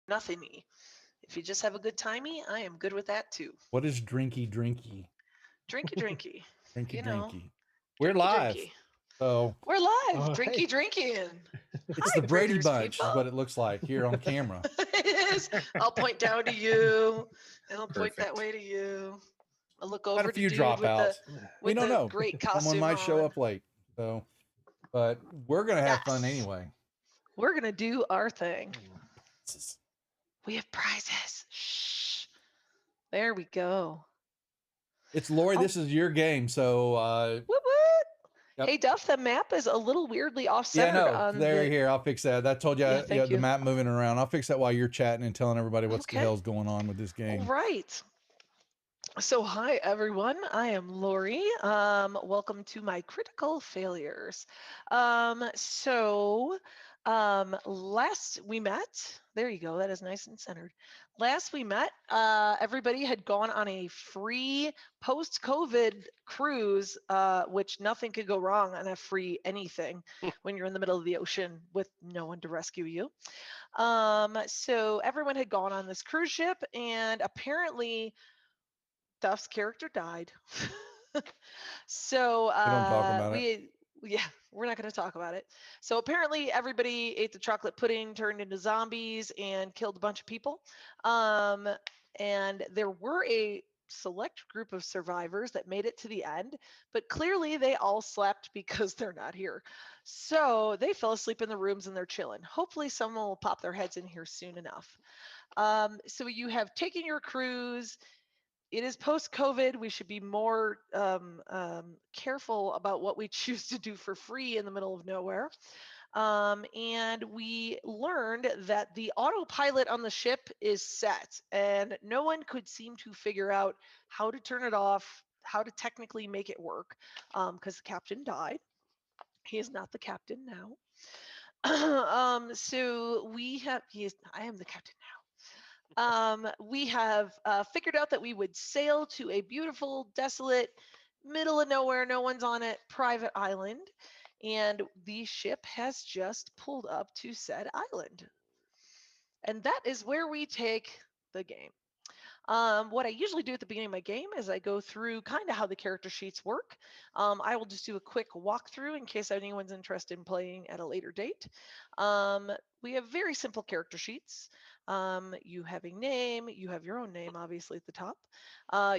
nothingy. If you just have a good timey, I am good with that too. What is drinky drinky? Drinky drinky. Drinky You know, drinky. We're drinky live. drinky. So We're live. Oh, Drinky hey. drinking. it's Hi, the Brady Braders Bunch, people. is what it looks like here on camera. It is. I'll point down to you, and I'll point that Perfect. way to you. I'll look Had a over to few dude dropouts. We with don't the know. great Someone costume might show on. up late. So, but we're gonna have fun Yes, anyway. we're gonna do our thing. This We have prizes. Shh. There we go. It's Lori. Oh, This is your game. So, what what? yep. Hey Duff, the map is a little weirdly off Yeah, centered no, on there, the. here. I'll fix that. I told you, Yeah, yeah, thank the you. map moving around. I'll fix that while you're chatting and telling everybody what's the Okay. hell's going on with this All game. right. So, hi everyone. I am Lori. Welcome to my critical failures. Last we met, there you go. That is nice and centered. Last we met, everybody had gone on a free post-COVID cruise, which nothing could go wrong on a free anything when you're in the middle of the ocean with no one to rescue you. So everyone had gone on this cruise ship, and apparently Duff's character died. So We don't talk about it. yeah, we're not going to talk about it. So apparently everybody ate the chocolate pudding, turned into zombies, and killed a bunch of people. Um, and there were a select group of survivors that made it to the end, but clearly they all slept because they're not here. So they fell asleep in the rooms and they're chilling. Hopefully someone will pop their heads in here soon enough. So you have taken your cruise. It is post COVID. We should be more careful about what we choose to do for free in the middle of nowhere. And we learned that the autopilot on the ship is set, and no one could seem to figure out how to turn it off, how to technically make it work, because the captain died. He is not the captain now. So we have, I am the captain now. We have figured out that we would sail to a beautiful, desolate, middle of nowhere, no one's on it, private island. And the ship has just pulled up to said island. And that is where we take the game. What I usually do at the beginning of my game is I go through kind of how the character sheets work. I will just do a quick walkthrough in case anyone's interested in playing at a later date. We have very simple character sheets. You have a name, you have your own name, obviously, at the top.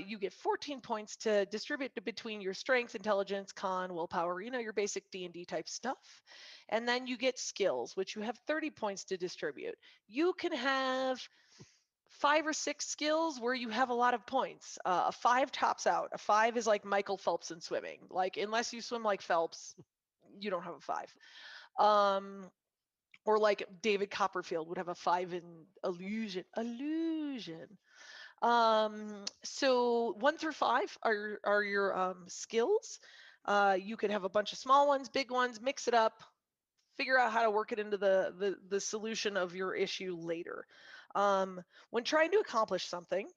You get 14 points to distribute between your strength, intelligence, con, willpower, your basic D&D type stuff. And then you get skills, which you have 30 points to distribute. You can have 5 or 6 skills where you have a lot of points. A 5 tops out. A 5 is like Michael Phelps in swimming. Like, unless you swim like Phelps, you don't have a 5. Um, or like David Copperfield would have a 5 in illusion. Illusion. So 1 through 5 are your skills. You could have a bunch of small ones, big ones, mix it up, figure out how to work it into the solution of your issue later. When trying to accomplish something,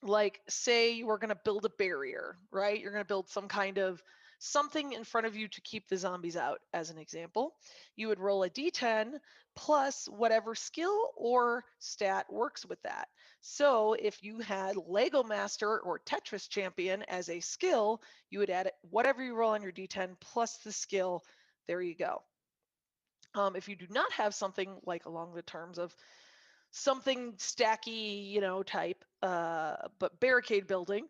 like say you are going to build a barrier, right? You're going to build some kind of something in front of you to keep the zombies out, as an example. You would roll a d10 plus whatever skill or stat works with that. So if you had Lego Master or Tetris Champion as a skill, you would add whatever you roll on your d10 plus the skill. There you go. If you do not have something like along the terms of something stacky, type, but barricade building,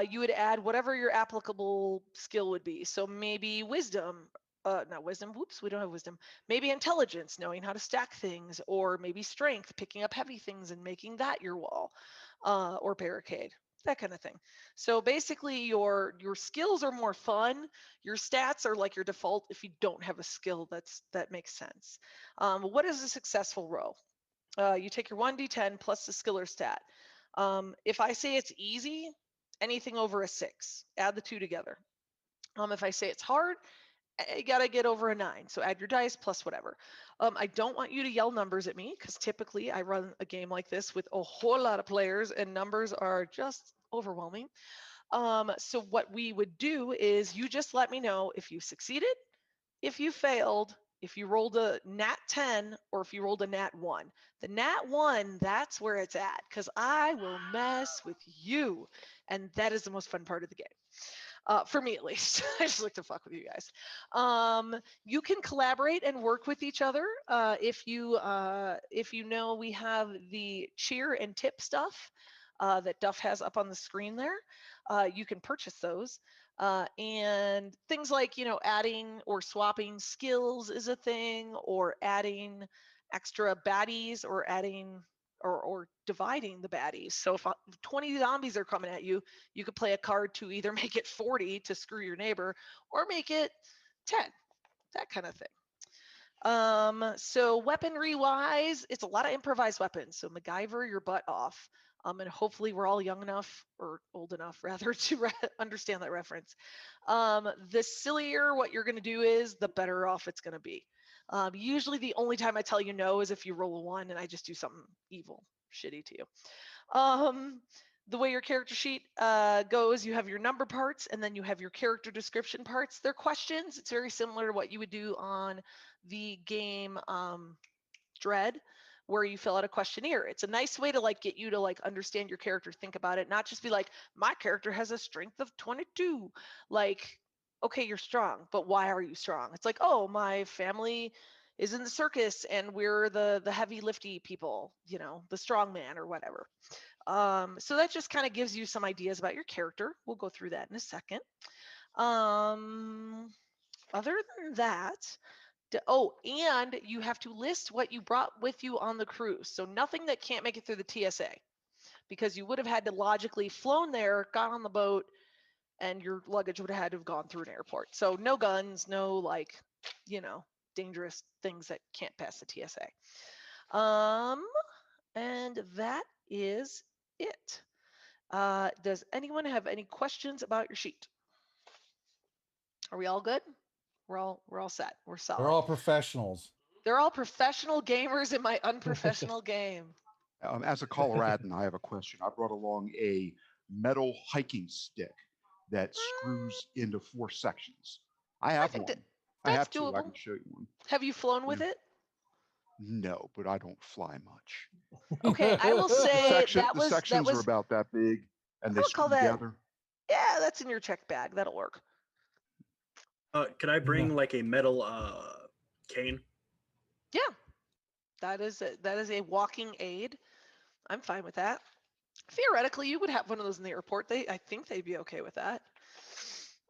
you would add whatever your applicable skill would be. So maybe wisdom, not wisdom, whoops, we don't have wisdom. Maybe intelligence, knowing how to stack things, or maybe strength, picking up heavy things and making that your wall, or barricade. That kind of thing. So basically, your skills are more fun. Your stats are like your default if you don't have a skill that makes sense. What is a successful row? You take your 1d10 plus the skill or stat. If I say it's easy, anything over a 6, add the two together. If I say it's hard, you got to get over a 9. So add your dice plus whatever. I don't want you to yell numbers at me because typically I run a game like this with a whole lot of players and numbers are just overwhelming. So what we would do is you just let me know if you succeeded, if you failed, if you rolled a nat 10 or if you rolled a nat 1. The nat 1, that's where it's at, because I will mess with you. And that is the most fun part of the game. For me, at least. I just like to fuck with you guys. You can collaborate and work with each other. If you know, we have the cheer and tip stuff that Duff has up on the screen there. You can purchase those. And things like, adding or swapping skills is a thing, or adding extra baddies, or adding or dividing the baddies. So if 20 zombies are coming at you, you could play a card to either make it 40 to screw your neighbor, or make it 10, that kind of thing. So weaponry wise, it's a lot of improvised weapons. So MacGyver your butt off. And hopefully we're all young enough, or old enough rather, to understand that reference. The sillier what you're going to do is, the better off it's going to be. Usually the only time I tell you no is if you roll a 1 and I just do something evil, shitty to you. The way your character sheet goes, you have your number parts, and then you have your character description parts. They're questions. It's very similar to what you would do on the game Dread, where you fill out a questionnaire. It's a nice way to get you to understand your character, think about it, not just be like, my character has a strength of 22. Okay, you're strong, but why are you strong? It's like, oh, my family is in the circus and we're the heavy lifty people, the strong man or whatever. So that just kind of gives you some ideas about your character. We'll go through that in a second. Other than that, and you have to list what you brought with you on the cruise. So nothing that can't make it through the TSA, because you would have had to logically flown there, got on the boat, and your luggage would have had to have gone through an airport. So no guns, no dangerous things that can't pass the TSA. And that is it. Does anyone have any questions about your sheet? Are we all good? We're all set. We're solid. They're all professionals. They're all professional gamers in my unprofessional game. As a Coloradan, I have a question. I brought along a metal hiking stick that screws into 4 sections. I have one. I have 2. Doable. I can show you one. Have you flown with it? No, but I don't fly much. Okay, I will say the sections are about that big, and they screw together. Yeah, that's in your check bag. That'll work. Could I bring a metal cane? Yeah, that is a walking aid. I'm fine with that. Theoretically, you would have one of those in the airport. I think they'd be okay with that.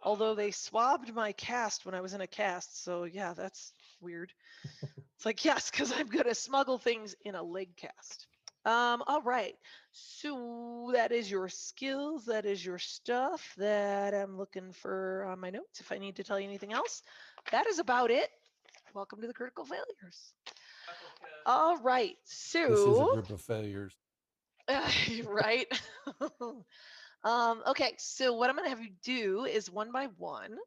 Although they swabbed my cast when I was in a cast, so yeah, that's weird. It's like, yes, because I'm gonna smuggle things in a leg cast. All right, so that is your skills, that is your stuff that I'm looking for on my notes. If I need to tell you anything else, that is about it. Welcome to the Critical Failures. All right, so this is a group of failures. Right. Okay, so what I'm gonna have you do is one by one,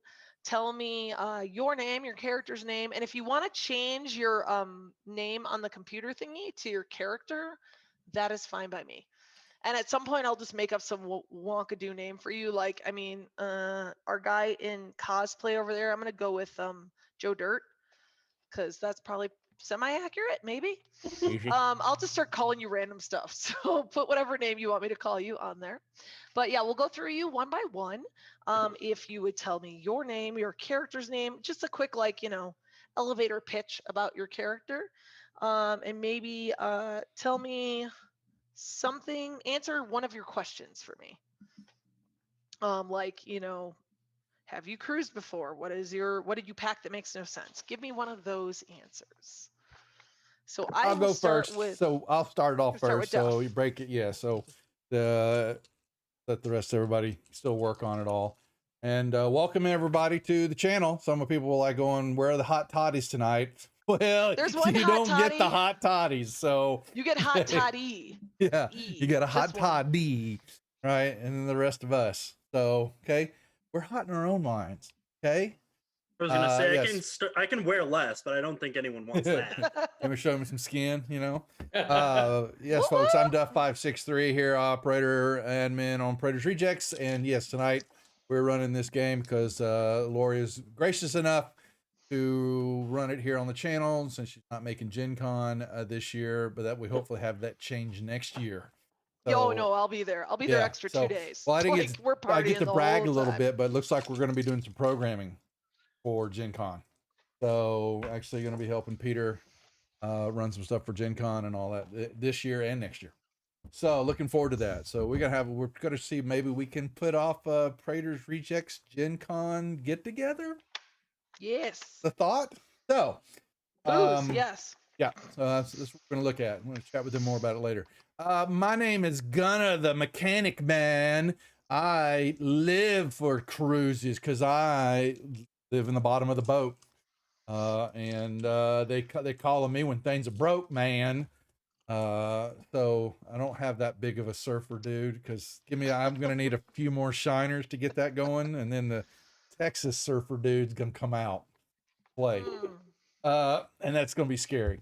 tell me your name, your character's name, and if you want to change your name on the computer thingy to your character, that is fine by me. And at some point, I'll just make up some wonkadoo name for you. Our guy in cosplay over there, I'm gonna go with Joe Dirt, because that's probably semi-accurate, maybe. I'll just start calling you random stuff. So put whatever name you want me to call you on there. But yeah, we'll go through you one by one. If you would tell me your name, your character's name, just a quick elevator pitch about your character, and maybe tell me something, answer one of your questions for me. Have you cruised before? What did you pack that makes no sense? Give me one of those answers. So I'll go first. So I'll start it off first. So you break it. Yeah. So let the rest of everybody still work on it all. And welcome everybody to the channel. Some of people will going, where are the hot toddies tonight? Well, you don't get the hot toddies. So you get hot toddy. Yeah. You get a hot toddy. Right. And then the rest of us. So, okay. We're hot in our own minds, okay? I was gonna say yes. I can wear less, but I don't think anyone wants that. Can we show me some skin? Yes, folks. I'm Duff563 here, operator admin on Predators Rejects, and yes, tonight we're running this game because Lori is gracious enough to run it here on the channel since she's not making Gen Con this year, but that we hopefully have that change next year. Oh no, I'll be there. I'll be there extra 2 days. Well, I didn't like, we're partying I get to the brag whole a little time. bit, but it looks like we're going to be doing some programming for Gen Con. So actually going to be helping Peter run some stuff for Gen Con and all that this year and next year. So looking forward to that. So we're gonna see maybe we can put off Praetor's Rejects Gen Con get together. Yes. The thought. So yes. Yeah. So that's what we're gonna look at. I'm gonna chat with him more about it later. My name is Gunna the Mechanic Man. I live for cruises because I live in the bottom of the boat. And they calling me when things are broke, man. So I don't have that big of a surfer dude because I'm gonna need a few more shiners to get that going, and then the Texas surfer dude's gonna come out play. And that's gonna be scary.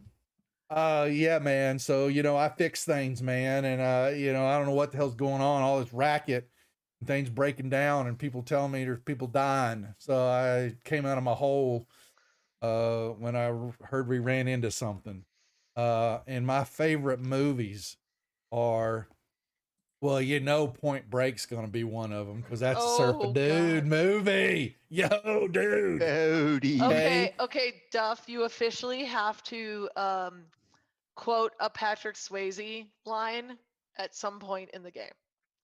Yeah, man. So I fix things, man, and I don't know what the hell's going on, all this racket and things breaking down and people telling me there's people dying. So I came out of my hole when I heard we ran into something. And my favorite movies are, well, Point Break's gonna be one of them because that's a surfer dude movie. Yo, dude. Okay, Duff, you officially have to quote a Patrick Swayze line at some point in the game.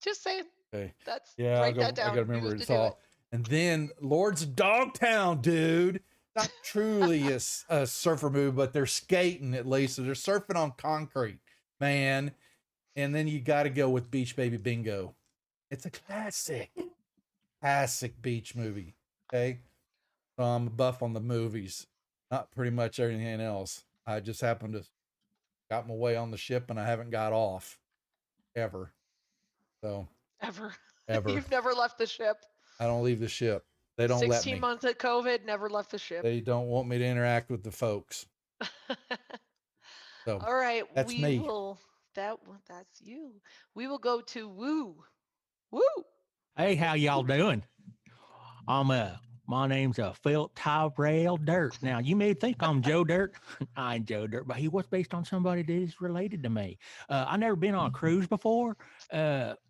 Just saying. Okay. That's I that down. I gotta remember it's all. And then Lords of Dogtown, dude. Not truly a surfer movie, but they're skating at least. So they're surfing on concrete, man. And then you got to go with Beach Baby Bingo. It's a classic beach movie. Okay. So I'm a buff on the movies, not pretty much everything else. I just happened to got my way on the ship and I haven't got off ever. So ever. Ever. You've never left the ship. I don't leave the ship. They don't let me. 16 months of COVID, never left the ship. They don't want me to interact with the folks. So all right, that's me. That's you. We will go to Woo. Woo. Hey, how y'all doing? My name's Phil Tyrell Dirt. Now, you may think I'm Joe Dirt. I ain't Joe Dirt, but he was based on somebody that is related to me. I never been on a cruise before,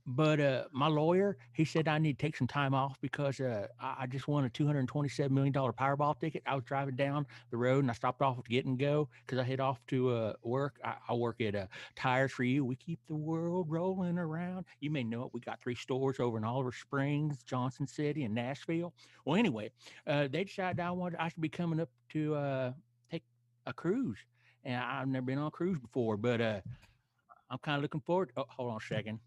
but my lawyer, he said I need to take some time off because I just won a $227 million Powerball ticket. I was driving down the road and I stopped off to Get and Go because I head off to work. I work at Tires for You. We keep the world rolling around. You may know it. We got 3 stores over in Oliver Springs, Johnson City, and Nashville. Well, anyway, they decided I should be coming up to take a cruise. And I've never been on a cruise before, but I'm kind of looking forward. Oh, hold on a second.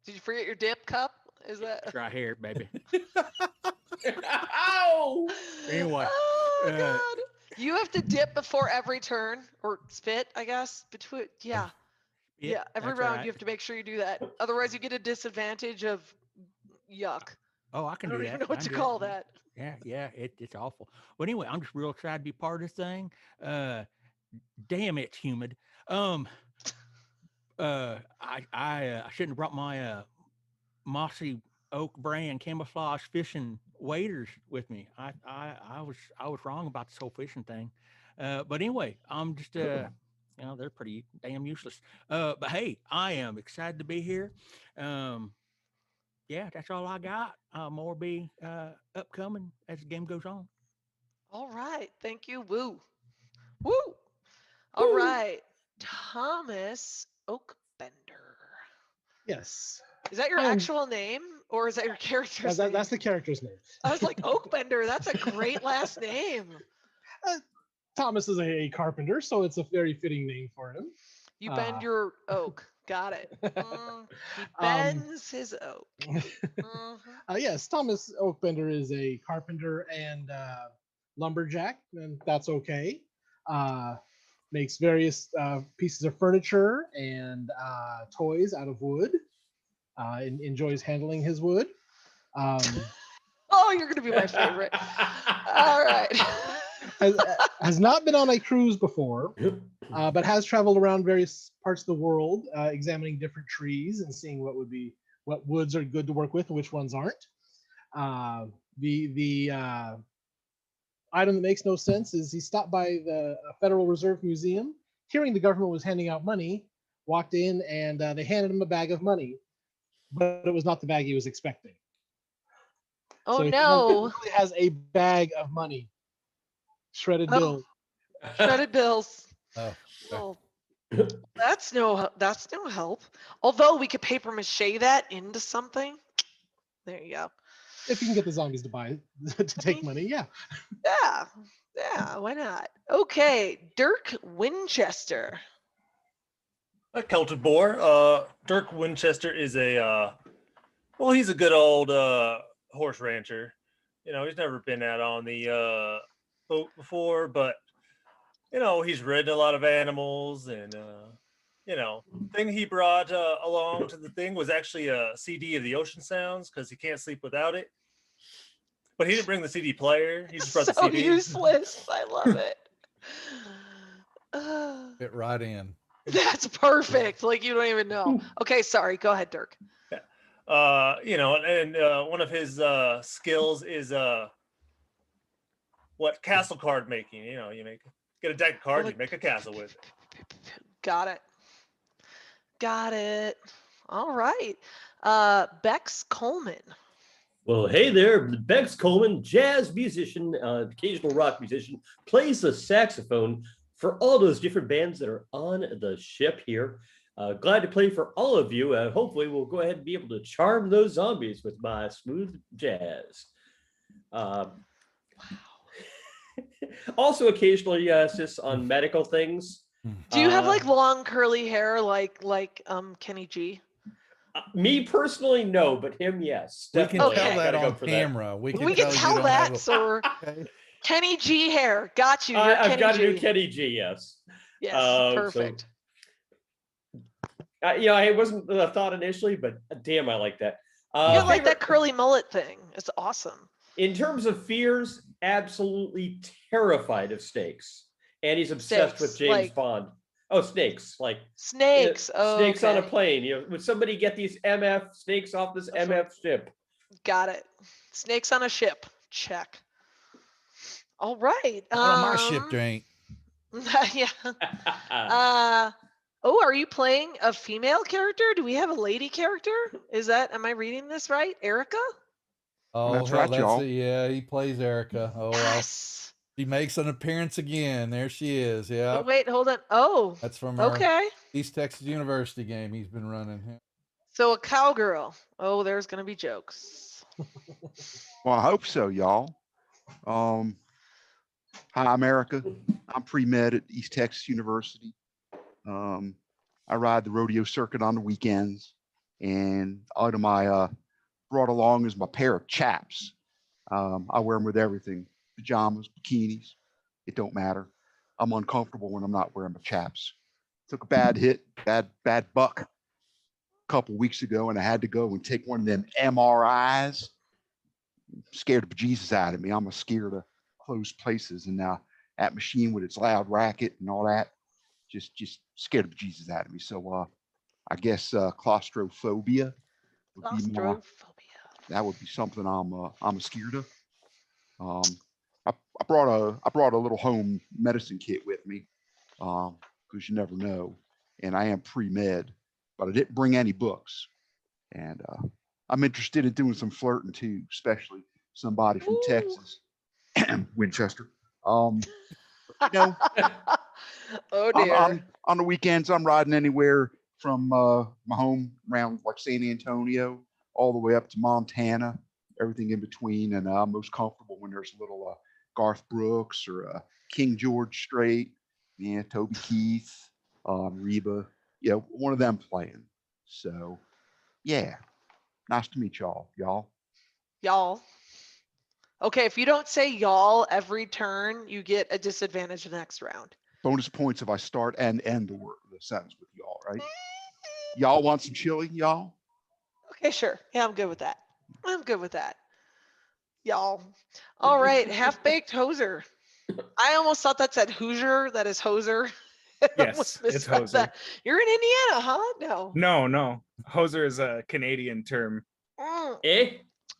Did you forget your dip cup? Is that it's right here, baby? Oh! Anyway. Oh, God. You have to dip before every turn or spit, I guess. Between yeah. Every round right. you have to make sure you do that. Otherwise you get a disadvantage of yuck. Oh, I can do that. I don't even know what to call that. Yeah, it's awful. But anyway, I'm just real excited to be part of this thing. Damn, it's humid. I shouldn't have brought my Mossy Oak brand camouflage fishing waders with me. I was wrong about this whole fishing thing. But anyway, I'm just they're pretty damn useless. But hey, I am excited to be here. Yeah, that's all I got. More be upcoming as the game goes on. All right. Thank you. Woo. Woo. All right. Thomas Oakbender. Yes. Is that your actual name or is that your character's name? That's the character's name. I was like, Oakbender, that's a great last name. Thomas is a carpenter, so it's a very fitting name for him. You bend your oak. Got it. He bends his oak. Yes, Thomas Oakbender is a carpenter and lumberjack, and that's okay. Makes various pieces of furniture and toys out of wood. Enjoys handling his wood. Oh, you're going to be my favorite. All right. has not been on a cruise before, but has traveled around various parts of the world, examining different trees and seeing what woods are good to work with and which ones aren't. The item that makes no sense is he stopped by the Federal Reserve Museum, hearing the government was handing out money, walked in, and they handed him a bag of money, but it was not the bag he was expecting. Oh so no! He really has a bag of money, shredded bills. Shredded bills. Oh, Well, that's no help. Although we could paper mache that into something. There you go. If you can get the zombies to buy to take money, yeah. Yeah, why not? Okay, Dirk Winchester. A Celtic Boar. Dirk Winchester is he's a good old horse rancher. He's never been out on the boat before, but he's ridden a lot of animals, and thing he brought along to the thing was actually a CD of the ocean sounds because he can't sleep without it. But he didn't bring the CD player. He just brought the CD. So useless. I love it. Fit right in. That's perfect. Like you don't even know. Okay, sorry. Go ahead, Dirk. One of his skills is castle card making. You get a deck of cards, you make a castle with it. Got it. All right. Bex Coleman. Well, hey there, Bex Coleman, jazz musician, occasional rock musician, plays the saxophone for all those different bands that are on the ship here. Glad to play for all of you. Hopefully we'll go ahead and be able to charm those zombies with my smooth jazz. Also occasionally assist on medical things. Do you have like long curly hair like Kenny G? Me personally, no, but him, yes. We can tell that on camera. We can tell that, sir. Okay. Kenny G hair. Got you. I've got to do Kenny G, yes. Yes, perfect. It wasn't the thought initially, but damn, I like that. You like that curly mullet thing. It's awesome. In terms of fears, absolutely terrified of snakes. And he's obsessed with James Bond. Oh, snakes. Snakes. Snakes on a plane. Would somebody get these MF snakes off this MF ship? Got it. Snakes on a ship. Check. All right. On my ship, there ain't. Yeah. Are you playing a female character? Do we have a lady character? Am I reading this right? Erica? Oh, that's right, y'all. Yeah, he plays Erica. Oh, yes. She makes an appearance again. There she is. Yeah. Oh, wait, hold on. Oh, that's from our East Texas University game he's been running. So a cowgirl. Oh, there's gonna be jokes. Well, I hope so, y'all. Hi, America. I'm pre-med at East Texas University. I ride the rodeo circuit on the weekends, and item I brought along is my pair of chaps. I wear them with everything. Pajamas, bikinis, it don't matter. I'm uncomfortable when I'm not wearing my chaps. Took a bad hit, bad buck a couple weeks ago, and I had to go and take one of them MRIs. Scared the bejesus out of me. I'm scared of closed places, and now that machine with its loud racket and all that just scared the bejesus out of me. So I guess claustrophobia would be more. That would be something I'm scared of. I brought a little home medicine kit with me because you never know, and I am pre-med, but I didn't bring any books, and I'm interested in doing some flirting too, especially somebody from Texas, Winchester. Oh dear. On the weekends, I'm riding anywhere from my home around like San Antonio all the way up to Montana, everything in between, and I'm most comfortable when there's a little Garth Brooks or King George Strait, Toby Keith, Reba, one of them playing. So, yeah, nice to meet y'all. Y'all. Okay, if you don't say y'all every turn, you get a disadvantage the next round. Bonus points if I start and end the sentence with y'all, right? Y'all want some chili, y'all? Okay, sure. Yeah, I'm good with that. Y'all. All right, half-baked hoser. I almost thought that said Hoosier. That is hoser. Yes, it's hoser. That. You're in Indiana, huh? No. Hoser is a Canadian term. Eh?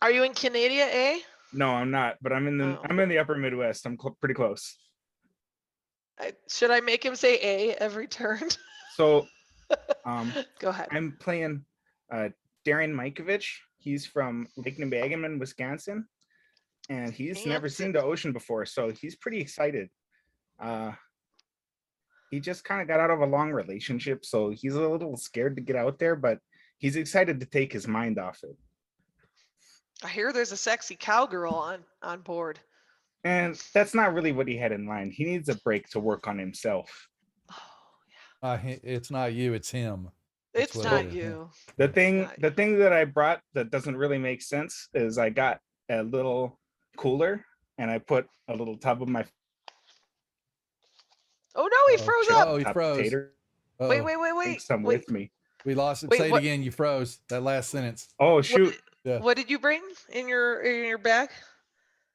Are you in Canada, eh? No, I'm not. But I'm in Oh. the upper Midwest. I'm pretty close. Should I make him say A every turn? So, Go ahead. I'm playing Darren Mikovich. He's from Lake Nebagamon, Wisconsin, and he's never seen the ocean before, so he's pretty excited. He just kind of got out of a long relationship, so he's a little scared to get out there, but he's excited to take his mind off it. I hear there's a sexy cowgirl on board. And that's not really what he had in mind. He needs a break to work on himself. Oh, it's not you, it's him. It's not you. The thing that I brought that doesn't really make sense is I got a little cooler and I put a little tub of my. Oh no, he froze up. Oh, he froze. Wait. Some with me. We lost it. Say it again. You froze that last sentence. Oh shoot. What did you bring in your bag?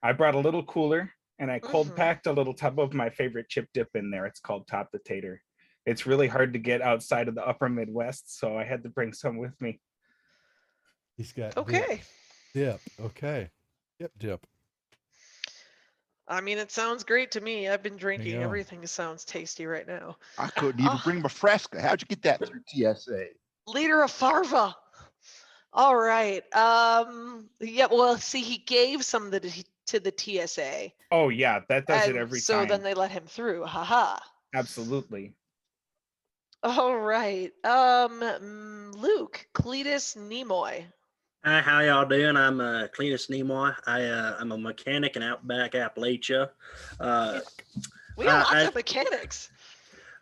I brought a little cooler and I cold packed a little tub of my favorite chip dip in there. It's called Top the Tater. It's really hard to get outside of the upper Midwest, so I had to bring some with me. He's got dip. Okay. Dip. I mean, it sounds great to me. I've been drinking. Everything sounds tasty right now. I couldn't even bring my Fresca. How'd you get that through TSA? Liter of Farva. All right. Yeah. Well, see, he gave some to the TSA. Oh yeah, that does it every time. So then they let him through. Haha. Absolutely. All right. Luke, Cletus Nimoy. Hi, how y'all doing? I'm Cletus Nimoy. I'm a mechanic in Outback Appalachia. We got lots of mechanics.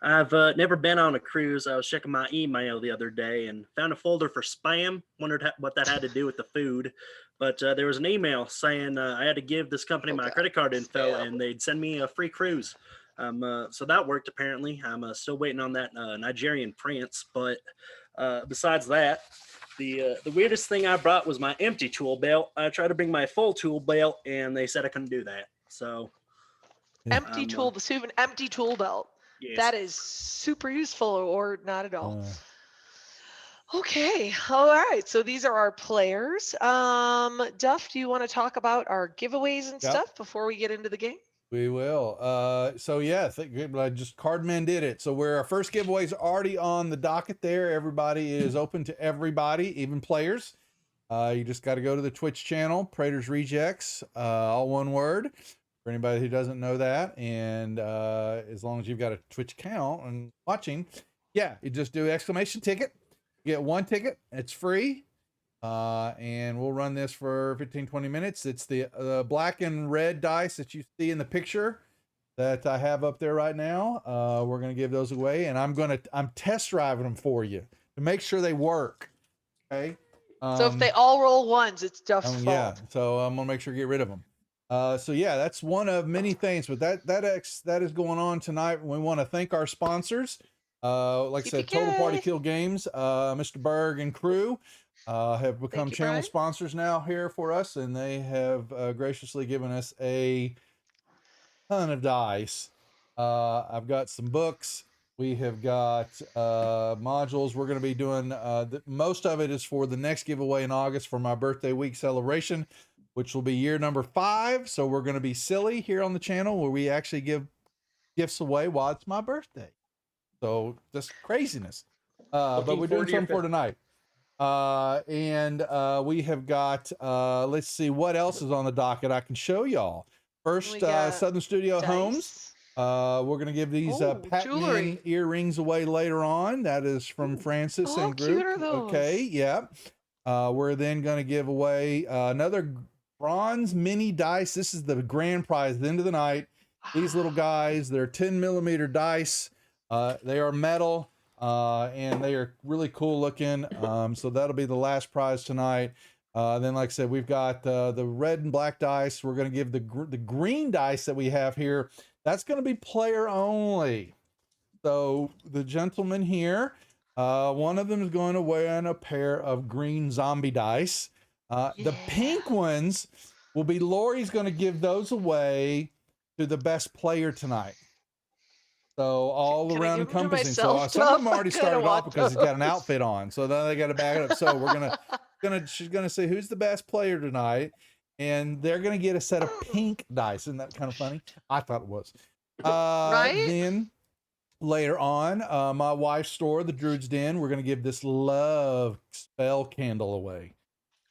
I've never been on a cruise. I was checking my email the other day and found a folder for spam. Wondered what that had to do with the food. But there was an email saying I had to give this company my credit card info and they'd send me a free cruise. So that worked apparently. I'm still waiting on that Nigerian prince. But besides that, the weirdest thing I brought was my empty tool belt. I tried to bring my full tool belt and they said I couldn't do that. So empty tool belt. Yes. That is super useful or not at all. Okay. All right. So these are our players. Duff, do you want to talk about our giveaways and stuff before we get into the game? We will. So yeah, just Cardman did it. So our first giveaway is already on the docket there. Everybody is open to everybody, even players. You just got to go to the Twitch channel, Praetor's Rejects, all one word. For anybody who doesn't know that, and as long as you've got a Twitch account and watching, you just do exclamation ticket. You get one ticket. It's free. And we'll run this for 15-20 minutes. It's the black and red dice that you see in the picture that I have up there right now. We're going to give those away, and I'm test driving them for you to make sure they work. Okay. So if they all roll ones, it's Duff's fault. Yeah. So I'm going to make sure to get rid of them. So yeah, that's one of many things, but that is going on tonight. We want to thank our sponsors. Like I said, Total Party Kill Games, Mr. Berg and crew have become channel sponsors now here for us, and they have graciously given us a ton of dice. I've got some books. We have got modules. We're going to be doing most of it is for the next giveaway in August for my birthday week celebration, which will be year number 5. So we're going to be silly here on the channel where we actually give gifts away while it's my birthday. So just craziness. But we're doing something for tonight. And we have got, let's see what else is on the docket I can show y'all. First, Southern Studio Homes. We're going to give these Pac-Man earrings away later on. That is from Francis and group. Cute are those? Okay, yeah. We're then going to give away another bronze mini dice. This is the grand prize at the end of the night. These little guys, they're 10mm dice. They are metal, and they are really cool looking. So that'll be the last prize tonight. Then, like I said, we've got the red and black dice. We're going to give the green dice that we have here. That's going to be player only. So the gentleman here, one of them is going to win a pair of green zombie dice. The pink ones will be Lori's going to give those away to the best player tonight. So all around encompassing. So some of them already started off because he's got an outfit on. So then they got to back it up. So we're she's gonna say who's the best player tonight, and they're going to get a set of pink dice. Isn't that kind of funny? I thought it was. Right? Then later on, my wife's store, the Druid's Den, we're going to give this love spell candle away.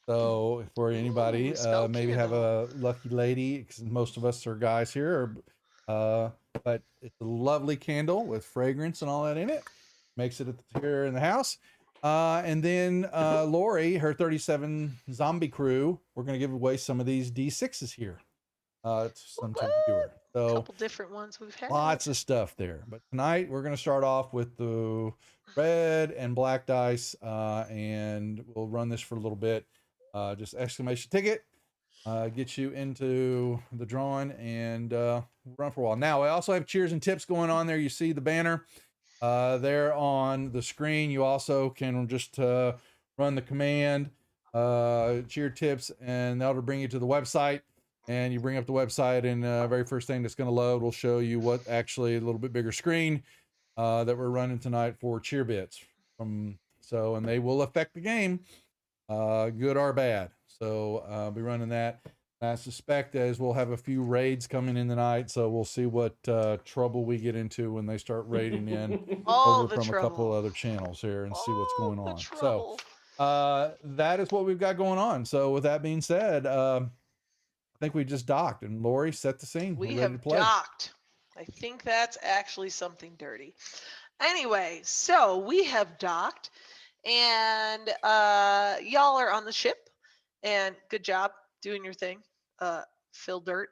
So for anybody, Ooh, spell maybe have candle. a lucky lady, because most of us are guys here, but it's a lovely candle with fragrance and all that in it. Makes it here in the house. And then Lori, her 37 zombie crew, we're going to give away some of these D6s here. Sometime to do her. A So couple different ones we've had. lots of stuff there. But tonight we're going to start off with the red and black dice, and we'll run this for a little bit. Just exclamation ticket, get you into the drawing, and run for a while. Now, I also have cheers and tips going on there. You see the banner there on the screen. You also can just run the command, cheer tips, and that'll bring you to the website. And you bring up the website, and very first thing that's going to load will show you what actually a little bit bigger screen that we're running tonight for cheer bits. And they will affect the game, good or bad. So I'll be running that. I suspect as we'll have a few raids coming in tonight, so we'll see what trouble we get into when they start raiding in All over the from a couple trouble. other channels here and see what's going All the on. So trouble. that is what we've got going on. So with that being said, I think we just docked, and Lori, set the scene. We We're ready to have play. docked. I think that's actually something dirty. Anyway, so we have docked, and y'all are on the ship, and good job doing your thing, Phil Dirt.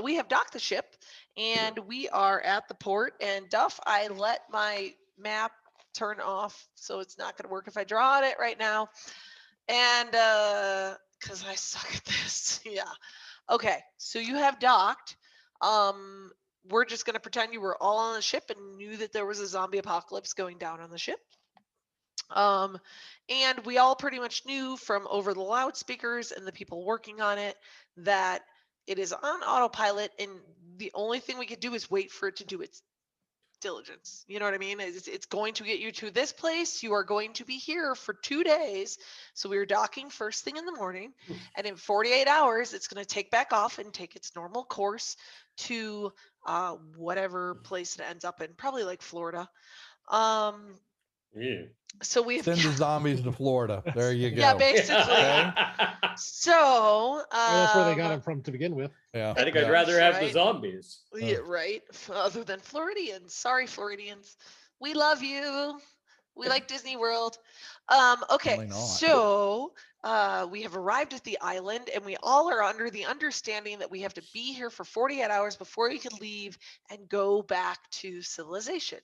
We have docked the ship, and we are at the port. And Duff, I let my map turn off, so it's not going to work if I draw on it right now. And because I suck at this. Yeah. Okay, so you have docked. We're just gonna pretend you were all on the ship and knew that there was a zombie apocalypse going down on the ship. And we all pretty much knew from over the loudspeakers and the people working on it that it is on autopilot, and the only thing we could do is wait for it to do its diligence. You know what I mean? It's going to get you to this place. You are going to be here for 2 days. So we are docking first thing in the morning, and in 48 hours, it's going to take back off and take its normal course to whatever place it ends up in, probably like Florida. Yeah. So we have Send the zombies to Florida. There you go. yeah, basically. So that's where they got them from to begin with. Yeah. I think I'd rather have the Right. zombies. Yeah, right. Other than Floridians. Sorry, Floridians. We love you. We like Disney World. Okay, Probably not. so we have arrived at the island, and we all are under the understanding that we have to be here for 48 hours before we can leave and go back to civilization.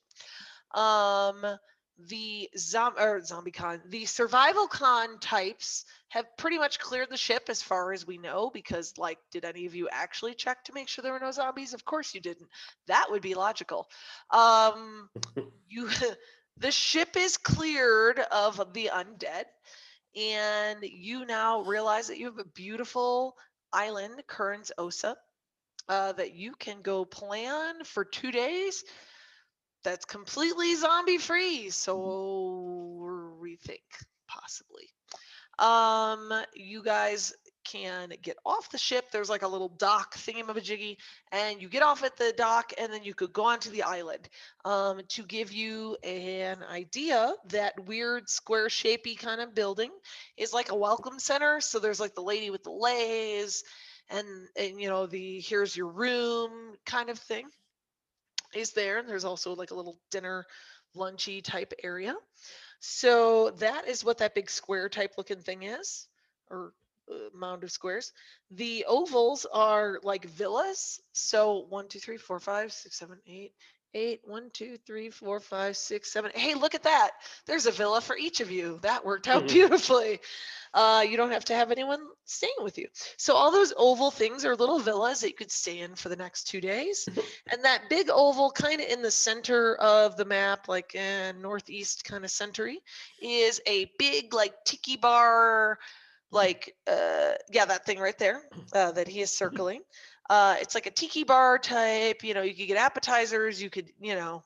The zombie con, the survival con types have pretty much cleared the ship as far as we know, because like, did any of you actually check to make sure there were no zombies? Of course you didn't. That would be logical. The ship is cleared of the undead, and you now realize that you have a beautiful island, Currens Osa, that you can go plan for 2 days. That's completely zombie free. So we think possibly. You guys can get off the ship. There's like a little dock thingamajiggy, and you get off at the dock, and then you could go onto the island. To give you an idea, that weird square shapey kind of building is like a welcome center. So there's like the lady with the leis, and you know, the here's your room kind of thing is there. And there's also like a little dinner lunchy type area. So that is what that big square type looking thing is, or mound of squares. The ovals are like villas. So 1, 2, 3, 4, 5, 6, 7, 8, 8, 1, 2, 3, 4, 5, 6, 7. Hey, look at that. There's a villa for each of you. That worked out beautifully. You don't have to have anyone staying with you. So all those oval things are little villas that you could stay in for the next 2 days. And that big oval kind of in the center of the map, like northeast kind of century, is a big like tiki bar, like yeah, that thing right there that he is circling. It's like a tiki bar type. You know, you could get appetizers. You could, you know,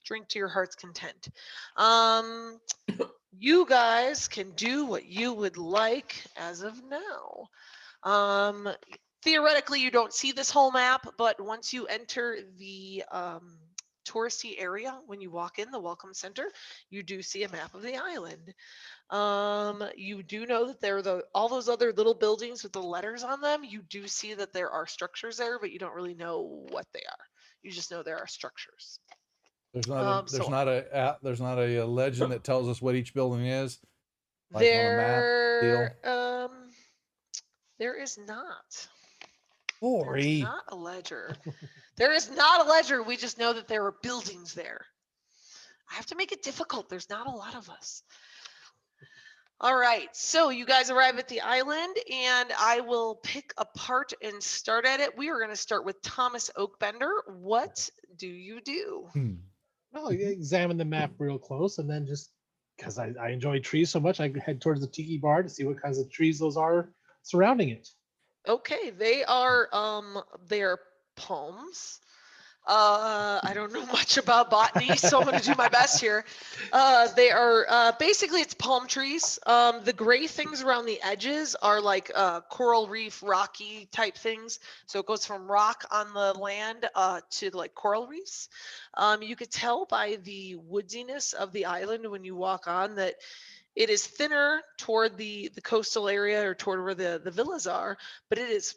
drink to your heart's content. you guys can do what you would like as of now. Theoretically, you don't see this whole map, but once you enter the touristy area, when you walk in the Welcome Center, you do see a map of the island. You do know that there are all those other little buildings with the letters on them. You do see that there are structures there, but you don't really know what they are. You just know there are structures. There's not a legend that tells us what each building is. Like on a map deal. There is not. There's not a ledger. There is not a ledger. We just know that there are buildings there. I have to make it difficult. There's not a lot of us. All right. So you guys arrive at the island, and I will pick a part and start at it. We are going to start with Thomas Oakbender. What do you do? Well, you examine the map real close, and then just because I enjoy trees so much, I head towards the tiki bar to see what kinds of trees those are surrounding it. Okay, they are palms. I don't know much about botany, so I'm going to do my best here. They are basically it's palm trees. The gray things around the edges are like coral reef, rocky type things. So it goes from rock on the land to like coral reefs. You could tell by the woodiness of the island when you walk on that it is thinner toward the coastal area or toward where the villas are, but it is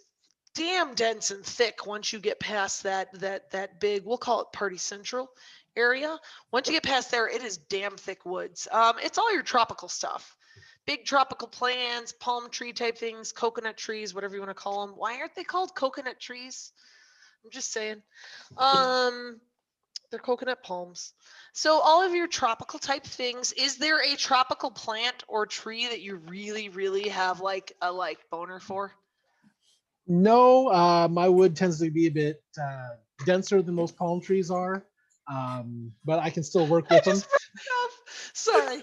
damn dense and thick once you get past that big, we'll call it Party Central area. Once you get past there, it is damn thick woods. It's all your tropical stuff. Big tropical plants, palm tree type things, coconut trees, whatever you want to call them. Why aren't they called coconut trees? I'm just saying. They're coconut palms. So all of your tropical type things, is there a tropical plant or tree that you really, really have like a boner for? No, my wood tends to be a bit denser than most palm trees are, but I can still work with them. Sorry.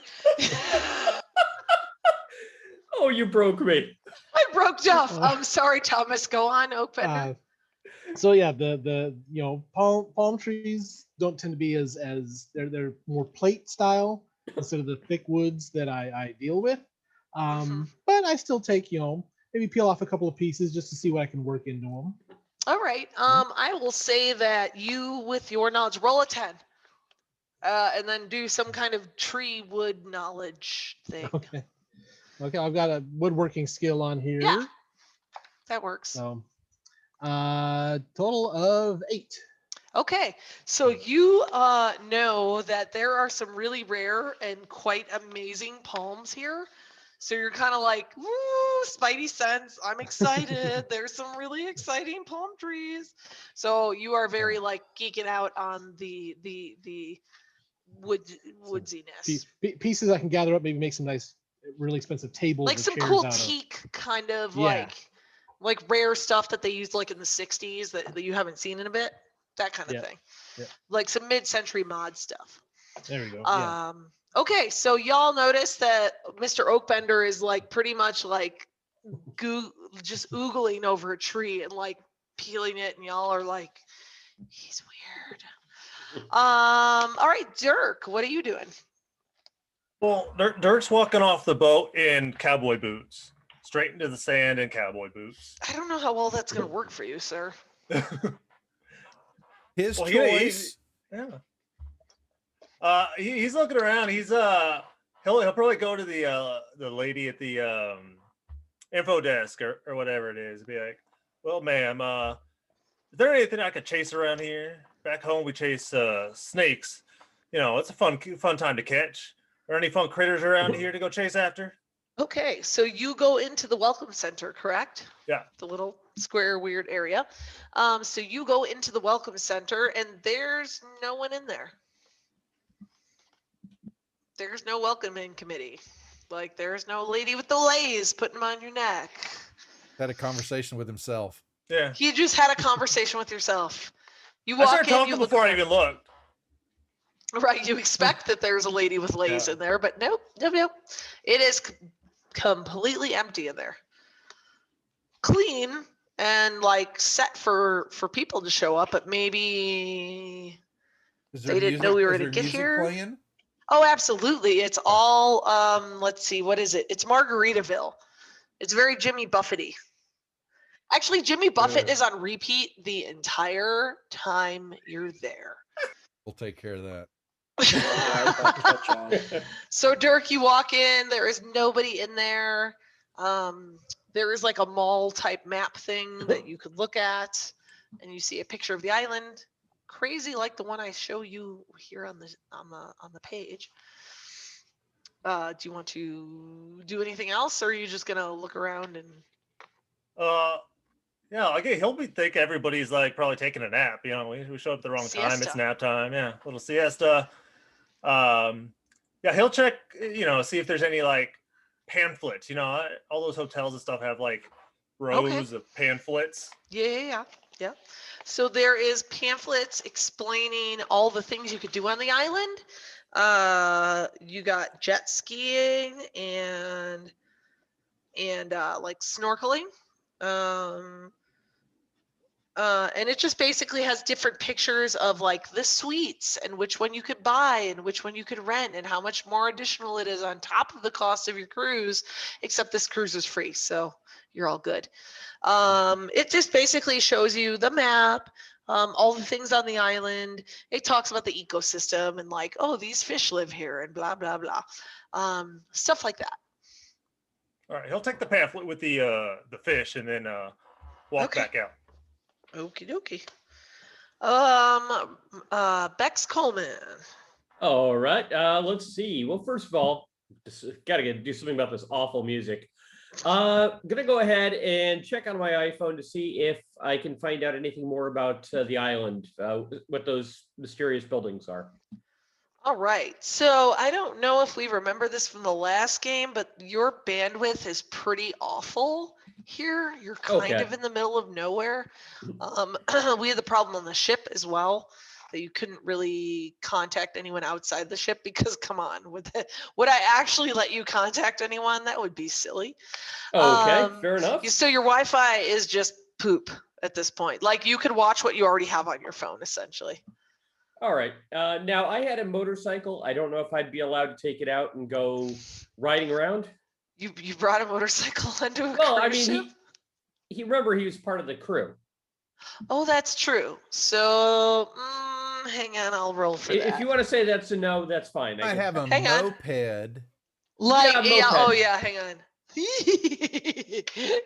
Oh, you broke me. I broke Duff. I'm sorry, Thomas. Go on, Oakbender. So yeah, the palm trees don't tend to be as they're more plate style instead of the thick woods that I deal with. But I still take maybe peel off a couple of pieces just to see what I can work into them. All right. I will say that you, with your knowledge, roll a 10, and then do some kind of tree wood knowledge thing. Okay. I've got a woodworking skill on here. Yeah, that works. So, total of 8. Okay, so you know that there are some really rare and quite amazing palms here. So you're kind of like, woo, spidey sense. I'm excited. There's some really exciting palm trees. So you are very like geeking out on the woodsiness. Pieces I can gather up, maybe make some nice, really expensive tables. Like some cool teak kind of like rare stuff that they used like in the 60s that you haven't seen in a bit. That kind of thing. Yeah. Like some mid-century mod stuff. There we go. Okay, so y'all notice that Mr. Oakbender is like pretty much like just oogling over a tree and like peeling it, and y'all are like, he's weird. All right, Dirk, what are you doing? Well, Dirk's walking off the boat in cowboy boots, straight into the sand in cowboy boots. I don't know how well that's going to work for you, sir. His choice. He's looking around. He'll probably go to the lady at the info desk or whatever it is. Be like, well, ma'am, is there anything I could chase around here? Back home we chase snakes. It's a fun time to catch. Are any fun critters around here to go chase after? Okay, so you go into the welcome center, correct? Yeah. The little square weird area. So you go into the welcome center and there's no one in there. There's no welcoming committee. Like there's no lady with the lays putting them on your neck. Had a conversation with himself. Yeah. He just had a conversation with yourself. You I walk started in, talking you look before I even looked. Right, you expect that there's a lady with lays in there, but nope. It is completely empty in there. Clean and like set for people to show up, but maybe they didn't know we were going to get here. Playing? Oh, absolutely. It's all, let's see, what is it? It's Margaritaville. It's very Jimmy Buffetty. Actually, Jimmy Buffett is on repeat the entire time you're there. We'll take care of that. So Dirk, you walk in, there is nobody in there. There is like a mall type map thing that you could look at, and you see a picture of the island, crazy like the one I show you here on the page. Do you want to do anything else, or are you just gonna look around and? Yeah, I get he'll think everybody's like probably taking a nap. You know, we showed up at the wrong time. It's Siesta. nap time. Yeah, little siesta. Yeah, he'll check. You know, see if there's any like pamphlets. You know, all those hotels and stuff have like rows of pamphlets. Yeah. So there is pamphlets explaining all the things you could do on the island. You got jet skiing and like snorkeling. And it just basically has different pictures of like the suites and which one you could buy and which one you could rent and how much more additional it is on top of the cost of your cruise, except this cruise is free, so you're all good. It just basically shows you the map, all the things on the island. It talks about the ecosystem and like, oh, these fish live here and blah, blah, blah. Stuff like that. All right, he'll take the pamphlet with the fish and then walk back out. Okie dokie. Bex Coleman. All right. Let's see. Well, first of all, got to do something about this awful music. Gonna go ahead and check on my iPhone to see if I can find out anything more about the island, what those mysterious buildings are. All right. So I don't know if we remember this from the last game, but your bandwidth is pretty awful here. You're kind of in the middle of nowhere. We had the problem on the ship as well, that you couldn't really contact anyone outside the ship because, come on, would I actually let you contact anyone? That would be silly. Okay, fair enough. So your Wi-Fi is just poop at this point. Like you could watch what you already have on your phone, essentially. All right. Now I had a motorcycle. I don't know if I'd be allowed to take it out and go riding around. You brought a motorcycle into a cruise ship? He remember he was part of the crew. Oh, that's true. So hang on, I'll roll for that. If you want to say that's a no, that's fine. I have a moped. Like moped. Oh yeah, hang on.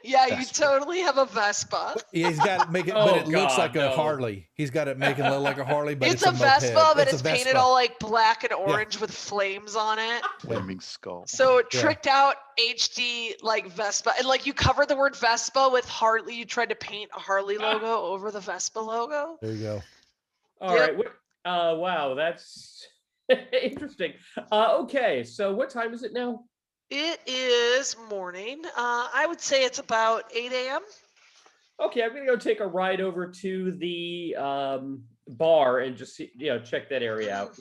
Yeah, you totally have a Vespa. He's got it but it looks like a Harley. He's got it making it look like a Harley, but it's a Vespa, moped. but it's painted all like black and orange with flames on it. Flaming skull. So tricked out HD like Vespa, and like you covered the word Vespa with Harley. You tried to paint a Harley logo over the Vespa logo. There you go. All right. Wow, that's interesting. Okay, so what time is it now? It is morning. I would say it's about 8 a.m. Okay, I'm gonna go take a ride over to the bar and just see, check that area out.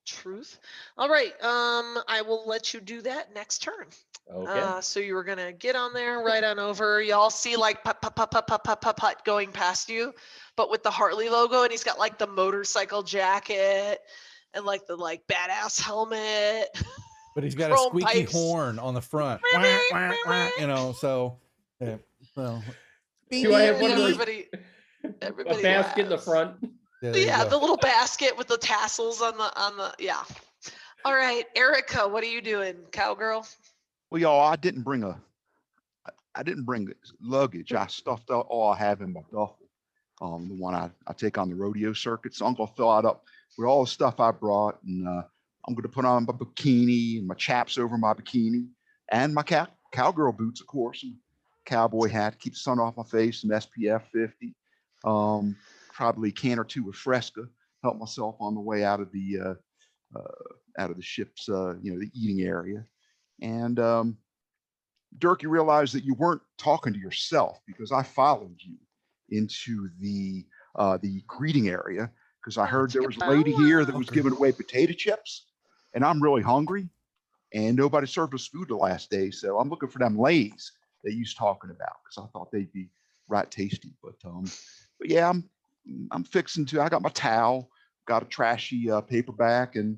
Truth. All right. I will let you do that next turn. Okay. So you were gonna get on there, right on over. Y'all see like putt going past you, but with the Harley logo, and he's got like the motorcycle jacket and like the badass helmet. But he's got a squeaky horn on the front. So. Do I have one of those? Everybody a basket laughs. in the front. Yeah, the little basket with the tassels on the yeah. All right, Erica, what are you doing, cowgirl? Well, y'all, I didn't bring luggage. I stuffed out all I have in my duffel. The one I take on the rodeo circuit. So I'm gonna fill it up with all the stuff I brought, and I'm gonna put on my bikini and my chaps over my bikini, and my cowgirl boots, of course, and cowboy hat, keep the sun off my face, some SPF 50, probably a can or two of Fresca, help myself on the way out of the ship's the eating area. And Dirk, you realized that you weren't talking to yourself because I followed you into the greeting area because I heard there was a lady here that was giving away potato chips, and I'm really hungry, and nobody served us food the last day, so I'm looking for them Lays that you was talking about because I thought they'd be right tasty. But yeah, I'm fixing to. I got my towel, got a trashy paperback, and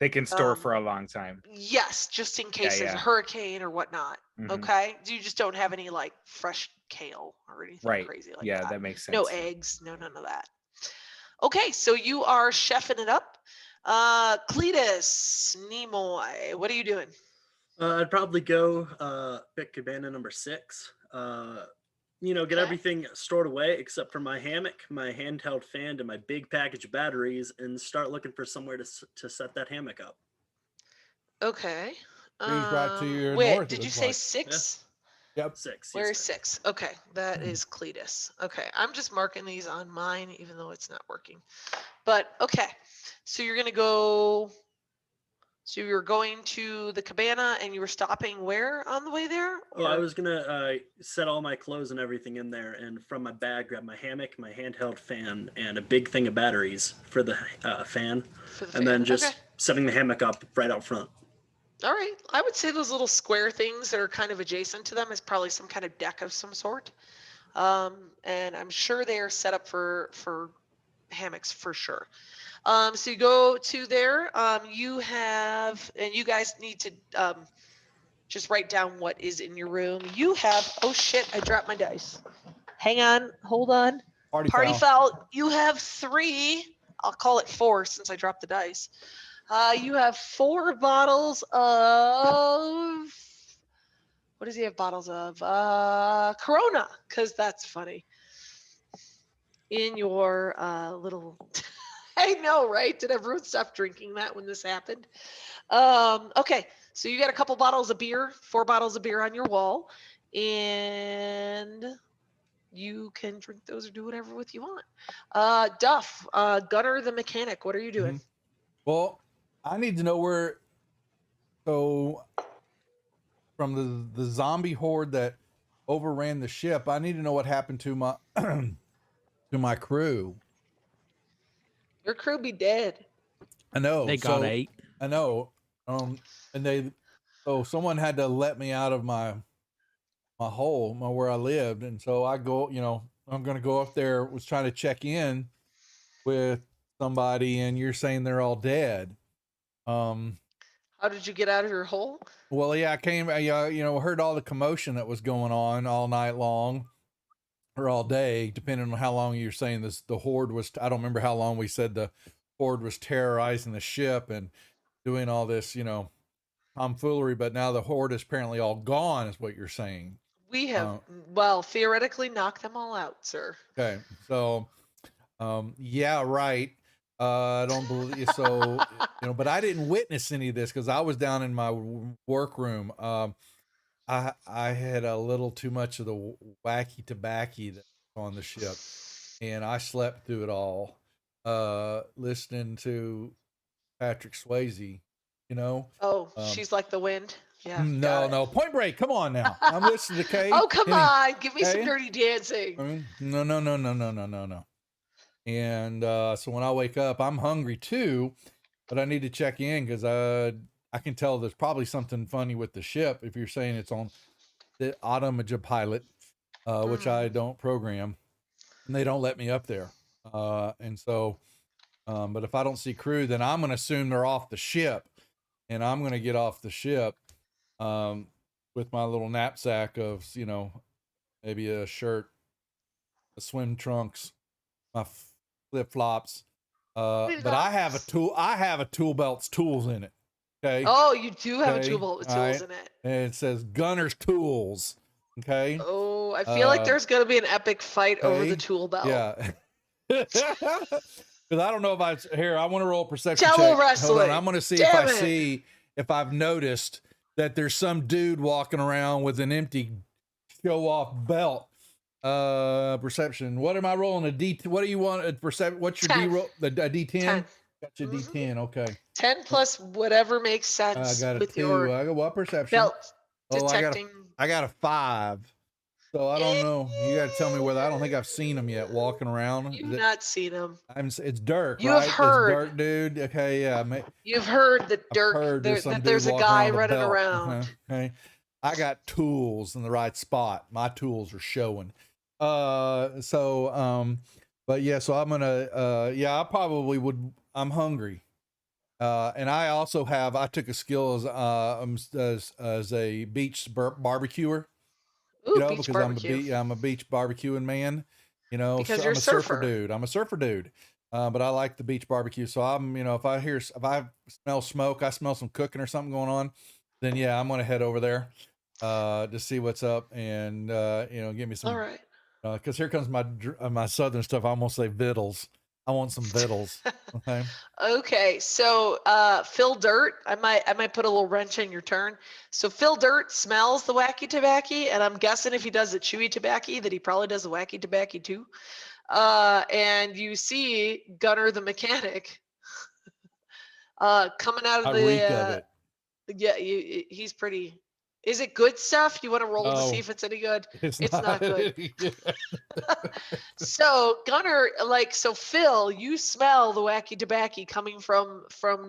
They can store for a long time. Yes, just in case there's a yeah. hurricane or whatnot. Mhm. Okay, you just don't have any like fresh kale or anything Right. crazy like Yeah, that. that makes sense. No eggs, no none of that. Okay, so you are chefing it up. Cletus Nimoy, what are you doing? I'd probably go pick cabana number 6. Get Okay. everything stored away except for my hammock, my handheld fan, and my big package of batteries, and start looking for somewhere to set that hammock up. Okay. Breeze right to your wait, north, it did you looks say like. 6? Yep. 6. Where's Yes, sir. 6? Okay, that is Cletus. Okay, I'm just marking these on mine, even though it's not working. But okay, so you're gonna go. So you're going to the cabana, and you were stopping where on the way there? Well, I Or- was gonna set all my clothes and everything in there, and from my bag, grab my hammock, my handheld fan, and a big thing of batteries for the fan, for the and then fan. just Okay. setting the hammock up right out front. All right. I would say those little square things that are kind of adjacent to them is probably some kind of deck of some sort. And I'm sure they are set up for hammocks for sure. So you go to there. You have, and you guys need to just write down what is in your room. You have, oh shit, I dropped my dice. Hang on, hold on. Party foul. You have 3. I'll call it 4 since I dropped the dice. You have 4 bottles of, what does he have bottles of? Corona, because that's funny. In your little, I know, right? Did everyone stop drinking that when this happened? Okay, so you got a couple bottles of beer, 4 bottles of beer on your wall, and you can drink those or do whatever with you want. Duff, Gunner the mechanic, what are you doing? Well, I need to know where. So, from the zombie horde that overran the ship, I need to know what happened to my to my crew. Your crew be dead. I know They got 8. I know. And someone had to let me out of my hole, where I lived, and so I go. I'm gonna go up there. Was trying to check in with somebody, and you're saying they're all dead. How did you get out of your hole? Well, yeah, I came. I heard all the commotion that was going on all night long, or all day, depending on how long you're saying this. The horde was. I don't remember how long we said the horde was terrorizing the ship and doing all this, tomfoolery. But now the horde is apparently all gone, is what you're saying. We have, well, theoretically knocked them all out, sir. Okay, so, yeah, right. I don't believe so. But I didn't witness any of this because I was down in my workroom. I had a little too much of the wacky tobacco that's on the ship, and I slept through it all, listening to Patrick Swayze. Oh, she's like the wind. Yeah. No, Point Break. Come on now. I'm listening to Kay. Oh, come on. Give me some Kay? dirty dancing. No. And so when I wake up, I'm hungry too, but I need to check in because I can tell there's probably something funny with the ship if you're saying it's on the Automaja pilot, which I don't program, and they don't let me up there. And so, but if I don't see crew, then I'm going to assume they're off the ship, and I'm going to get off the ship with my little knapsack of, maybe a shirt, a swim trunks, my flip flops. But I have a tool belt's tools in it. Okay. Oh, you do have a Okay, tool belt with all tools right. in it. And it says Gunner's Tools. Okay. Oh, I feel like there's going to be an epic fight over the okay, tool belt. Yeah. Because I don't know if I want to roll a perception Jello check. Hold on, wrestling. I'm going to see Damn if I've noticed that there's some dude walking around with an empty show off belt. Perception. What am I rolling? A D? What do you want? What's your 10. D roll? A D10. 10. Got your D10. Okay. 10 plus whatever makes I sense got a with 2. your I got what perception? belt Oh, detecting. I got a 5. So I don't know. You got to tell me whether. I don't think I've seen him yet walking around. You've not seen him. It's Dirk, You right? have heard. It's Dirk, dude. Okay, yeah. You've heard that Dirk, that there's a guy running around. Okay. I got tools in the right spot. My tools are showing. But yeah, so I'm gonna I probably would. I'm hungry. And I also I took a skill as a beach barbecuer. Ooh, You know, beach because barbecue. I'm a beach barbecuing man. You know, Because so you're I'm a a surfer surfer. dude. I'm a surfer dude. But I like the beach barbecue. So I'm, you know, if I smell smoke, I smell some cooking or something going on, then yeah, I'm gonna head over there to see what's up and you know, give me All some. right. Because here comes my southern stuff. I almost say vittles. I want some vittles. Okay. Okay, so Phil Dirt, I might put a little wrench in your turn. So Phil Dirt smells the wacky tobacco, and I'm guessing if he does the chewy tobacco, that he probably does the wacky tobacco too. And you see Gunner the mechanic coming out of I the reek of it. yeah, he's pretty. Is it good stuff? You want to roll to see Oh, if it's any good? it's It's not good. any good. So Gunner, so Phil, you smell the wacky tobacco coming from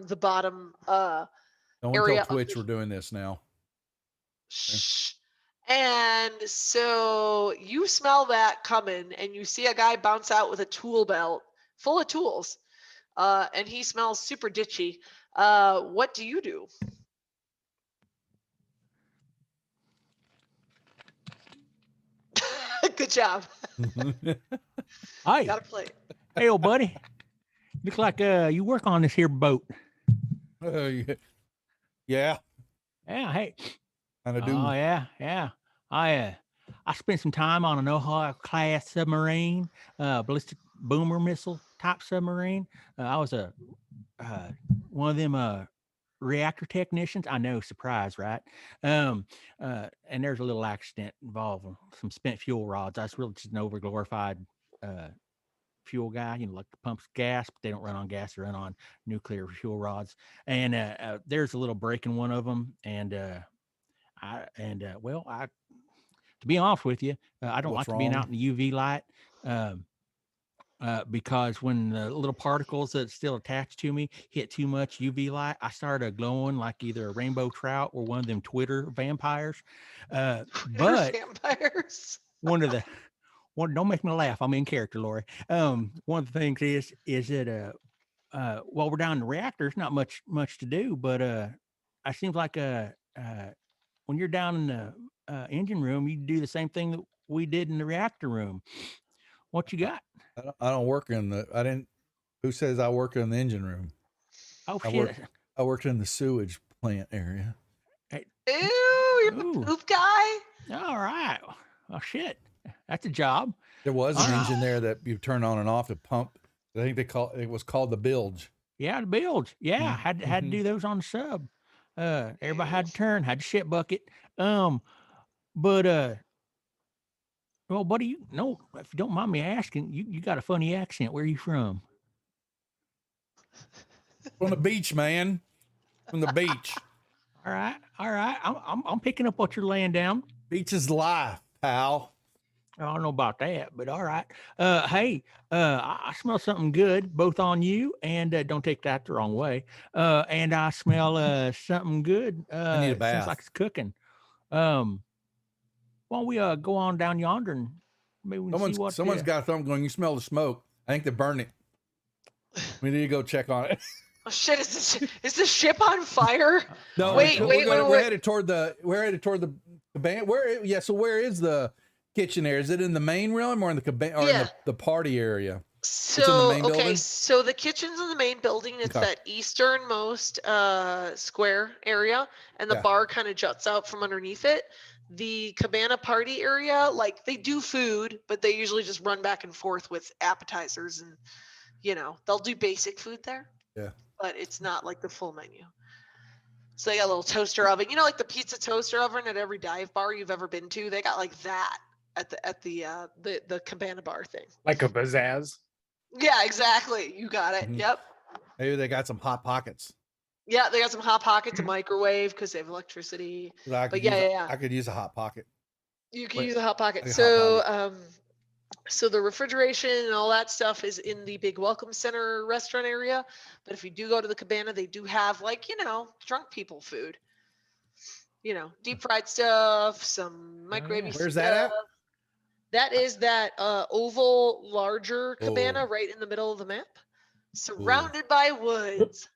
the bottom Don't area tell of Twitch the we're doing this now. shh. And so you smell that coming, and you see a guy bounce out with a tool belt full of tools, and he smells super ditchy. What do you do? Good job. Hey, Gotta play. hey, old buddy. Looks like you work on this here boat. Yeah. Yeah. Hey. Kind of do. Oh yeah. I spent some time on an Ohio class submarine, ballistic boomer missile type submarine. I was a one of them reactor technicians. I know, surprise, right? And there's a little accident involving some spent fuel rods. I was really just an overglorified fuel guy. You know, like the pumps gas, but they don't run on gas; they run on nuclear fuel rods. And there's a little break in one of them, and to be honest with you, I don't What's like being wrong? out in the UV light. Because when the little particles that still attached to me hit too much UV light, I started glowing like either a rainbow trout or one of them Twitter vampires. But Vampires. don't make me laugh. I'm in character, Lori. One of the things is that while we're down in the reactor, there's not much to do, but it seems like when you're down in the engine room, you do the same thing that we did in the reactor room. What you got? I don't work in the. I didn't. Who says I work in the engine room? Oh I shit! I worked in the sewage plant area. Ew, you're the poop guy. All right. Oh shit, that's a job. There was an engine there that you turn on and off to pump. I think it was called the bilge. Yeah, the bilge. Yeah, had to do those on the sub. Everybody had to turn, had to shit bucket. But well, buddy, no, if you don't mind me asking, you got a funny accent. Where are you from? From the beach, man. From the beach. All right. I'm picking up what you're laying down. Beach is life, pal. I don't know about that, but all right. Hey, I smell something good, both on you, and don't take that the wrong way. And I smell something good. I need a bath. Seems like it's cooking. Why don't we go on down yonder and maybe we can see what someone's got something going. You smell the smoke. I think they burned it. We need to go check on it. Oh shit! Is the ship on fire? No, wait. We're headed toward the cabana. So where is the kitchen area? Is it in the main room or in the cabana or in the party area? So okay, so the kitchen's in the main building. It's that easternmost square area, and the bar kind of juts out from underneath it. The cabana party area, like they do food, but they usually just run back and forth with appetizers, and they'll do basic food there. Yeah. But it's not like the full menu. So they got a little toaster oven, like the pizza toaster oven at every dive bar you've ever been to. They got like that at the cabana bar thing. Like a pizzazz. Yeah, exactly. You got it. Mm-hmm. Yep. Maybe they got some hot pockets. Yeah, they got some hot pockets, a microwave because they have electricity. I could use a hot pocket. You can use a hot pocket. So, so the refrigeration and all that stuff is in the big welcome center restaurant area. But if you do go to the cabana, they do have drunk people food. Deep fried stuff, some microwave. Where's that at? That is that oval, larger cabana right in the middle of the map, surrounded by woods.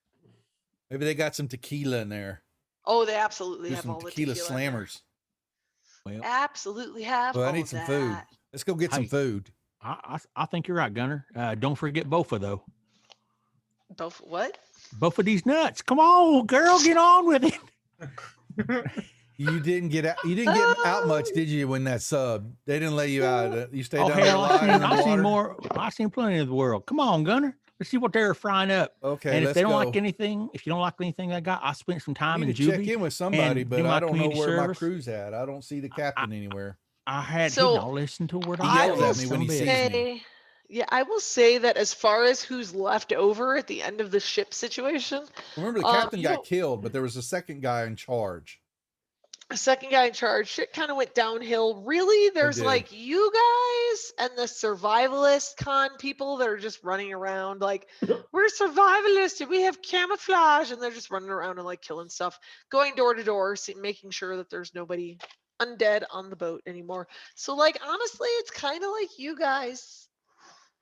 Maybe they got some tequila in there. Oh, they absolutely Do have some all the tequila tequila in there. slammers. Well, Absolutely have. Well, I all need of some food. that. Let's go get some Hey. food. I think you're right, Gunner. Don't forget Bofa though. Both what? Both of these nuts. Come on, girl, get on with it. You didn't get out. You didn't get out much, did you? When that sub, they didn't let you out. You stayed Oh down there hell, lying in the I've seen water? more. I've seen plenty of the world. Come on, Gunner. Let's see what they're frying up. Okay, And if let's they don't go. like anything, if you don't like anything I got, I spent some I time in need to check Juvie. in with somebody, and but do my I don't know community where my service. crew's at. I don't see the captain anywhere. I had So, he don't listen to a word He I yells say, at me when he son of a sees bitch. me. Yeah, I will say that as far as who's left over at the end of the ship situation, Remember, the captain you got don't- killed, but there was a second guy in charge. a second guy in charge, shit kind of went downhill. Really, there's did. like you guys and the survivalist con people that are just running around like we're survivalists and we have camouflage, and they're just running around and like killing stuff, going door to door, making sure that there's nobody undead on the boat anymore. So like honestly, it's kind of like you guys.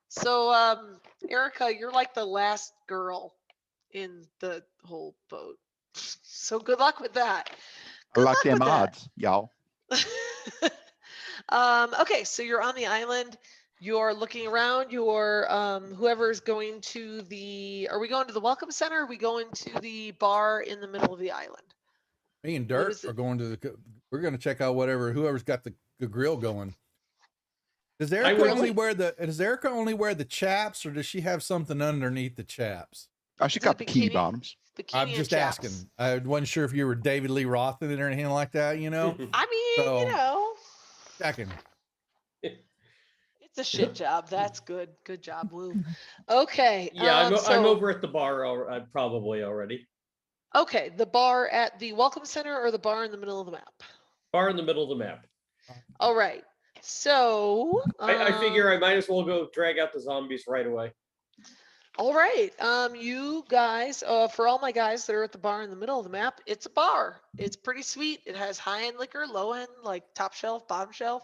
So Erica, you're like the last girl in the whole boat. So good luck with that. I like luck them with that. odds, y'all. Okay, so you're on the island. You're looking around. You're whoever's going to the. Are we going to the welcome center? Or are we going to the bar in the middle of the island? Me and What Dirt is are it? going to the. We're going to check out whoever's got the grill going. Does I Erica would only like- wear the? Does Erica only wear the chaps, or does she have something underneath the chaps? Oh, she Is it got bikini bikini? bottoms. Bikini I'm and just chaps. asking. I wasn't sure if you were David Lee Roth in it or anything like that. You know, I mean, So- you know, checking. it's a shit job. That's good. Good job, Woo. Okay. Yeah, I'm so, over at the bar probably already. Okay, the bar at the welcome center or the bar in the middle of the map? Bar in the middle of the map. All right. So I figure I might as well go drag out the zombies right away. all right. You guys, for all my guys that are at the bar in the middle of the map, it's a bar. It's pretty sweet. It has high-end liquor, low-end, like top shelf, bottom shelf,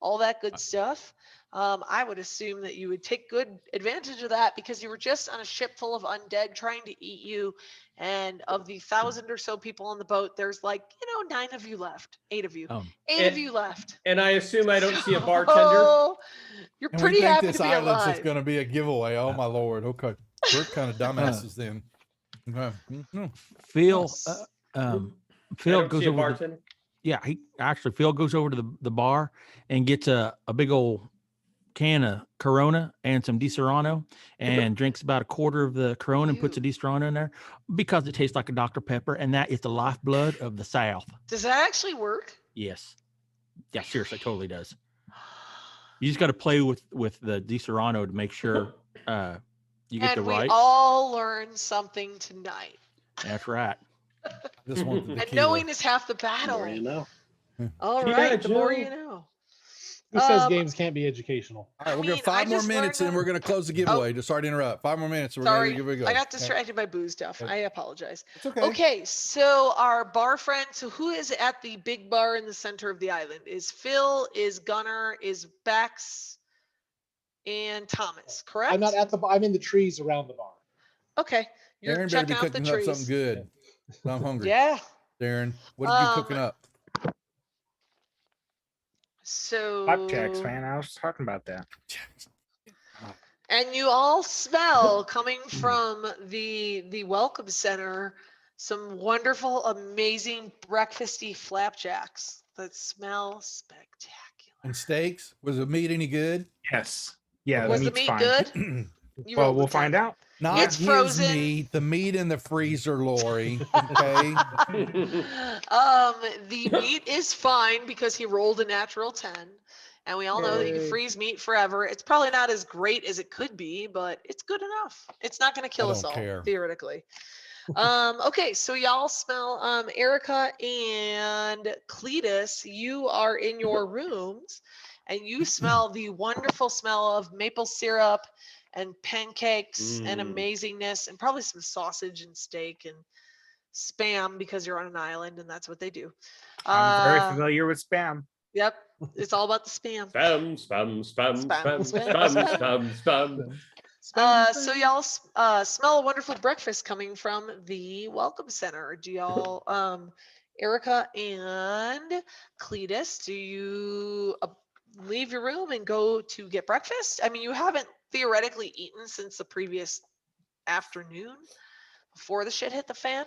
all that good stuff. I would assume that you would take good advantage of that because you were just on a ship full of undead trying to eat you. And of the 1,000 or so people on the boat, there's like, 9 of you left, 8 of you, 8 of And- you left. And I assume I don't see a bartender. Oh, you're And pretty we think happy this to be island's alive. just going to be a giveaway. Oh my lord. Okay, we're kind of dumbasses then. Okay. Mhm. Phil, Yes. I Phil don't goes see a over. bartender. Yeah, Phil goes over to the bar and gets a big old can of Corona and some Di Serrano and drinks about a quarter of the Corona and puts a Di Serrano in there because it tastes like a Dr. Pepper, and that is the lifeblood of the South. Does that actually work? Yes. Yeah, seriously, totally does. You just got to play with the Di Serrano to make sure you get And the we right. all learned something tonight. That's right. Just want the And tequila. knowing is half the battle. More you know. All Yeah, right, the more Joe. you know. Who says Um, games can't be educational? All right, we're I going mean, 5 I more just minutes and learned we're going to close the giveaway. Just sorry to interrupt. 5 more minutes. And we're Sorry, going to give it a go. I got Okay. distracted by booze stuff. Okay. I apologize. It's okay. Okay, so our bar friend, so who is at the big bar in the center of the island? Is Phil, is Gunner, is Bex, and Thomas, correct? I'm not at the. I'm in the trees around the bar. Okay, you're Darren better be checking out the cooking up something trees. good. I'm hungry. Yeah. Darren, what are you cooking Um, up? So Flapjacks, man. I was talking about that. And you all smell coming from the welcome center some wonderful, amazing breakfasty flapjacks that smell spectacular. And steaks? Was the meat any good? Yes. Yeah. Was the meat's meat fine. good? You Well, rolled a we'll 10. find out. Not It's his frozen. meat, the meat in the freezer, Lori. Okay. The meat is fine because he rolled a natural 10. And we all know that you can Yay. freeze meat forever. It's probably not as great as it could be, but it's good enough. It's not going to kill us don't all, care. theoretically. Okay, so y'all smell Erica and Cletus, you are in your rooms and you smell the wonderful smell of maple syrup and pancakes and Mm. amazingness and probably some sausage and steak and spam because you're on an island and that's what they do. I'm very familiar with spam. Yep, it's all about the spam. Spam, spam, spam, Spam, spam, spam, spam, spam. spam, spam. So y'all smell a wonderful breakfast coming from the Welcome Center. Do y'all, Erica and Cletus, do you leave your room and go to get breakfast? I mean, you haven't theoretically eaten since the previous afternoon before the shit hit the fan.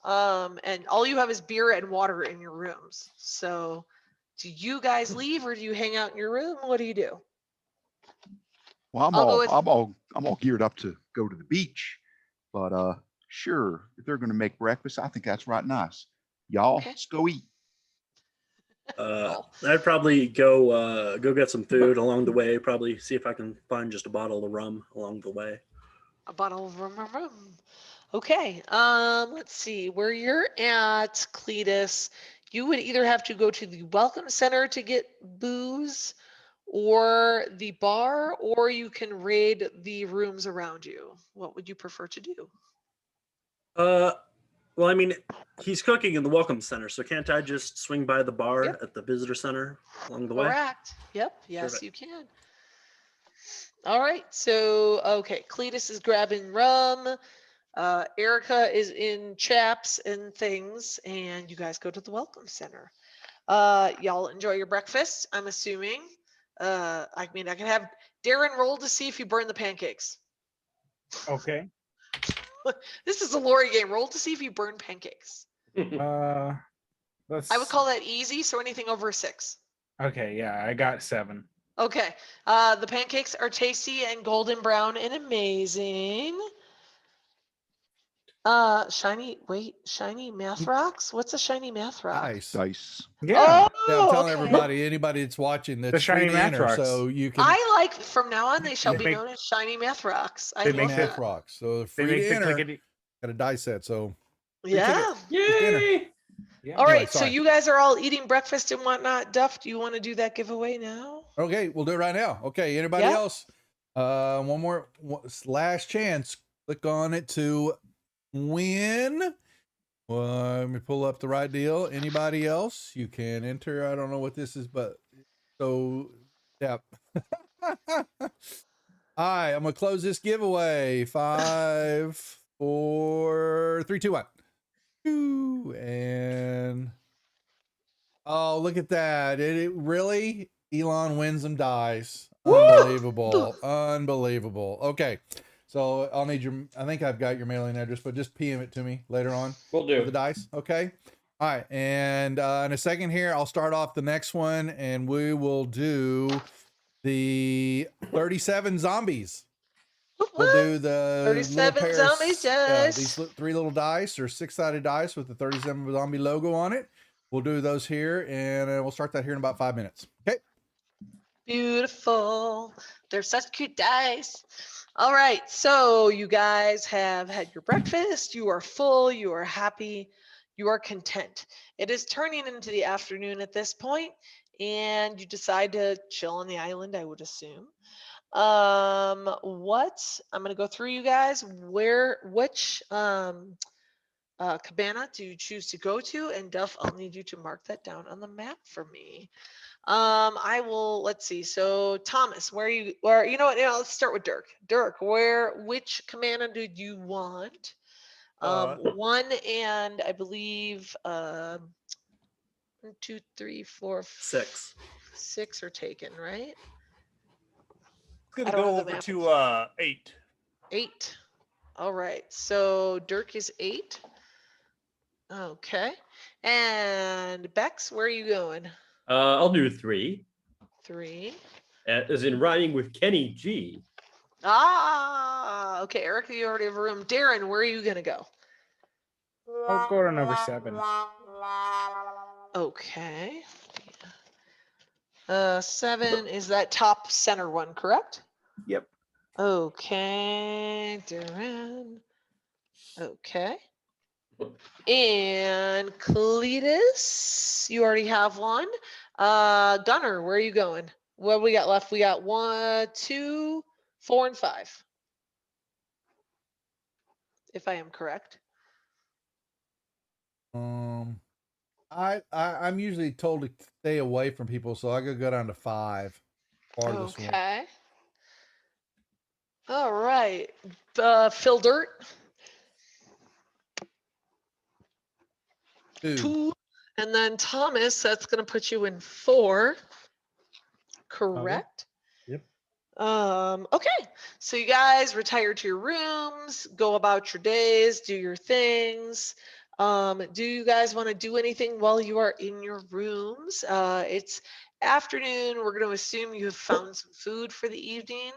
And all you have is beer and water in your rooms. So do you guys leave or do you hang out in your room? What do you do? Well, I'm I'll go all with- I'm all geared up to go to the beach, but sure, if they're going to make breakfast, I think that's right nice. Y'all, Okay. let's go eat. I'd probably go get some food along the way. Probably see if I can find just a bottle of rum along the way. A bottle of rum. Okay. Let's see. Where you're at, Cletus, you would either have to go to the Welcome Center to get booze or the bar, or you can raid the rooms around you. What would you prefer to do? Well, I mean, he's cooking in the Welcome Center, so can't I just swing by the bar Yep. at the visitor center along the way? Correct. Yep. Yes, Perfect. you can. All right. So, okay. Cletus is grabbing rum. Erica is in chaps and things, and you guys go to the Welcome Center. Y'all enjoy your breakfast, I'm assuming. I mean, I can have Darren roll to see if you burn the pancakes. Okay. This is a Lori game. Roll to see if you burn pancakes. Let's. I would call that easy, so anything over a 6. Okay, yeah, I got 7. Okay. The pancakes are tasty and golden brown and amazing. Shiny math rocks? What's a shiny math rock? Dice. Yeah. Oh, Yeah, I'm telling okay. everybody, anybody that's watching, that's shiny free to math enter, rocks. so you can I like from now on they shall They be make- known as shiny math rocks. I they love make math that. rocks. So they're They free make to the enter. clickety. Got a dice set, so Yeah. Yay! Yeah. All Anyway, right. So sorry. you guys are all eating breakfast and whatnot. Duff, do you want to do that giveaway now? okay, we'll do it right now. Okay, anybody Yeah. else? Last chance. Click on it to win. Let me pull up the right deal. Anybody else? You can enter. I don't know what this is, but so yeah. All right, I'm gonna close this giveaway. 5, 4, 3, 2, 1. And oh, look at that! It really Elon wins some dice. Unbelievable, unbelievable. Okay, so I'll need your. I think I've got your mailing address, but just PM it to me later on. Will For do. the dice. Okay. All right, and in a second here, I'll start off the next one, and we will do the 37 zombies. We'll do the 37 little pair of zombies these dice. 3 little dice or 6-sided dice with the 37 zombie logo on it. We'll do those here, and we'll start that here in about 5 minutes. Okay. Beautiful. They're such cute dice. All right. So you guys have had your breakfast. You are full. You are happy. You are content. It is turning into the afternoon at this point, and you decide to chill on the island, I would assume. What I'm gonna go through you guys. Which cabana do you choose to go to? And Duff, I'll need you to mark that down on the map for me. I will. Let's see. So Thomas, where you? Or you know what? Let's start with Dirk. Dirk, which cabana did you want? 1 and I believe 1, 2, 3, 4, 6. 6 are taken, right? It's I gonna don't go have the over map. to 8. 8. All right. So Dirk is 8. Okay. And Bex, where are you going? I'll do 3. 3. As in rhyming with Kenny G. Ah, okay. Erica, you already have a room. Darren, where are you gonna go? I'll go to number 7. Okay. 7 is that top center one, correct? Yep. Okay, Darren. Okay. And Cletus, you already have one. Gunner, where are you going? What we got left? We got 1, 2, 4, and 5. If I am correct. I'm usually told to stay away from people, so I could go down to 5. Farthest one. Okay. All right. Phil Dirt. 2. And then Thomas, that's going to put you in 4. Correct? Yep. Okay. So you guys retire to your rooms, go about your days, do your things. Do you guys want to do anything while you are in your rooms? It's afternoon. We're going to assume you have found some food for the evening.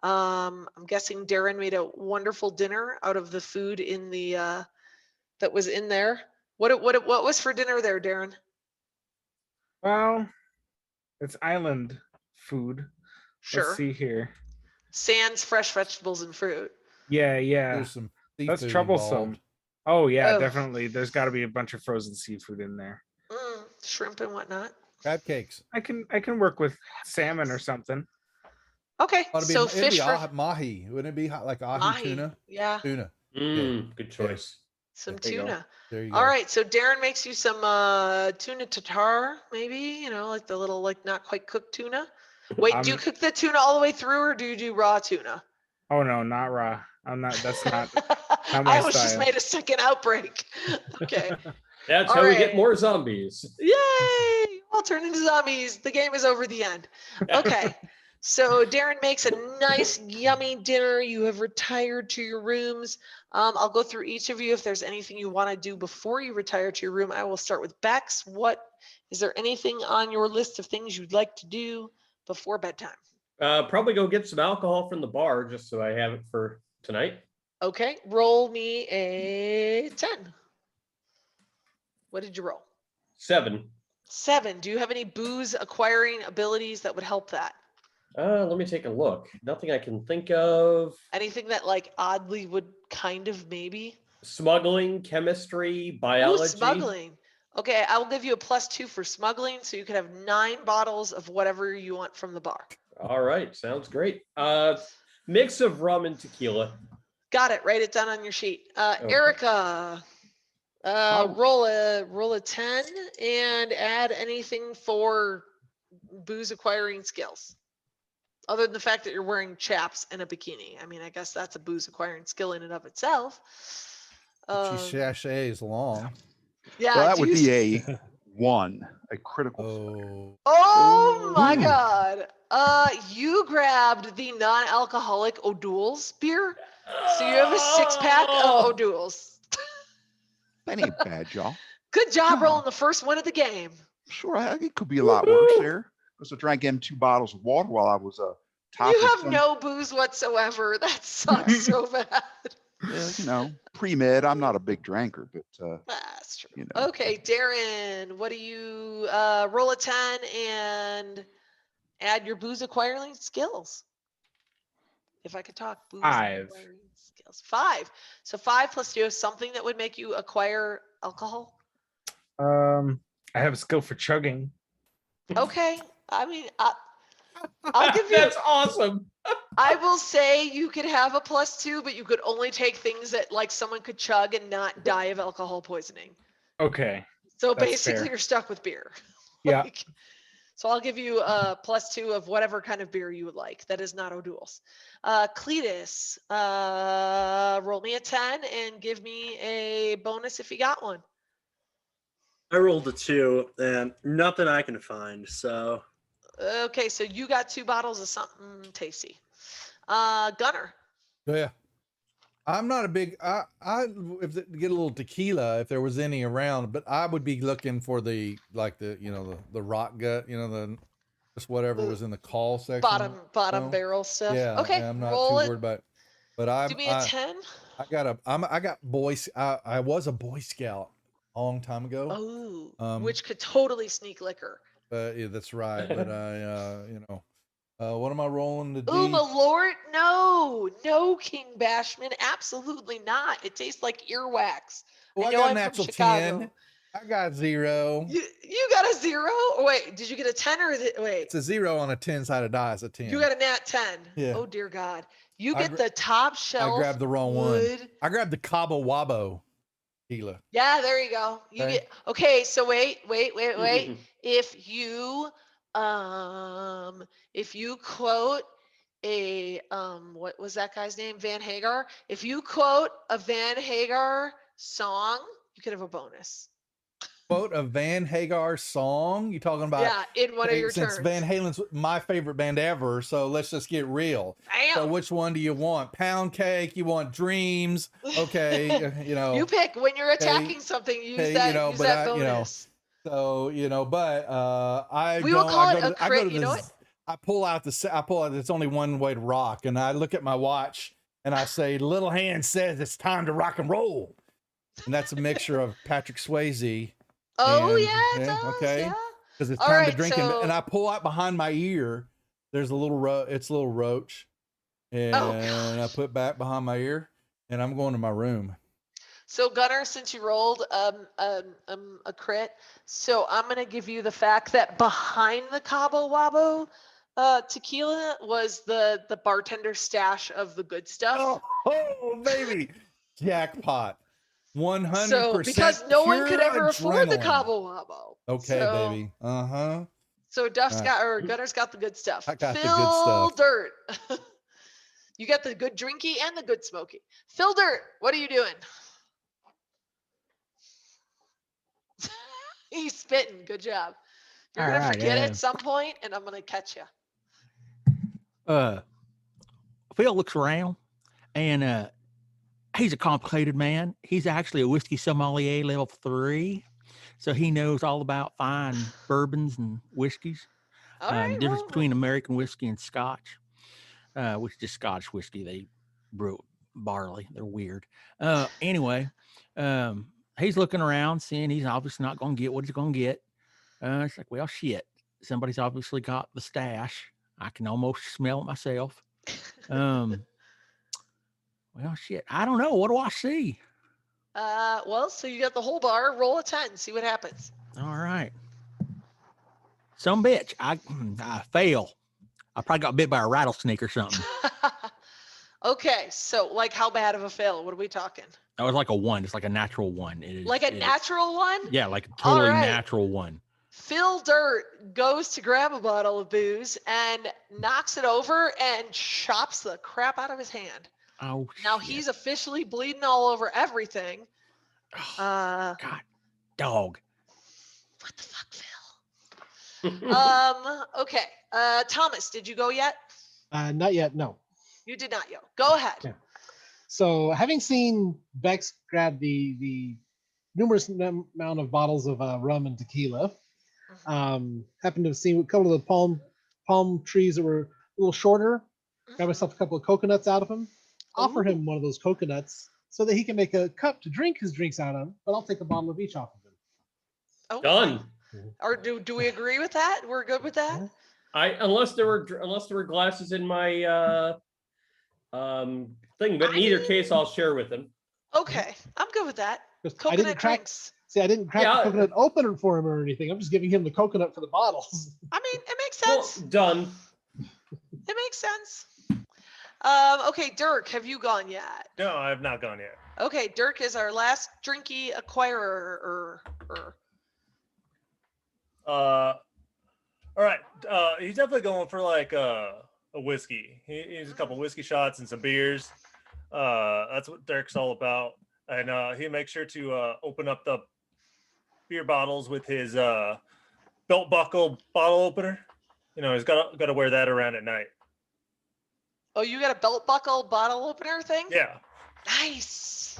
I'm guessing Darren made a wonderful dinner out of the food in the that was in there. What was for dinner there, Darren? Well, it's island food. Sure. Let's see here. Sans fresh vegetables and fruit. Yeah. There's some That's seafood troublesome. involved. Oh yeah, Oh. definitely. There's got to be a bunch of frozen seafood in there. Shrimp and whatnot. Crab cakes. I can work with salmon or something. Okay, Ought to be, so it'd fish be for mahi. Wouldn't it be like ahi mahi. tuna? Yeah, Tuna. Good choice. some There you go. tuna. There you go. All right, so Darren makes you some tuna tartare, maybe, like the little, like not quite cooked tuna. Wait, do you cook the tuna all the way through, or do you do raw tuna? Oh no, not raw. I'm not. That's not. I my almost just style. made a second outbreak. Okay. That's All how we right. get more zombies. Yay! All turn into zombies. The game is over at the end. Okay. So Darren makes a nice, yummy dinner. You have retired to your rooms. I'll go through each of you. If there's anything you want to do before you retire to your room, I will start with Bex. Is there anything on your list of things you'd like to do before bedtime? Probably go get some alcohol from the bar just so I have it for tonight. Okay. Roll me a 10. What did you roll? 7. 7. Do you have any booze acquiring abilities that would help that? Let me take a look. Nothing I can think of. Anything that like oddly would kind of maybe? Smuggling, chemistry, Ooh, biology. smuggling. Okay, I will give you a +2 for smuggling, so you can have 9 bottles of whatever you want from the bar. All right, sounds great. Mix of rum and tequila. Got it. Write it down on your sheet. Okay. Erica, roll a 10 and add anything for booze acquiring skills. Other than the fact that you're wearing chaps and a bikini. I mean, I guess that's a booze acquiring skill in and of itself. She sachets along. Yeah. Well, that would be a 1, a critical. Oh my God. You grabbed the non-alcoholic O'Doul's beer. So you have a 6-pack of O'Doul's. That ain't bad, y'all. Good job rolling the first one of the game. Sure, it could be a lot worse there. Because I drank them 2 bottles of water while I was You have no booze whatsoever. That sucks so bad. Yeah, pre-med. I'm not a big drinker, but That's true. you know. Okay, Darren, what do you roll a 10 and add your booze acquiring skills? If I could talk, booze 5. acquiring skills. 5. So 5 plus, do you have something that would make you acquire alcohol? I have a skill for chugging. Okay. I mean, I'll give you. That's awesome. I will say you could have a +2, but you could only take things that like someone could chug and not die of alcohol poisoning. Okay. So That's basically, fair. you're stuck with beer. Yeah. So I'll give you a +2 of whatever kind of beer you would like. That is not O'Doul's. Cletus, roll me a 10 and give me a bonus if you got one. I rolled a 2 and nothing I can find. So Okay, so you got 2 bottles of something tasty. Gunner. Yeah. I'm not a big if get a little tequila if there was any around, but I would be looking for the rock gut, just whatever was in the call section. Bottom barrel stuff. Yeah. Okay. I'm not roll too it. worried about it. But I Give me a 10. I was a Boy Scout a long time ago. Oh, which could totally sneak liquor. Yeah, that's right. But what am I rolling to do? Ooh, Malort? No, King Bashman. Absolutely not. It tastes like earwax. Well, I know got a I'm from natural Chicago. 10. I got 0. You got a 0? Wait, did you get a 10 or wait? It's a 0 on a 10-sided die. It's a 10. You got a nat 10. Yeah. Oh dear God. You get the top shelf. I grabbed the wrong wood. one. I grabbed the Cabo Wabo tequila. Yeah, there you go. Okay, so wait. If you quote a what was that guy's name? Van Hagar. If you quote a Van Hagar song, you could have a bonus. Quote a Van Hagar song? You talking about? Yeah, in one of your since turns. Van Halen's my favorite band ever, so let's just get real. Damn. So which one do you want? Pound Cake? You want Dreams? Okay, You pick when you're attacking something. Use that. Use that bonus. So but I We don't. will call I it go a to, I go crit. to You know the, what? I pull out. It's only one way to rock, and I look at my watch and I say, "Little Hand says it's time to rock and roll," and that's a mixture of Patrick Swayze. Oh and, yeah, it does. okay, Yeah. because it's All time to right, drink, so- and I pull out behind my ear. There's a little it's a little roach, and I put back behind my ear, and I'm going to my room. So Gunnar, since you rolled a crit, so I'm gonna give you the fact that behind the Cabo Wabo tequila was the bartender's stash of the good stuff. Oh baby, jackpot! 100%. So because no one could ever afford the adrenaline. Cabo Wabo. Okay, so, baby. Uh-huh. So Duff's Right. got or Gunner's got the good stuff. I got the Phil good stuff. Dirt. You got the good drinky and the good smoky. Phil Dirt, what are you doing? He's spitting. Good job. You're All gonna right, forget at some point, and I'm gonna catch you. Phil looks around, and he's a complicated man. He's actually a whiskey sommelier level 3, so he knows all about fine bourbons and whiskeys. All The right. difference Well, between American whiskey and Scotch, which is just Scotch whiskey. They brew barley. They're weird. Anyway, he's looking around, seeing he's obviously not going to get what he's going to get. It's like, well, shit. Somebody's obviously got the stash. I can almost smell it myself. Well, shit. I don't know. What do I see? well, so you got the whole bar. Roll a 10. See what happens. All right. Some bitch. I fail. I probably got bit by a rattlesnake or something. Okay, so like how bad of a fail? What are we talking? That was like a 1. It's like a natural 1. It is Like a natural one? Yeah, like a totally right. natural 1. Phil Dirt goes to grab a bottle of booze and knocks it over and chops the crap out of his hand. Oh, Now shit. he's officially bleeding all over everything. God, dog. What the fuck, Phil? Okay. Thomas, did you go yet? Not yet. No. You did not yet. Go ahead. Yeah. So having seen Bex grab the numerous amount of bottles of rum and tequila, happened to have seen a couple of the palm trees that were a little shorter. Grab myself a couple of coconuts out of them. Offer him one of those coconuts so that he can make a cup to drink his drinks out of. But I'll take a bottle of each off of him. Oh, Done. Or do we agree with that? We're good with that? Unless there were glasses in my thing, but in either case, I'll share with them. Okay, I'm good with that. I didn't crack. See, I didn't crack the coconut opener for him or anything. I'm just giving him the coconut for the bottles. I mean, it makes sense. Well, done. It makes sense. Okay, Dirk, have you gone yet? No, I have not gone yet. Okay, Dirk is our last drinky acquirer. All right. He's definitely going for like a whiskey. He's a couple whiskey shots and some beers. That's what Dirk's all about. And he makes sure to open up the beer bottles with his belt buckle bottle opener. You know, he's got to wear that around at night. Oh, you got a belt buckle bottle opener thing? Yeah. Nice.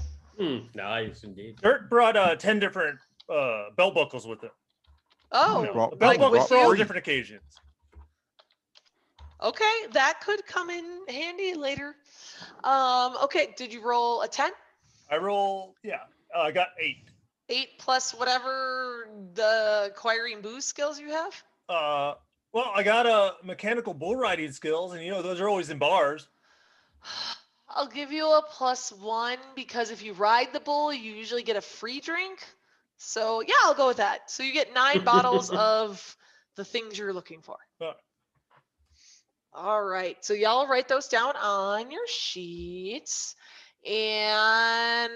Nice indeed. Dirk brought 10 different belt buckles with him. Oh, You know, a belt like buckle with for all you? different occasions. Okay, that could come in handy later. Okay, did you roll a 10? I roll, I got 8. 8 plus whatever the acquiring booze skills you have? Well, I got mechanical bull riding skills, and those are always in bars. I'll give you a +1 because if you ride the bull, you usually get a free drink. So yeah, I'll go with that. So you get 9 bottles of the things you're looking for. All right. So y'all write those down on your sheets. And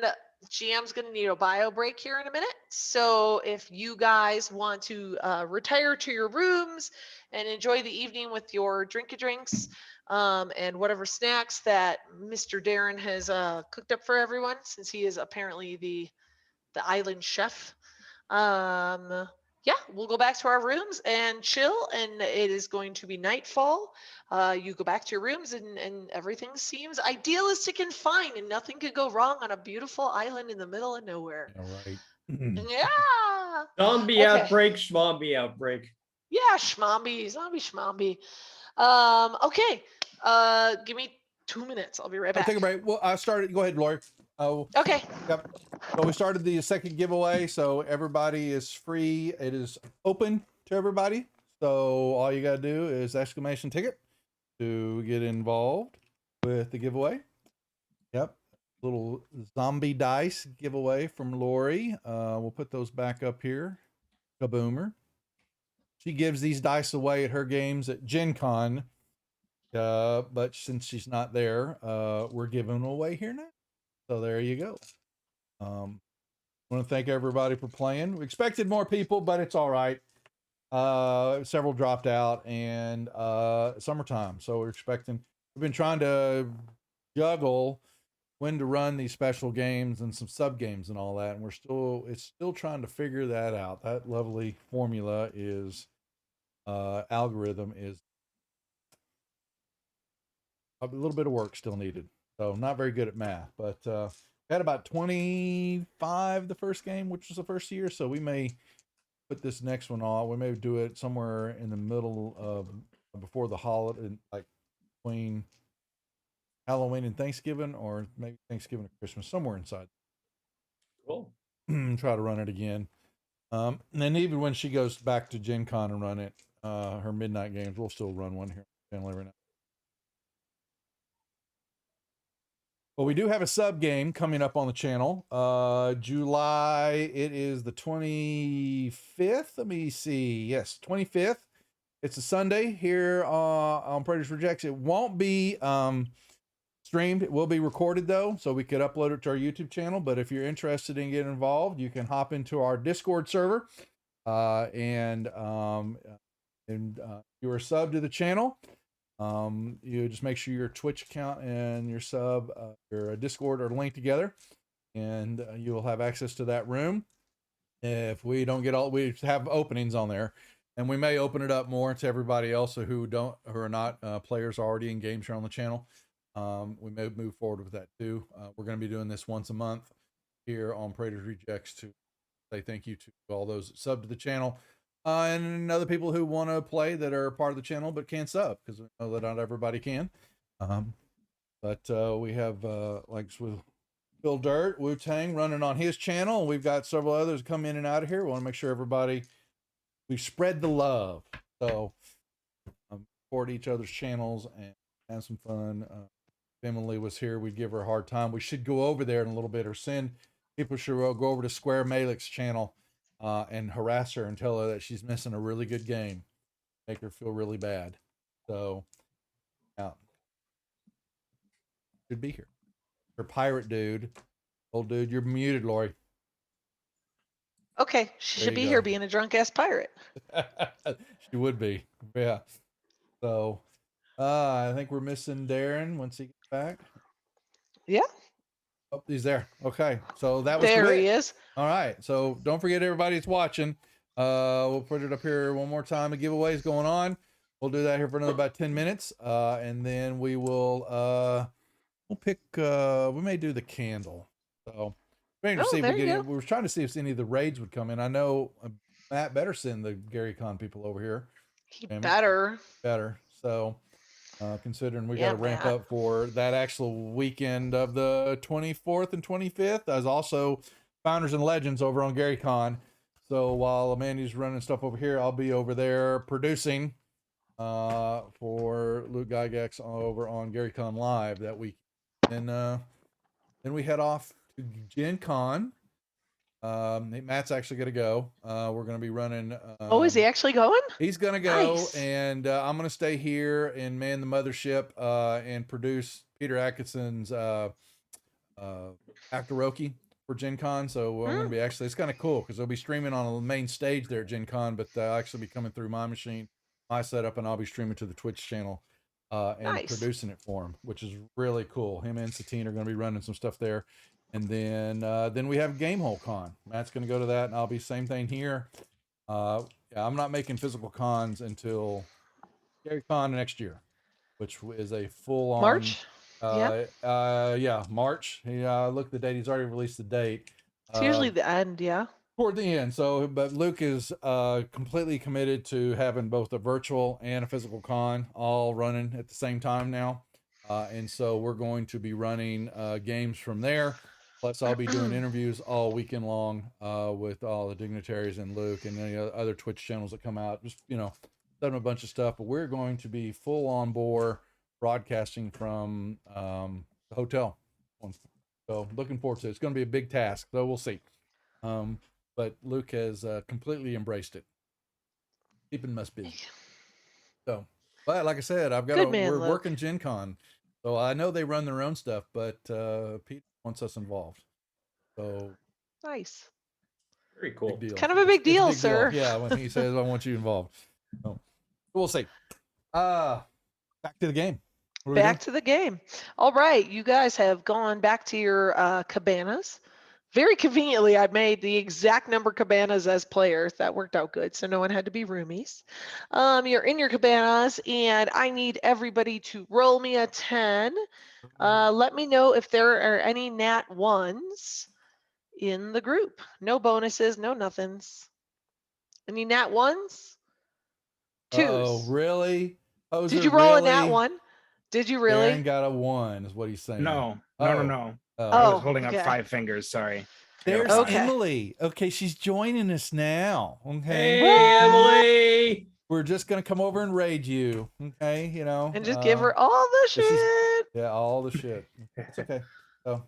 GM's going to need a bio break here in a minute. So if you guys want to retire to your rooms and enjoy the evening with your drinks and whatever snacks that Mr. Darren has cooked up for everyone, since he is apparently the island chef. Yeah, we'll go back to our rooms and chill, and it is going to be nightfall. You go back to your rooms, and everything seems idealistic and fine, and nothing could go wrong on a beautiful island in the middle of nowhere. All right. Yeah. Zombie Okay. outbreak, schmombie outbreak. Yeah, zombie schmombi. Okay. Give me 2 minutes. I'll be right back. Take a break. Well, I started. Go ahead, Lori. Oh. Okay. Yep. So we started the second giveaway, so everybody is free. It is open to everybody. So all you got to do is exclamation ticket to get involved with the giveaway. Yep. Little zombie dice giveaway from Lori. We'll put those back up here. Kaboomer. She gives these dice away at her games at Gen Con. But since she's not there, we're giving them away here now. So there you go. I want to thank everybody for playing. We expected more people, but it's all right. Several dropped out, and summertime, so we're expecting. We've been trying to juggle when to run these special games and some sub games and all that, and it's still trying to figure that out. That lovely formula is algorithm is a little bit of work still needed. So not very good at math, but had about 25 the first game, which was the first year. So we may put this next one on. We may do it somewhere in the middle of before the holiday, like between Halloween and Thanksgiving, or maybe Thanksgiving and Christmas, somewhere inside. Cool. Try to run it again. And then even when she goes back to Gen Con and run it, her midnight games, we'll still run one here on the channel every night. Well, we do have a sub game coming up on the channel. July, it is the 25th. Let me see. Yes, 25th. It's a Sunday here on Predators Rejects. It won't be streamed. It will be recorded, though, so we could upload it to our YouTube channel. But if you're interested in getting involved, you can hop into our Discord server. And you're a sub to the channel. You just make sure your Twitch account and your sub, your Discord are linked together, and you will have access to that room. If we don't get all, we have openings on there, and we may open it up more to everybody else who are not players already in games here on the channel. We may move forward with that too. We're going to be doing this once a month here on Predators Rejects to say thank you to all those that sub to the channel. And other people who want to play that are part of the channel but can't sub, because we know that not everybody can. But we have like with Phil Dirt, Wu-Tang running on his channel, and we've got several others come in and out of here. We want to make sure we spread the love. So support each other's channels and have some fun. Emily was here. We'd give her a hard time. We should go over there in a little bit, or send people should go over to Square Malik's channel and harass her and tell her that she's missing a really good game. Make her feel really bad. So, yeah. Should be here. Her pirate dude. Old dude, you're muted, Lori. Okay, she should be here being a drunk ass pirate. She would be. Yeah. So, I think we're missing Darren once he gets back. Yeah. Oh, he's there. Okay. So that was there he is. All right. So don't forget, everybody that's watching. We'll put it up here one more time. The giveaway is going on. We'll do that here for another about 10 minutes. And then we will we'll pick we may do the candle. So we're to see if we were trying to see if any of the raids would come in. I know Matt better send the Gary Con people over here. He better. So considering we got to ramp up for that actual weekend of the 24th and 25th. There's also Founders and Legends over on Gary Con. So while Amanda's running stuff over here, I'll be over there producing for Luke Gygax over on Gary Con Live that week. And then we head off to Gen Con. Matt's actually going to go. We're going to be running. Oh, is he actually going? He's going to go, nice. And I'm going to stay here and man the mothership and produce Peter Atkinson's Afteroki for Gen Con. So I'm going to be actually, it's kind of cool because they'll be streaming on the main stage there at Gen Con, but they'll actually be coming through my machine, my setup, and I'll be streaming to the Twitch channel and Nice. producing it for him, which is really cool. Him and Satine are going to be running some stuff there. And then we have Gamehole Con. Matt's going to go to that, and I'll be same thing here. Yeah, I'm not making physical cons until GaryCon next year, which is a full on March. yeah, March. Look at the date. He's already released the date. It's usually the end. Yeah. Toward the end. So, but Luke is completely committed to having both a virtual and a physical con all running at the same time now. And so we're going to be running games from there. Plus, I'll be doing interviews all weekend long with all the dignitaries and Luke and any other Twitch channels that come out. Just, done a bunch of stuff. But we're going to be full on board broadcasting from the hotel. So looking forward to it. It's going to be a big task. So we'll see. But Luke has completely embraced it, keeping us busy. So, but like I said, we're working Gen Con, so I know they run their own stuff, but Pete wants us involved. So nice, very cool. Big deal. Kind of a big deal, big sir. Deal. Yeah, when he says I want you involved. So we'll see. Back to the game. Back to the game. All right, you guys have gone back to your cabanas. Very conveniently, I made the exact number of cabanas as players. That worked out good, so no one had to be roomies. You're in your cabanas, and I need everybody to roll me a 10. Let me know if there are any nat 1s in the group. No bonuses, no nothings. Any nat 1s? 2s. Oh, really? Did you roll a nat 1? Did you really? Aaron got a 1, is what he's saying. No. I was holding up 5 fingers. Sorry. There's Emily. Okay, she's joining us now. Okay. Hey, Emily. We're just gonna come over and raid you. Okay, and just give her all the shit. Yeah, all the shit. It's okay. So.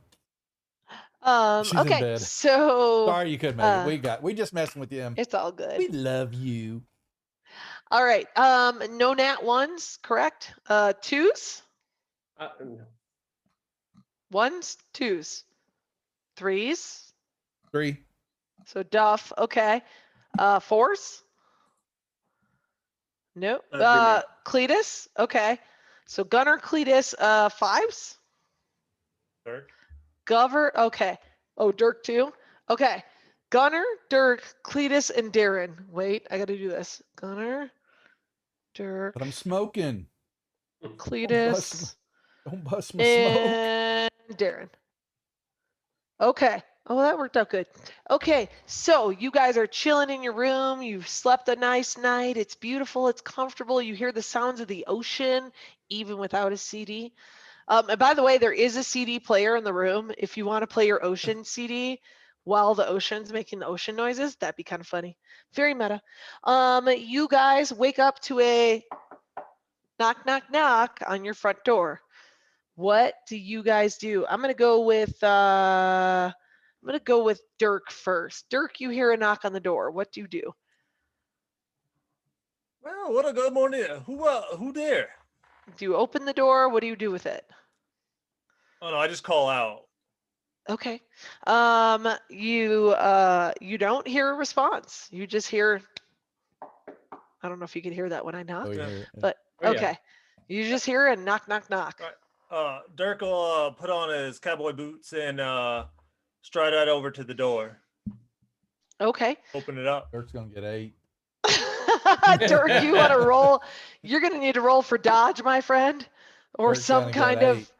She's okay. In bed. So. Sorry you couldn't make it. We just messing with you, Em. It's all good. We love you. All right. No nat 1s, correct? 2s. 1s, 2s, 3s. 3. So Duff, okay. 4s. Nope. Cletus, okay. So Gunner, Cletus, 5s. Dirk. Gover, okay. Oh, Dirk too. Okay. Gunner, Dirk, Cletus, and Darren. Wait, I got to do this. Gunner, Dirk. But I'm smoking. Cletus. Don't bust my smoke. And Darren. Okay. Oh, that worked out good. Okay, so you guys are chilling in your room. You've slept a nice night. It's beautiful. It's comfortable. You hear the sounds of the ocean, even without a CD. And by the way, there is a CD player in the room. If you want to play your ocean CD while the ocean's making the ocean noises, that'd be kind of funny. Very meta. You guys wake up to a knock, knock, knock on your front door. What do you guys do? I'm gonna go with Dirk first. Dirk, you hear a knock on the door. What do you do? Well, what a good morning. Who there? Do you open the door? What do you do with it? Oh no, I just call out. Okay. You don't hear a response. You just hear. I don't know if you could hear that when I knock, but okay. You just hear a knock, knock, knock. Dirk will put on his cowboy boots and stride right over to the door. Okay. Open it up. Dirk's gonna get 8. Dirk, you want to roll? You're gonna need to roll for dodge, my friend, or Dirk's some kind of.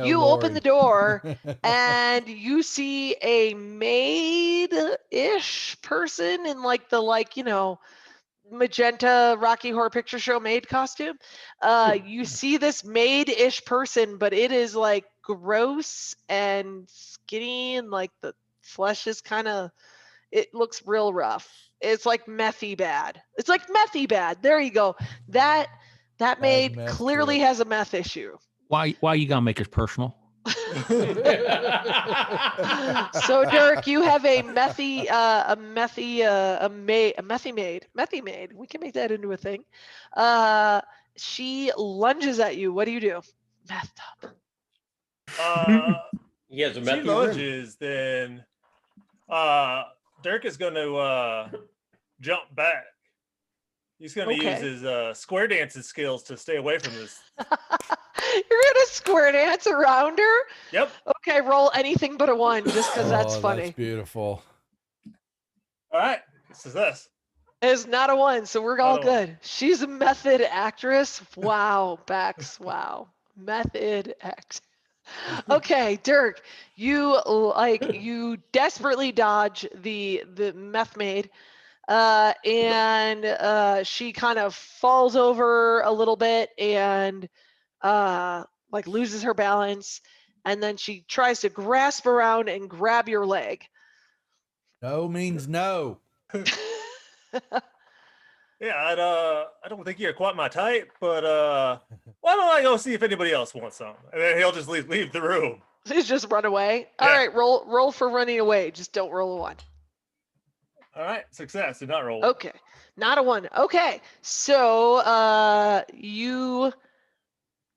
You Lori. open the door and you see a maid-ish person in magenta Rocky Horror Picture Show maid costume. You see this maid-ish person, but it is like gross and skinny, and like the flesh is it looks real rough. It's like methy bad. It's like methy bad. There you go. That maid clearly has a meth issue. Why you gonna make it personal? So Dirk, you have a methy maid. We can make that into a thing. She lunges at you. What do you do? Methed up. He has a she meth in the room. lunges, then Dirk is going to jump back. He's going to use Okay. his square dancing skills to stay away from this. You're gonna square dance around her? Yep. Okay, roll anything but a 1, just because that's funny. That's beautiful. All right. This is this. It's not a 1, so we're all Not a 1. good. She's a method actress. Wow, Bex. Wow, method act. Okay, Dirk, you desperately dodge the meth maid, and she kind of falls over a little bit and like loses her balance, and then she tries to grasp around and grab your leg. No means no. Yeah, I don't think you're quite my type, but why don't I go see if anybody else wants some? And then he'll just leave the room. He's just run away. All Yeah. right, roll for running away. Just don't roll a 1. All right, success. Did not roll. Okay, not a 1. Okay, so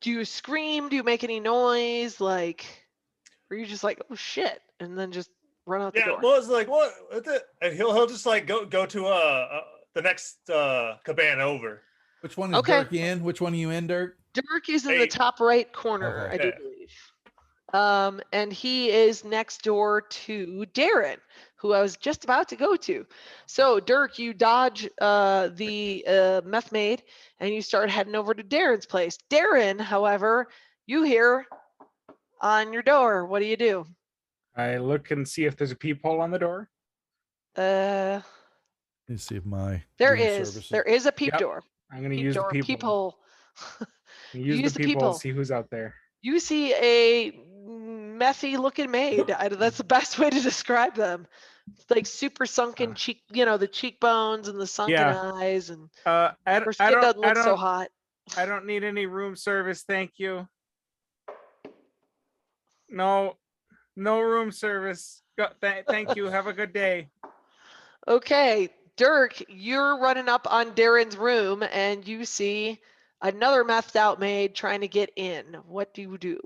do you scream? Do you make any noise? Like, or you just like, oh shit, and then just run out the Yeah, door? well, it's like what? And he'll just like go to the next cabana over. Which one is Okay. Dirk in? Which one are you in, Dirk? Dirk is in the 8. top right corner, Okay. I do Yeah. believe. And he is next door to Darren, who I was just about to go to. So Dirk, you dodge the meth maid and you start heading over to Darren's place. Darren, however, you hear on your door. What do you do? I look and see if there's a peephole on the door. There Let's see if my is. There is a peep Yep. door. I'm gonna Peep use door, the peephole. peephole. Use use the the peephole. peephole. See who's out there. You see a methy looking maid. That's the best way to describe them. Like super sunken cheek, the cheekbones and the sunken Yeah. eyes, and I her skin doesn't look so don't hot. I don't need any room service, thank you. No room service. Thank you. Have a good day. Okay, Dirk, you're running up on Darren's room and you see another methed out maid trying to get in. What do you do?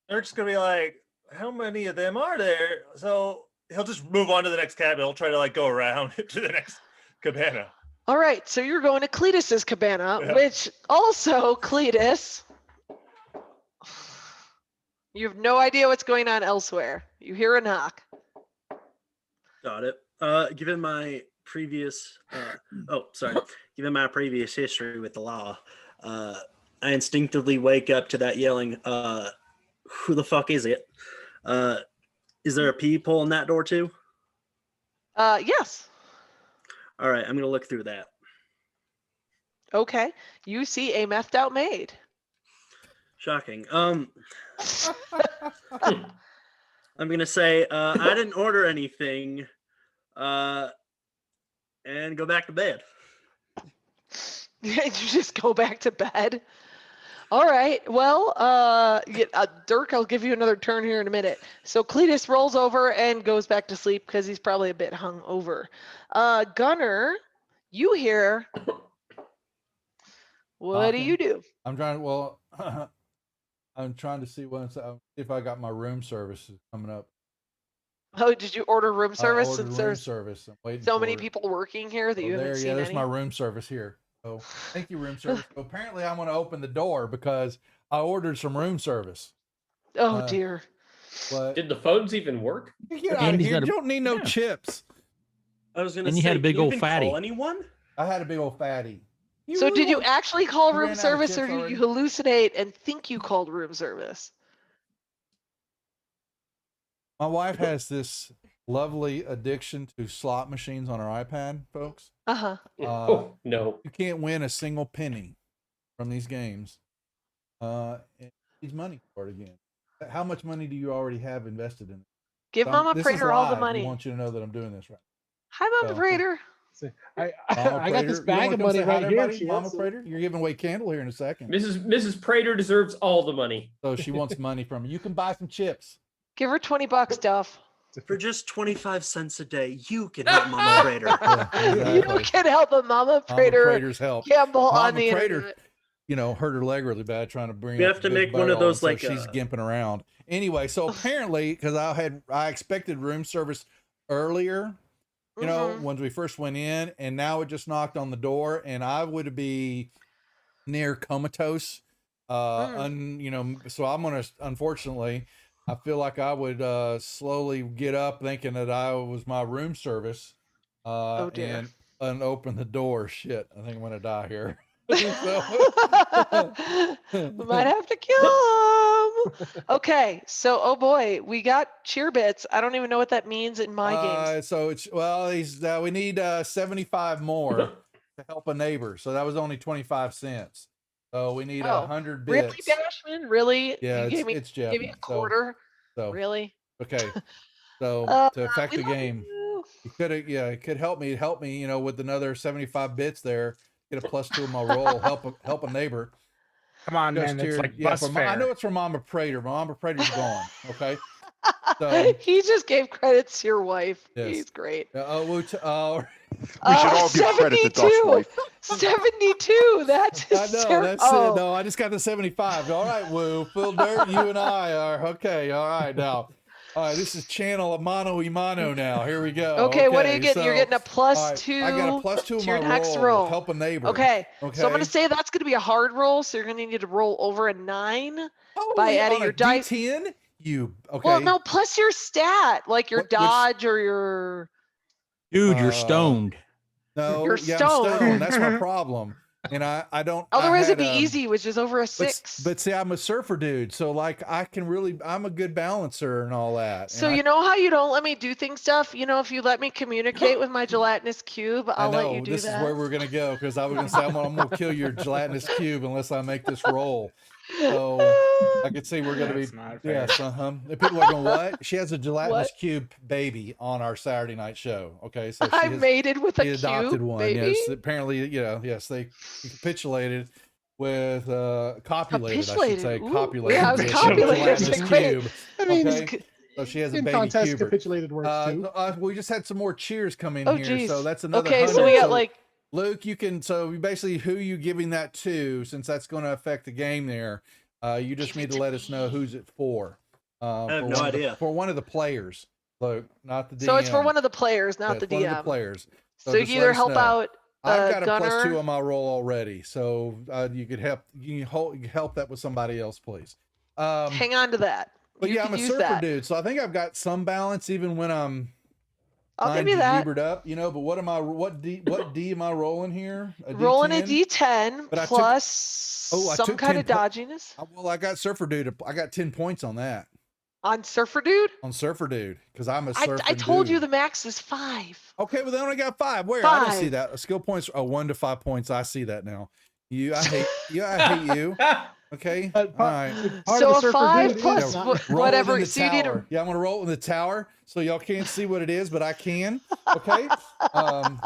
Dirk's gonna be like, how many of them are there? So he'll just move on to the next cabin. He'll try to like go around to the next cabana. All right, so you're going to Cletus's cabana, Yeah. which also Cletus, you have no idea what's going on elsewhere. You hear a knock. Got it. Given my previous, given my previous history with the law, I instinctively wake up to that yelling, who the fuck is it? Is there a peephole in that door too? Yes. All right, I'm going to look through that. Okay. You see a methed out maid. Shocking. I'm going to say, I didn't order anything, and go back to bed. You just go back to bed. All right. Well, Dirk, I'll give you another turn here in a minute. So Cletus rolls over and goes back to sleep because he's probably a bit hung over. Gunner, you hear. What do you do? I'm trying to see if I got my room service coming up. Oh, did you order room service? I ordered Since room there's service. I'm waiting so for many it. people working here that Oh, you haven't there, seen yeah, there's any. my room service here. So thank you, room service. So apparently I'm going to open the door because I ordered some room service. Oh dear. But Did the phones even work? get out of Andy's here. got You a- don't need no yeah. chips. I was going to And say, you had a big can you old even fatty. call anyone? I had a big old fatty. So did you actually call You room ran out of service, chips or did already? you hallucinate and think you called room service? My wife has this lovely addiction to slot machines on her iPad, folks. Uh-huh. Oh no. You can't win a single penny from these games. And needs money for it again. How much money do you already have invested in it? Give So Mama this is Prater all the live. money. I want you to know that I'm doing this right. Hi, Mama So- Prater. I Mama got this Prater, you bag wanna of come money say hi right to here. everybody? She Mama has it. Prater, you're giving away candle here in a second. Mrs. Prater deserves all the money. So she wants money from you. You can buy some chips. Give her $20, Duff. For just 25 cents a day, you can help Mama Prater. Yeah, You exactly. can help a Mama Mama Prater Prater's help. gamble on Mama the Prater. internet. hurt her leg really bad trying to bring. You up have to a big make one of barrel, those, so like, she's gimping around. Anyway, so apparently, because I expected room service earlier, when we first went in, and now it just knocked on the door, and I would be near comatose. So I'm gonna, unfortunately, I feel like I would slowly get up thinking that I was my room service, Oh dear. and unopen the door. Shit, I think I'm gonna die here. We might have to kill him. Okay, so oh boy, we got cheer bits. I don't even know what that means in my games. So it's we need 75 more to help a neighbor. So that was only 25 cents. So we need 100 bits. Really, Dashman? Really? Yeah, you it's Jeff. gave me a quarter. So really? Okay. So to affect the game, it could help me, with another 75 bits there. Get a +2 on my roll. Help a neighbor. Come on, man. It's like bus fare. I know it's from Mama Prater. Mama Prater's gone. Okay. So he just gave credits to your wife. Yes. He's great. We should all give credit to Duff's wife. 72. That's I know. That's it. No, I just got the 75. All right, Woo. Phil Dirt, you and I are okay. All right, now. All right, this is channel a mano y mano now. Here we go. Okay, what are you getting? You're getting a +2. I got a +2 to your on my next roll. roll. Help a neighbor. Okay. So I'm going to say that's going to be a hard roll. So you're going to need to roll over a 9 by adding your dice. D10? Okay. Well, no, plus your stat, like your dodge or your. Dude, you're stoned. No, you're I'm stoned. That's my problem. And I don't. Otherwise, it'd be easy, which is over a 6. But see, I'm a surfer dude, so like I'm a good balancer and all that. So you know how you don't let me do things stuff? If you let me communicate with my gelatinous cube, I'll let you do this that. Is where we're gonna go, because I was gonna say I'm gonna kill your gelatinous cube unless I make this roll. So I could see we're gonna be yes, people are going, what? She has a gelatinous cube baby on our Saturday night show. Okay, so I mated with a cube adopted one. baby? Yes, apparently, yes, they capitulated with copulated, I should say. Ooh, Copulated. yeah, I was copulated. Cube. I mean, Okay? So she has a in baby contest, cuber. capitulated works too. We just had some more cheers come in here, geez. so that's another. Okay, 100. so we got like. Luke, you can. So basically, who you giving that to? Since that's going to affect the game there. You just need to let us know who's it for. I have no idea. For one of the players, Luke, not the DM. So it's for one of the players, not the DM. One of the players. So you either help out. I've got Gunner. a +2 on my roll already, so you could help. You can help that with somebody else, please. Hang on to that. But you I'm a surfer dude, so I think I've got some balance even when I'm. I'll give you that. Up, but what am I? What D am I rolling here? Rolling a D10 plus some kind of dodginess. Well, I got surfer dude. I got 10 points on that. On surfer dude? On surfer dude, because I'm a surfer. I told you the max is 5. Okay, well they only got 5. Where? 5. I don't see that. Skill points are 1 to 5 points. I see that now. I hate you. Okay. All right. So a 5 plus whatever. So you need to. Yeah, I'm gonna roll in the tower, so y'all can't see what it is, but I can. Okay. And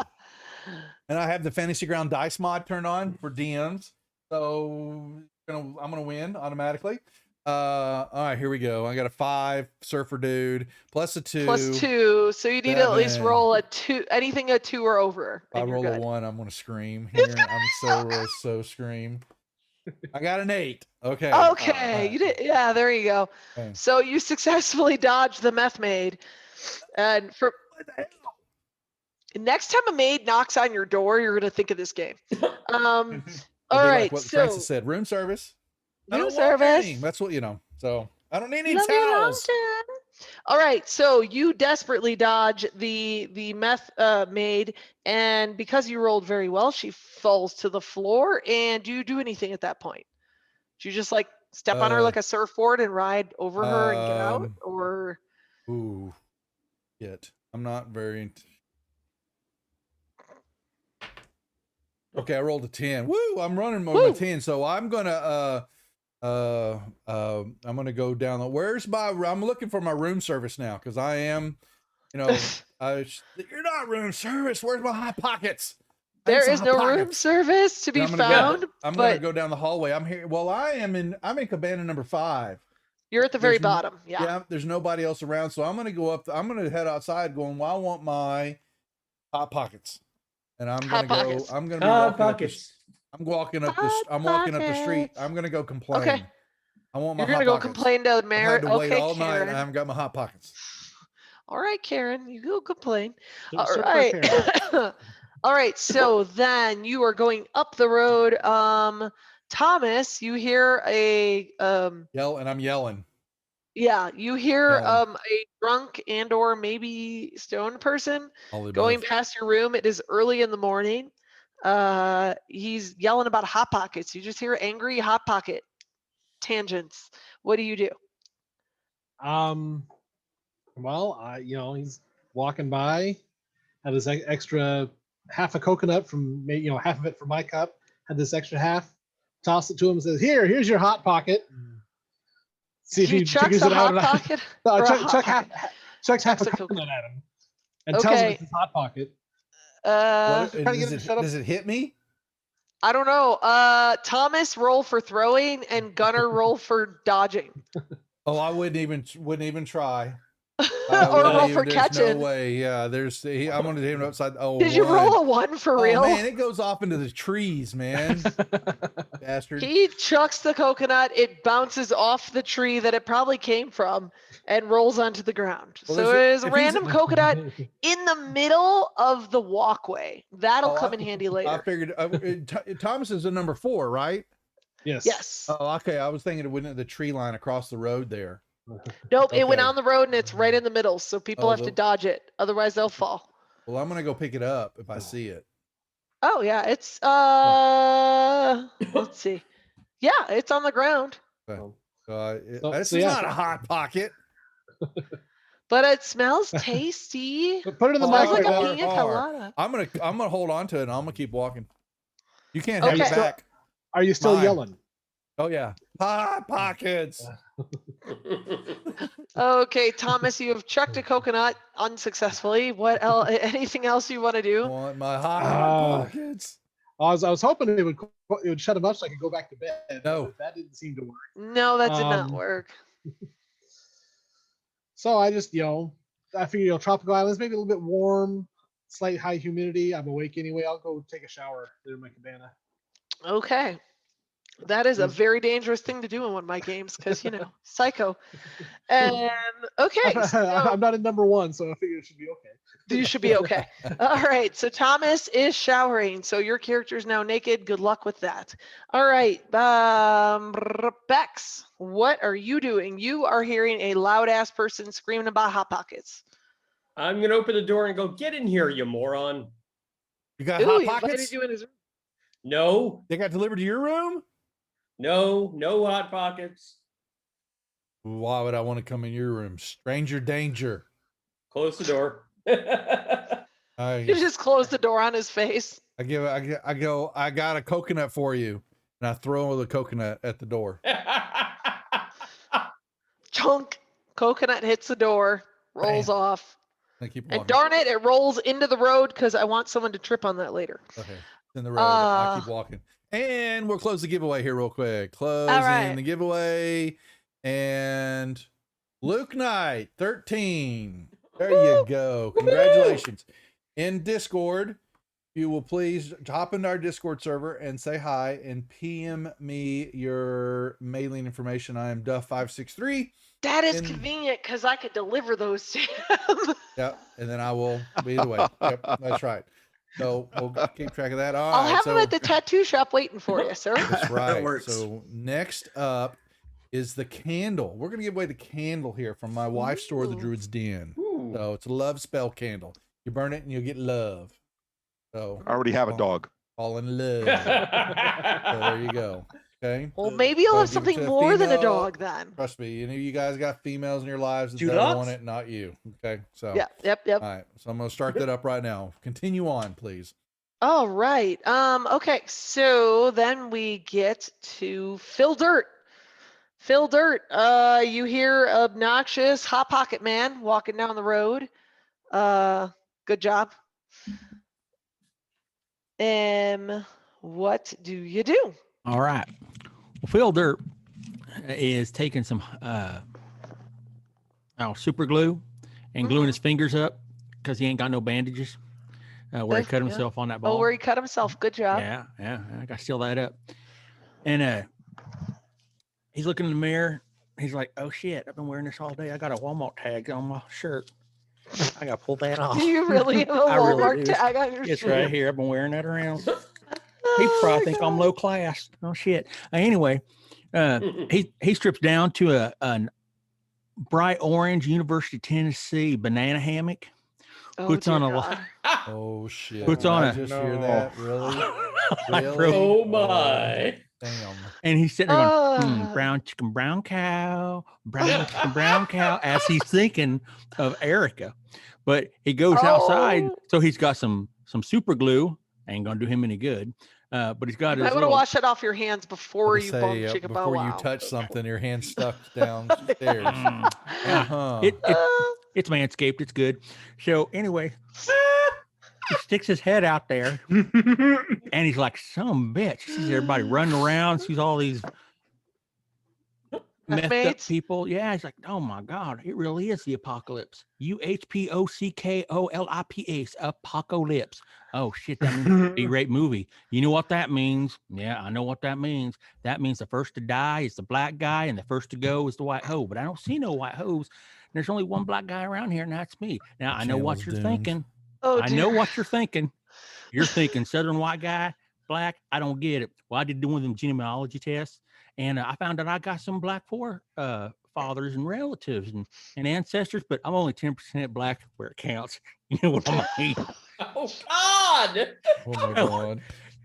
I have the Fantasy Ground dice mod turned on for DMs, so I'm gonna win automatically. All right, here we go. I got a 5 surfer dude plus a 2. Plus 2, so you need to at least roll a 2. Anything a 2 or over. If I roll a 1, I'm gonna scream here. I'm so scream. I got an 8. Okay. Okay. You did. Yeah, there you go. Okay. So you successfully dodged the meth maid. And for next time a maid knocks on your door, you're going to think of this game. All right. Like what Francis said, room service. Room service. That's what, so I don't need any towels. All right, so you desperately dodge the meth maid, and because you rolled very well, she falls to the floor. And do you do anything at that point? Do you just like step on her like a surfboard and ride over her and get out, or? Ooh, yet I'm not very. Okay, I rolled a 10. Woo! I'm running my 10, so I'm gonna I'm gonna go down. I'm looking for my room service now, because I am, you're not room service. Where's my hot pockets? There is no room service to be found. I'm gonna go down the hallway. I'm here. Well, I'm in cabana number 5. You're at the very bottom. Yeah. Yeah. There's nobody else around, so I'm gonna go up. I'm gonna head outside, going, well, I want my hot pockets, and I'm gonna go. I'm gonna be walking pockets. I'm walking up the street. I'm gonna go complain. Okay. I want my You're hot gonna go pockets. complain to the I've mayor. had to wait Okay, all night and I Karen. haven't got my hot pockets. All right, Karen, you go complain. All Sir right. Karen. All right. So then you are going up the road. Thomas, you hear a I'm yelling. yeah, you hear Yelling. a drunk and or maybe stoned person All the going above. past your room. It is early in the morning. He's yelling about hot pockets. You just hear angry hot pocket tangents. What do you do? Well, he's walking by, had this extra half a coconut from half of it from my cup, had this extra half, toss it to him and says, here's your hot pocket. See if He he chucks figures a it out. hot pocket. No, or a chuck hot half, pocket? chucks half a Chucks a coconut at him and tells him Okay. it's his hot pocket. What, trying to get him to shut up. does it hit me? I don't know. Thomas, roll for throwing, and Gunner, roll for dodging. Oh, I wouldn't even try. Or roll for there's catching. No way. Yeah, I'm gonna hit him upside. Oh, Did you roll a 1 for Oh real? man, it goes off into the trees, man. Bastard. He chucks the coconut. It bounces off the tree that it probably came from and rolls onto the ground. Well, So there's it is a if he's- random coconut in the middle of the walkway. That'll Oh, come in handy later. I figured Thomas is a number 4, right? Yes. Yes. Oh, okay. I was thinking it went into the tree line across the road there. Nope, it went okay. on the road and it's right in the middle, so people Oh, have to dodge it. Otherwise, they'll fall. Well, I'm gonna go pick it up if I see it. Oh yeah, it's let's see. Yeah, it's on the ground, This so is yeah, not so- a hot pocket. but it smells tasty. But put it in the Smells like microwave. a pina colada. I'm gonna hold on to it and I'm gonna keep walking. You can't have Okay. it back. Are you still Mine. yelling? Oh yeah, hot pockets. Okay, Thomas, you have chucked a coconut unsuccessfully. What else? Anything else you want to I do? want my hot pockets. I was hoping it would shut him up so I could go back to bed. No. But that didn't seem to work. No, that did not Um, work. So I just, I figured, tropical islands, maybe a little bit warm, slight high humidity. I'm awake anyway. I'll go take a shower there in my cabana. Okay. That is a very dangerous thing to do in one of my games because, psycho. And okay, so I'm not in number 1, so I figured it should be okay. you should be okay. All right, so Thomas is showering, so your character is now naked. Good luck with that. All right, Bex, what are you doing? You are hearing a loud ass person screaming about hot pockets. I'm gonna open the door and go, get in here, you moron. You got Ooh, hot he invited pockets? you in his room. No, They got delivered to your room? no hot pockets. Why would I want to come in your room? Stranger danger. Close the door. You I just closed the door on his face. I got a coconut for you, and I throw the coconut at the door. Chunk. Coconut hits the door, rolls off. I keep And walking. darn it, it rolls into the road because I want someone to trip on that later. Okay, it's in the road. I keep walking, and we'll close the giveaway here real quick. Closing right. the giveaway, and Luke Knight 13. There you go. Congratulations. In Discord, you will please hop into our Discord server and say hi and PM me your mailing information. I am Duff563. That is And- convenient because I could deliver those to him. Yep, and then I will be the way. Yep, that's right. So we'll keep track of that. All I'll right, have so him at the tattoo shop waiting for you, sir. that's right. works. So next up is the candle. We're gonna give away the candle here from my wife's store, the Ooh. Druid's Den. Ooh. So it's a love spell candle. You burn it and you'll get love. So I already have a dog. fall in love. So there you go. Okay. Well, maybe you'll So have give it to something a more than a female. dog then. Trust me, you guys got females in your lives that Do don't not. want it, not you. Okay. So Yep. all right. So I'm gonna start that up right now. Continue on, please. All right. Okay. So then we get to Phil Dirt. Phil Dirt. You hear obnoxious hot pocket man walking down the road. Good job. What do you do? All right. Well, Phil Dirt is taking some super glue and gluing his fingers up because he ain't got no bandages. where he Okay, cut yeah. himself on that ball. Oh, where he cut himself. Good job. Yeah, I got to seal that up. And he's looking in the mirror. He's like, "Oh shit! I've been wearing this all day. I got a Walmart tag on my shirt. I got to pull that off." Do you really have a I really Walmart do. tag on your It's shirt? right here. I've been wearing that around. People Oh probably my think I'm God. low class. Oh shit. Anyway, he strips down to a bright orange University of Tennessee banana hammock. Oh, Puts dear on a God. Oh shit! Puts Did on I a- just hear No. that. Really? Like, Really? bro, Oh my. Damn. and he's sitting there going, Ah. brown chicken, brown cow, brown chicken, brown cow, as he's thinking of Erica. But he goes outside, Oh. so he's got some super glue. Ain't gonna do him any good. But he's got You his might want to little, wash it off your hands before Gonna you say, bump Chicken Bow before you Wow. touch something, your hand stuck downstairs. Mm. Uh-huh. It's manscaped. It's good. So anyway, he sticks his head out there and he's like, some bitch. He sees everybody running around, sees all these messed up Mates? people. Yeah, he's like, oh my God, it really is the apocalypse. UHPOCKOLIPS, apocalypse. Oh shit, that means a great movie. You know what that means? Yeah, I know what that means. That means the first to die is the black guy and the first to go is the white hoe. But I don't see no white hoes. There's only one black guy around here, and that's me. Now, The I know what channel's you're doomed. thinking. Oh, I know dear. what you're thinking. You're thinking Southern white guy, black. I don't get it. Well, I did do one of them genealogy tests, and I found out I got some black fathers and relatives and ancestors, but I'm only 10% black where it counts. You know what I mean? Oh God. Oh my God.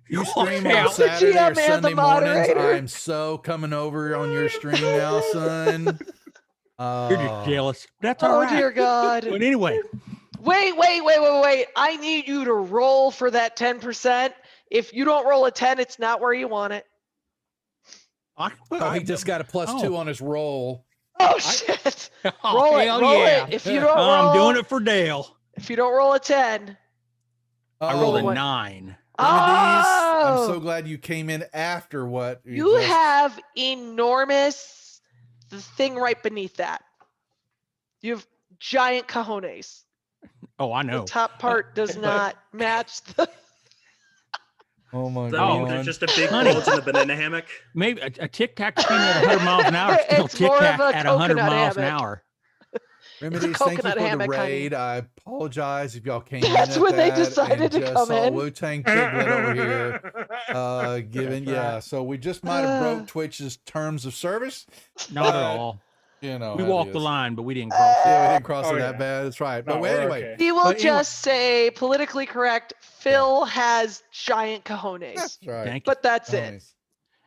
You Watch stream out. on Saturday GM or and the Sunday mornings. moderator. I'm so coming over on your stream now, son. You're just jealous. That's all Oh, right. dear God. But anyway, Wait. I need you to roll for that 10%. If you don't roll a 10, it's not where you want it. Oh, he just got a plus Oh. 2 on his roll. Oh, shit. Oh, Roll it. hell Roll yeah. it. If you don't roll, I'm doing it for Dale. If you don't roll a 10. I rolled a what? 9. I'm so Oh, glad you came in after what you just- have enormous, the thing right beneath that. You have giant cojones. Oh, I know. The top part does not match the. Oh my Does that mean God. there's just a big Honey. bulge in the banana hammock? Maybe a Tic Tac screaming at 100 miles an hour is still It's Tic more of Tac a at 100 coconut miles an hammock. hour. Remedies, thank you coconut for the hammock, honey. raid. I apologize if y'all came That's in at when they that and decided to just come saw in. Wu-Tang Piglet over here. Given, That's right. yeah. So we just might have broke Twitch's terms of service. Not at But, all. You know, We how it walked the is. line, but we didn't cross it. Yeah, we didn't cross Oh, it that yeah. bad. That's right. No, But we're anyway, okay. He will But anyway- just say politically correct. Phil has giant cojones, that's right. Thank you. but that's it. Nice.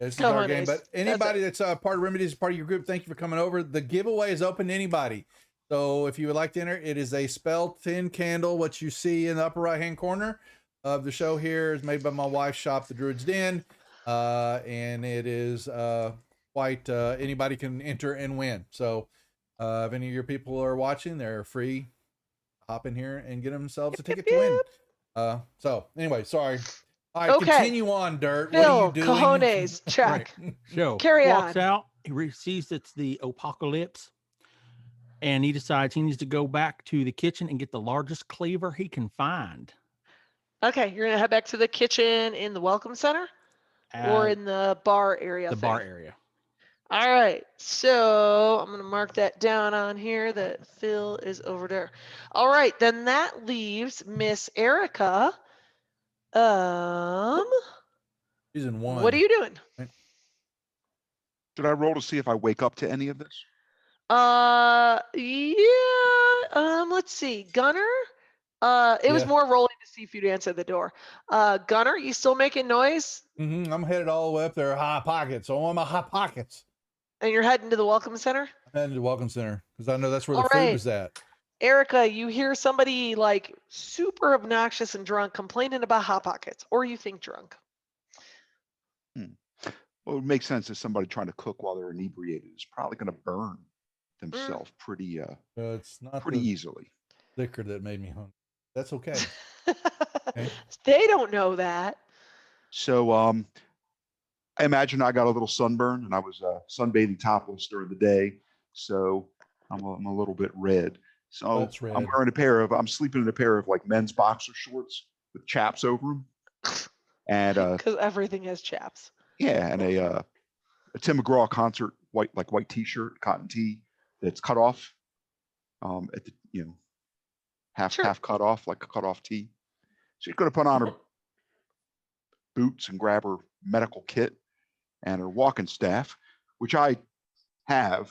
This is our game. Cojones. But That's anybody that's part of Remedies, part of your group, thank you for coming over. The giveaway is open to anybody. So if you would like to enter, it is a spell tin candle. What you see in the upper right hand corner of the show here is made by my wife's shop, The Druid's Den, and it is quite. Anybody can enter and win. So if any of your people are watching, they're free. Hop in here and get themselves a ticket to win. So anyway, sorry. All right, Okay. continue on, Dirt. What are Phil, you doing? cojones, check. So Carry walks on. out, he sees it's the apocalypse, and he decides he needs to go back to the kitchen and get the largest cleaver he can find. Okay, you're gonna head back to the kitchen in the welcome center or Uh, in the bar area. the thing? bar area. All right, so I'm gonna mark that down on here that Phil is over there. All right, then that leaves Miss Erica. She's in one. What are you doing? Should I roll to see if I wake up to any of this? Yeah. Let's see, Gunner. It was Yeah. more rolling to see if you'd answer the door. Gunner, you still making noise? I'm headed all the way up there, High Pockets. So I'm on my High Pockets. And you're heading to the welcome center? I'm heading to the Welcome Center because I know that's where All the food right. is at. Erica, you hear somebody like super obnoxious and drunk complaining about Hot Pockets, or you think drunk. Well, it makes sense that somebody trying to cook while they're inebriated is probably going to burn themselves pretty It's not pretty the easily. liquor that made me hungry. That's okay. They don't know that. So I imagine I got a little sunburn and I was sunbathing topless during the day. So I'm a little bit red. So That's red. I'm sleeping in a pair of like men's boxer shorts with chaps over them, and Because everything has chaps. yeah, and a Tim McGraw concert white T-shirt, cotton tee that's cut off, at the half cut off, like a cut off tee. She's going to put on her boots and grab her medical kit and her walking staff, which I have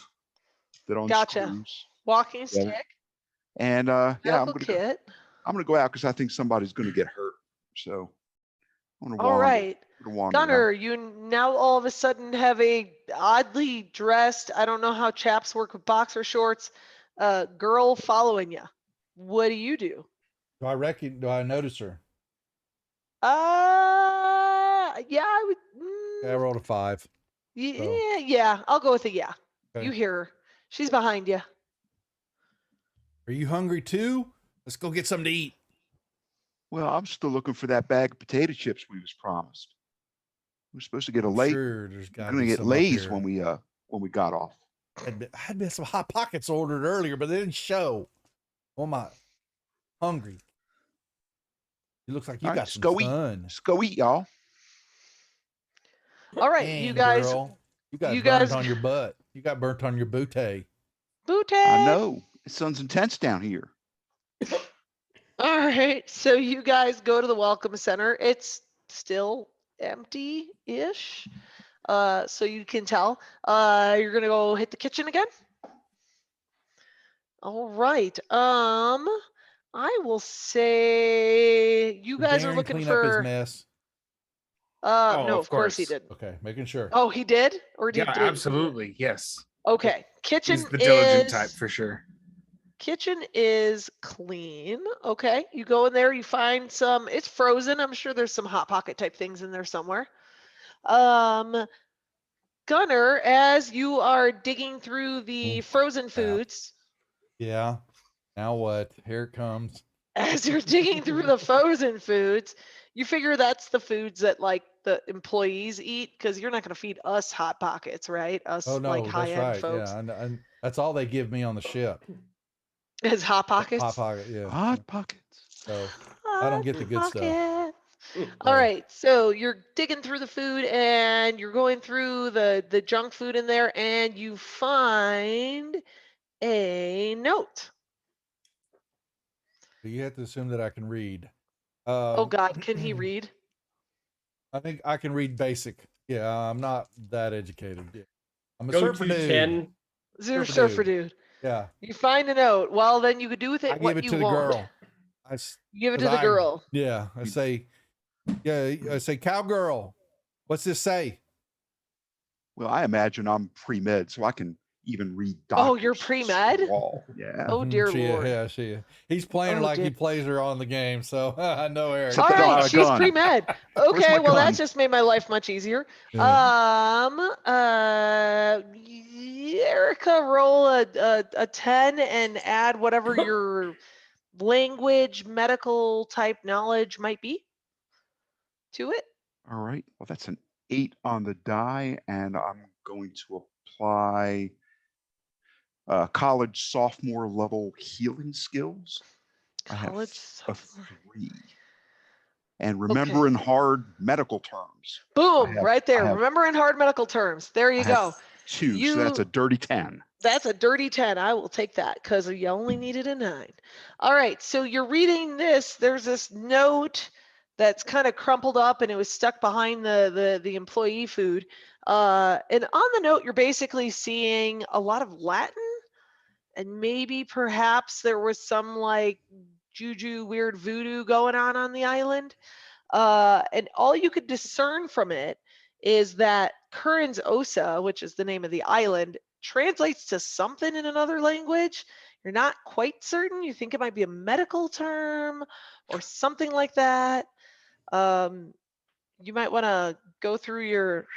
that unscrews. Walking stick. And medical kit. I'm gonna go out because I think somebody's gonna get hurt. So I'm gonna All right. wander Gunner, out. you now all of a sudden have a oddly dressed, I don't know how chaps work with boxer shorts, girl following you. What do you do? Do I notice her? Yeah, I would. I rolled a 5. Yeah, I'll go with a yeah. Okay. You hear her. She's behind you. Are you hungry too? Let's go get something to eat. Well, I'm still looking for that bag of potato chips we was promised. We were supposed to get a lay. Sure, there's got We're gonna get Lay's when we got off. Had been some Hot Pockets ordered earlier, but they didn't show. Oh my, hungry. It looks like you got some fun. Let's go eat, y'all. All right, Dang, you guys. girl. You guys burnt on your butt. You got burnt on your bootay. I know. The sun's intense down here. All right, so you guys go to the welcome center. It's still empty-ish, so you can tell. You're gonna go hit the kitchen again. All right. I will say you guys are looking clean for up his mess. no, of course he did. Okay, making sure. Oh, he did? Or did Yeah, he? absolutely. Yes. Okay. Kitchen He's the diligent is type for sure. kitchen is clean. Okay. You go in there, you find some, it's frozen. I'm sure there's some Hot Pocket type things in there somewhere. Gunner, as you are digging through the frozen foods, Yeah. Now what? Here it comes. as you're digging through the frozen foods, you figure that's the foods that like the employees eat because you're not going to feed us Hot Pockets, right? Us Oh no, like that's high-end right. folks. Yeah, and that's all they give me on the ship. Is Hot Pockets? Hot Pocket, yeah. Hot Pockets. So I don't get the good stuff. Pocket. All right, so you're digging through the food and you're going through the junk food in there, and you find a note. You have to assume that I can read. Oh God, can he read? I think I can read basic. Yeah, I'm not that educated. Yeah. I'm a Go surfer to dude. 10. You're a surfer dude. Yeah. You find a note. Well, then you could do with it I what give it you to the want. girl. You give it to the girl. Yeah. I say, cowgirl, what's this say? Well, I imagine I'm pre-med, so I can even read Oh, you're doctors' pre-med? wall. Yeah. Oh dear She, Lord. yeah, she. He's playing Oh, like he dear. plays her on the game, so I know Eric. All Except I don't right, have a she's gun. pre-med. Where's Okay, my well gun? that's just made my life much easier. Erica, roll a 10 and add whatever your language, medical type knowledge might be to it. All right. Well, that's an 8 on the die, and I'm going to apply college sophomore level healing skills. I have College a sophomore. 3. And remembering hard medical terms. Boom, have- right there. I have- Remember in hard medical terms. There you I go. have 2, so that's a dirty 10. That's a dirty 10. I will take that because you only needed a 9. All right, so you're reading this. There's this note that's kind of crumpled up and it was stuck behind the employee food. And on the note, you're basically seeing a lot of Latin, and maybe perhaps there was some like juju, weird voodoo going on the island. And all you could discern from it is that Curran's Osa, which is the name of the island, translates to something in another language. You're not quite certain. You think it might be a medical term or something like that. You might want to go through your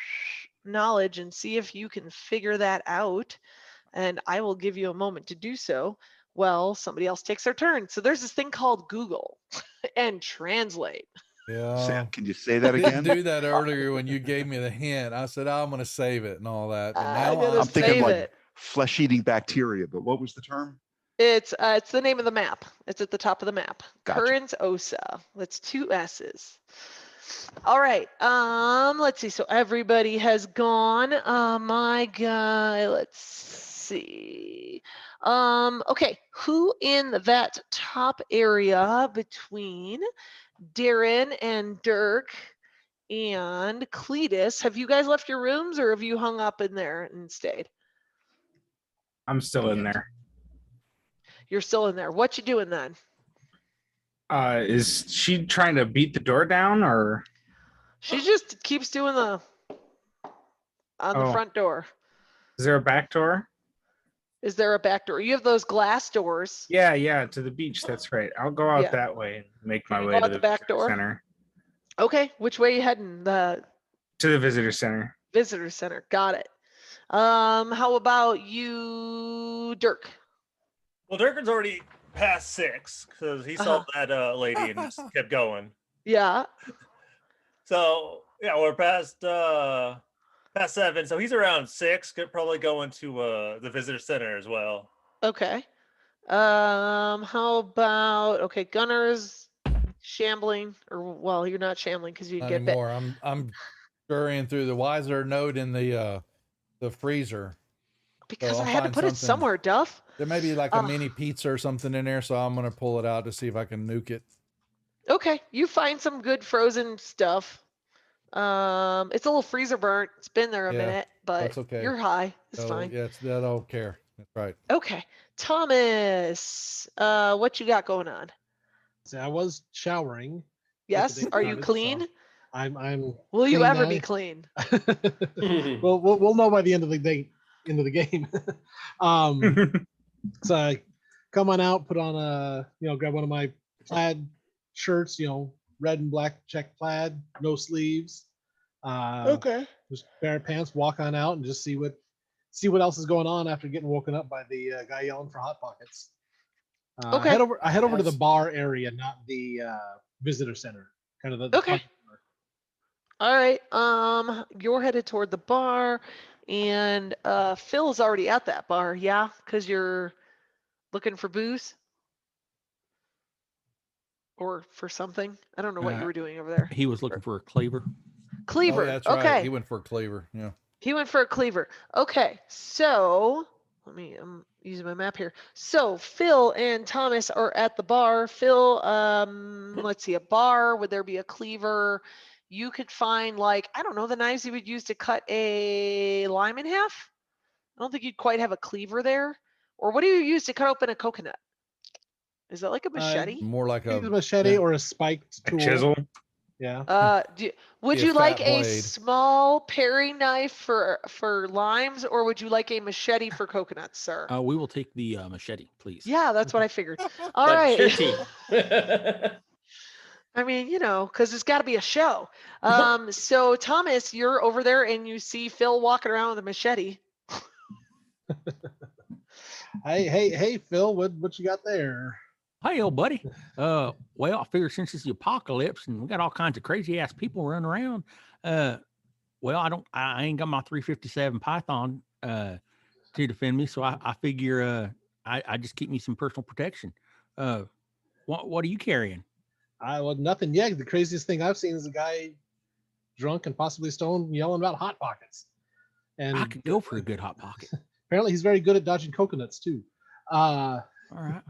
knowledge and see if you can figure that out. And I will give you a moment to do so. Well, somebody else takes their turn. So there's this thing called Google and Translate. Yeah. Can you say that I again? didn't do that earlier when you gave me the hint. I said, I'm going to save it and all that. But now I'm gonna I'm thinking save like it. flesh-eating bacteria, but what was the term? It's the name of the map. It's at the top of the map. Gotcha. Current Osa. That's 2 S's. All right. Let's see. So everybody has gone. My guy. Let's see. Okay. Who in that top area between Darren and Dirk and Cletus, have you guys left your rooms or have you hung up in there and stayed? I'm still in there. You're still in there. What you doing then? Is she trying to beat the door down, or She just keeps doing the Oh. front door. is there a back door? Is there a back door? You have those glass doors. Yeah, to the beach. That's right. I'll go out Yeah. that way and make my You way go to out the the back visitor door? center. Okay, which way you heading? The To the visitor center. visitor center. Got it. How about you, Dirk? Well, Durkin's already past 6 because he saw that lady and just kept going. Yeah. So yeah, we're past 7. So he's around 6. Could probably go into the visitor center as well. Okay. How about Gunner's shambling, or well, you're not shambling because you Not didn't get bit. anymore. I'm scurrying through the. Why is there a note in the freezer? Because I'll I had to find put it something. somewhere, Duff. There may be like a mini pizza or something in there, so I'm gonna pull it out to see if I can nuke it. Okay, you find some good frozen stuff. It's a little freezer burnt. It's been there a Yeah, minute, but that's okay. you're high. It's So fine. yeah, I don't care. That's right. Okay, Thomas, what you got going on? So I was showering. Yes, day are you started, clean? so I'm. Will you clean ever now. be clean? Well, we'll know by the end of the day, end of the game. So I come on out, put on grab one of my plaid shirts, red and black check plaid, no sleeves. Just bare pants, walk on out and just see what else is going on after getting woken up by the guy yelling for Hot Pockets. Okay. I head over to the bar area, not the visitor center. Kind of the Okay. All right. You're headed toward the bar, and Phil's already at that bar, yeah? Because you're looking for booze or for something. I don't know what you were doing over there. He was looking for a cleaver. Cleaver. Oh, that's okay. right. He went for a cleaver. Yeah. He went for a cleaver. Okay, so I'm using my map here. So Phil and Thomas are at the bar. Phil, let's see, a bar. Would there be a cleaver? You could find, like, I don't know, the knives you would use to cut a lime in half. I don't think you'd quite have a cleaver there. Or what do you use to cut open a coconut? Is that like a machete? More like a machete or a spiked A tool. chisel. Yeah. Would Be a you like fat a blade. small paring knife for limes, or would you like a machete for coconuts, sir? We will take the machete, please. Yeah, that's what I figured. All right. Machete. I mean, because it's got to be a show. So Thomas, you're over there and you see Phil walking around with a machete. Hey, Phil, what you got there? Hey, old buddy. Well, I figure since it's the apocalypse and we got all kinds of crazy ass people running around, well, I ain't got my 357 Python to defend me, so I figure I just keep me some personal protection. What are you carrying? Well, nothing yet. The craziest thing I've seen is a guy drunk and possibly stoned yelling about Hot Pockets. And I could go for a good hot pocket. apparently he's very good at dodging coconuts too. All right.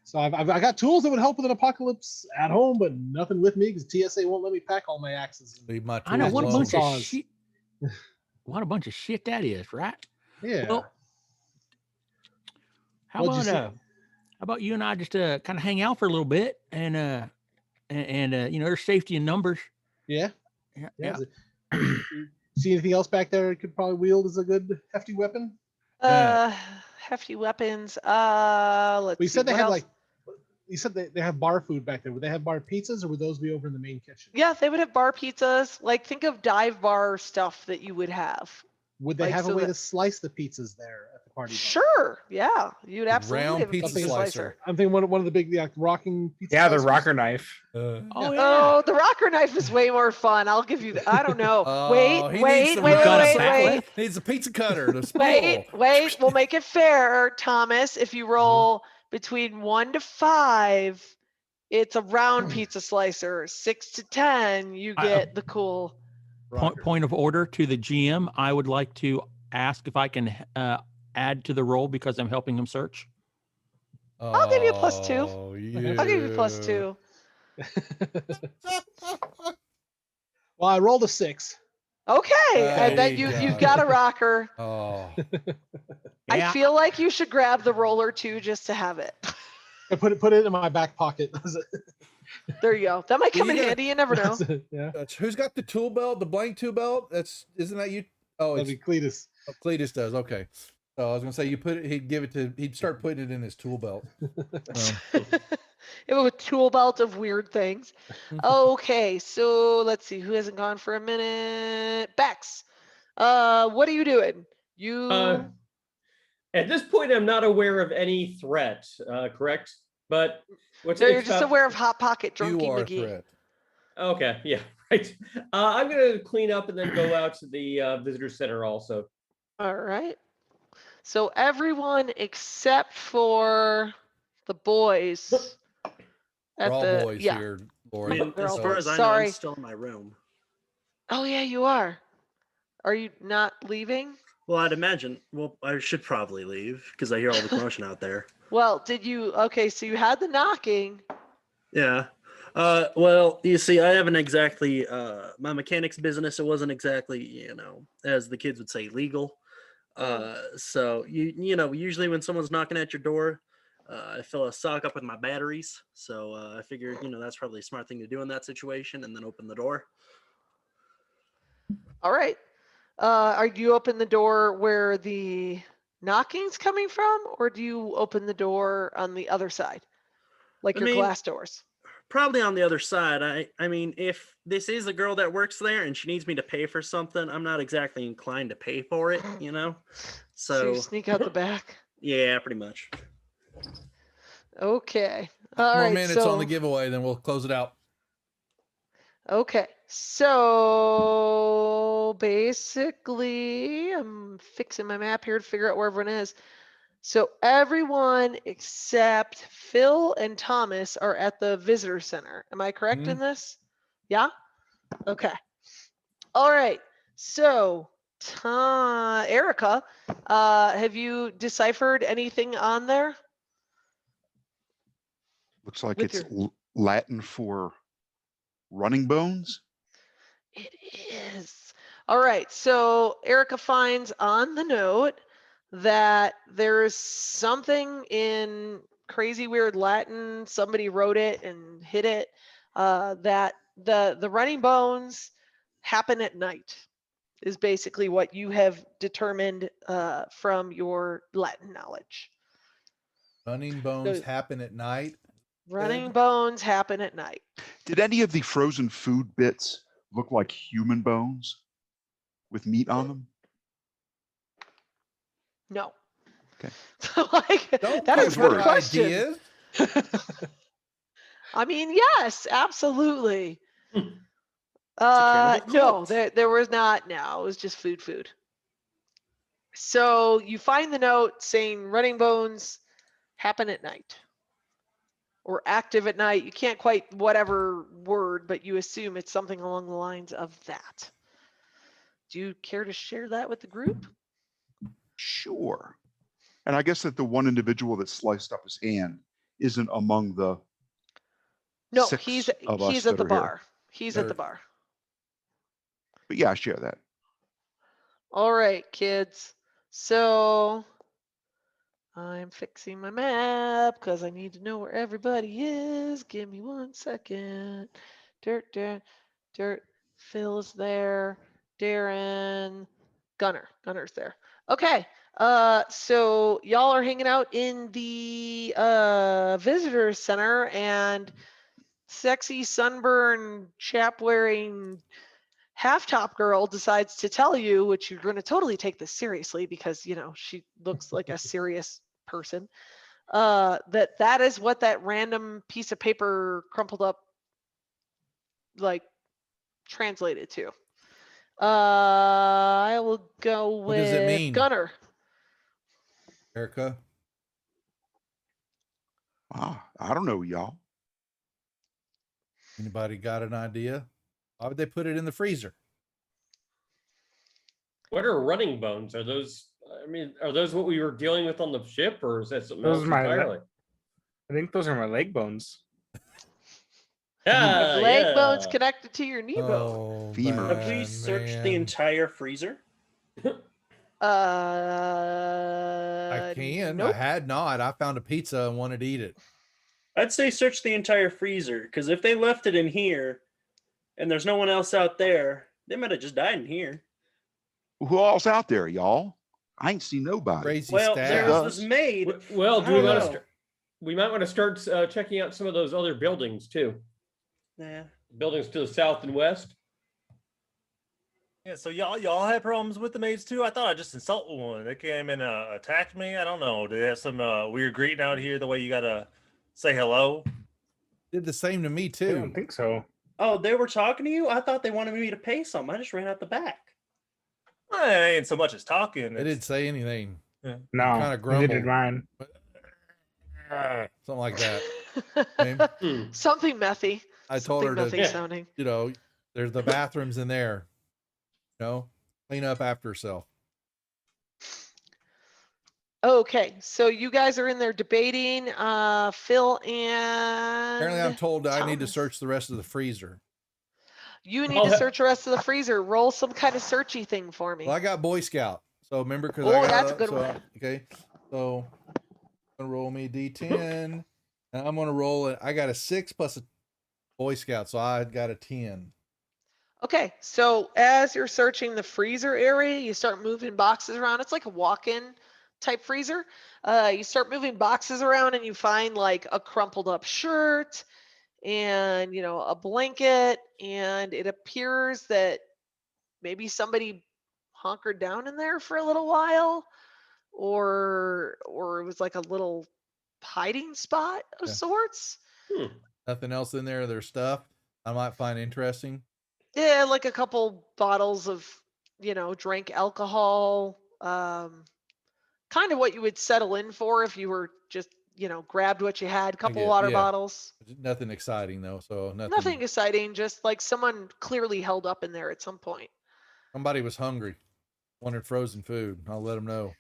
So I got tools that would help with an apocalypse at home, but nothing with me because TSA won't let me pack all my axes. Leave my I know tools what a alone. bunch of Saws. shit. What a bunch of shit that is, right? Yeah. Well, how What'd you about say? how about you and I just kind of hang out for a little bit and there's safety in numbers. Yeah. Yeah. See anything else back there? It could probably wield as a good hefty weapon. Hefty weapons. Let's We see. said they what had else? you said they have bar food back there. Would they have bar pizzas or would those be over in the main kitchen? Yeah, they would have bar pizzas. Like, think of dive bar stuff that you would have. Would they Like, have so a way that- to slice the pizzas there at the party. bus. Sure. Yeah. You'd absolutely Round have a pizza pizza slicer. slicer. I'm thinking one of the big rocking pizza. Yeah, the slicers. rocker knife. Oh, Yeah. yeah. Oh, the rocker knife is way more fun. I'll give you that. I don't know. Oh, he needs wait, some wait, You've got a wait, pallet? wait. Needs a pizza cutter to spool. Wait. We'll make it fair, Thomas. If you roll between 1 to 5, it's a round pizza slicer. 6 to 10, you get the cool. Point of order to the GM. I would like to ask if I can add to the roll because I'm helping him search. I'll give you a +2. Oh, yeah. I'll give you +2. Well, I rolled a 6. Okay, I There bet you you've go. got a rocker. Oh, I Yeah. feel like you should grab the roller too just to have it. I put it in my back pocket. There you go. That might come in Yeah. handy. You never know. Yeah, that's who's got the tool belt, the blank tool belt? Isn't that you? Oh, that'd it's be Cletus. Cletus does. Okay. So I was gonna say he'd start putting it in his tool belt. So, It was a tool belt of weird things. Okay, so let's see who hasn't gone for a minute. Bex, what are you doing? You At this point, I'm not aware of any threat, correct? But what's no, you're just aware of Hot Pocket you Drunky are a McGee. threat. Okay, yeah, right. I'm gonna clean up and then go out to the visitor center also. All right. So everyone except for the boys. We're all boys yeah. here, I Lori. mean, They're as all far boys. as I know, Sorry. I'm still in my room. Oh yeah, you are. Are you not leaving? Well, I'd imagine. Well, I should probably leave because I hear all the commotion out there. Well, did you? Okay, so you had the knocking. Yeah. Well, you see, I haven't exactly my mechanics business. It wasn't exactly, as the kids would say, legal. So you know, usually when someone's knocking at your door, I fill a sock up with my batteries. So I figured, that's probably a smart thing to do in that situation, and then open the door. All right. Are you open the door where the knocking's coming from, or do you open the door on the other side, like I your mean, glass doors? Probably on the other side. I mean, if this is a girl that works there and she needs me to pay for something, I'm not exactly inclined to pay for it, So So you sneak out the back. yeah, pretty much. Okay. All More right. minutes So on the giveaway, then we'll close it out. okay. So basically, I'm fixing my map here to figure out where everyone is. So everyone except Phil and Thomas are at the visitor center. Am I correct in this? Yeah? Okay. All right. So, Erica, have you deciphered anything on there? Looks like With it's Latin for running bones. It is. All right. So Erica finds on the note that there is something in crazy weird Latin. Somebody wrote it and hid it. That the running bones happen at night is basically what you have determined from your Latin knowledge. Running bones So- happen at night. Running Good. bones happen at night. Did any of the frozen food bits look like human bones with meat on them? No. Okay. Like, Don't that is give a good her question. ideas. I mean, yes, absolutely. cannibal No, cult. there was not. No, it was just food. So you find the note saying running bones happen at night or active at night. You can't quite whatever word, but you assume it's something along the lines of that. Do you care to share that with the group? Sure. And I guess that the one individual that sliced up his hand isn't among the No, six he's of us at that the are here. bar. He's at the bar. But yeah, I share that. All right, kids. So I'm fixing my map because I need to know where everybody is. Give me 1 second. Dirt. Phil's there. Darren. Gunner's there. Okay. So y'all are hanging out in the visitor center, and sexy sunburn chap wearing Half Top Girl decides to tell you, which you're going to totally take this seriously because, you know, she looks like a serious person, that is what that random piece of paper crumpled up, like, translated to. I will go What does it with mean? Gunner. Erica? I don't know, y'all. Anybody got an idea? Why would they put it in the freezer? What are running bones? Are those? I mean, are those what we were dealing with on the ship, or is that something Those else are my entirely? I think those are my leg bones. Yeah, Leg bones yeah. connected to your knee bone. Oh, Femur. Have we man, searched the man. entire freezer? I can. Nope. I had not. I found a pizza and wanted to eat it. I'd say search the entire freezer, because if they left it in here and there's no one else out there, they might have just died in here. Who all's out there, y'all? I ain't seen nobody. Crazy Well, staff. there was this Does. maid. Well, I do we don't want to know. start? We might want to start checking out some of those other buildings too. Yeah. Buildings to the south and west. Yeah, so y'all had problems with the maids too? I thought I just insulted one. They came and attacked me. I don't know. Do they have some weird greeting out here? The way you gotta say hello? Did the same to me I too. don't think so. Oh, they were talking to you? I thought they wanted me to pay some. I just ran out the back. Well, it ain't so much as talking. They didn't say anything. No, Kinda neither did grumbled. mine. Something like that. Okay. Something methy. I told her Something to, methy sounding. you know, there's the bathrooms in there. You know, clean up after herself. Okay, so you guys are in there debating. Phil and Apparently, I'm told I need to Thomas. search the rest of the freezer. You need Oh, to that- search the rest of the freezer. Roll some kind of searchy thing for me. Well, I got Boy Scout. So remember, because Oh, I got that's a good so, one. Okay, so I'm gonna roll me D10, and I'm gonna roll it. I got a 6 plus a Boy Scout, so I got a 10. Okay, so as you're searching the freezer area, you start moving boxes around. It's like a walk-in type freezer. You start moving boxes around and you find like a crumpled up shirt and, you know, a blanket, and it appears that maybe somebody hunkered down in there for a little while, or it was like a little hiding spot of Yeah. sorts. Nothing else in there. Their stuff I might find interesting. Yeah, like a couple bottles of, you know, drank alcohol. Kind of what you would settle in for if you were just, you know, grabbed what you had. Couple get- water yeah. bottles. Nothing exciting though. So Nothing exciting. Just like someone clearly held up in there at some point. Somebody was hungry, wanted frozen food. I'll let them know.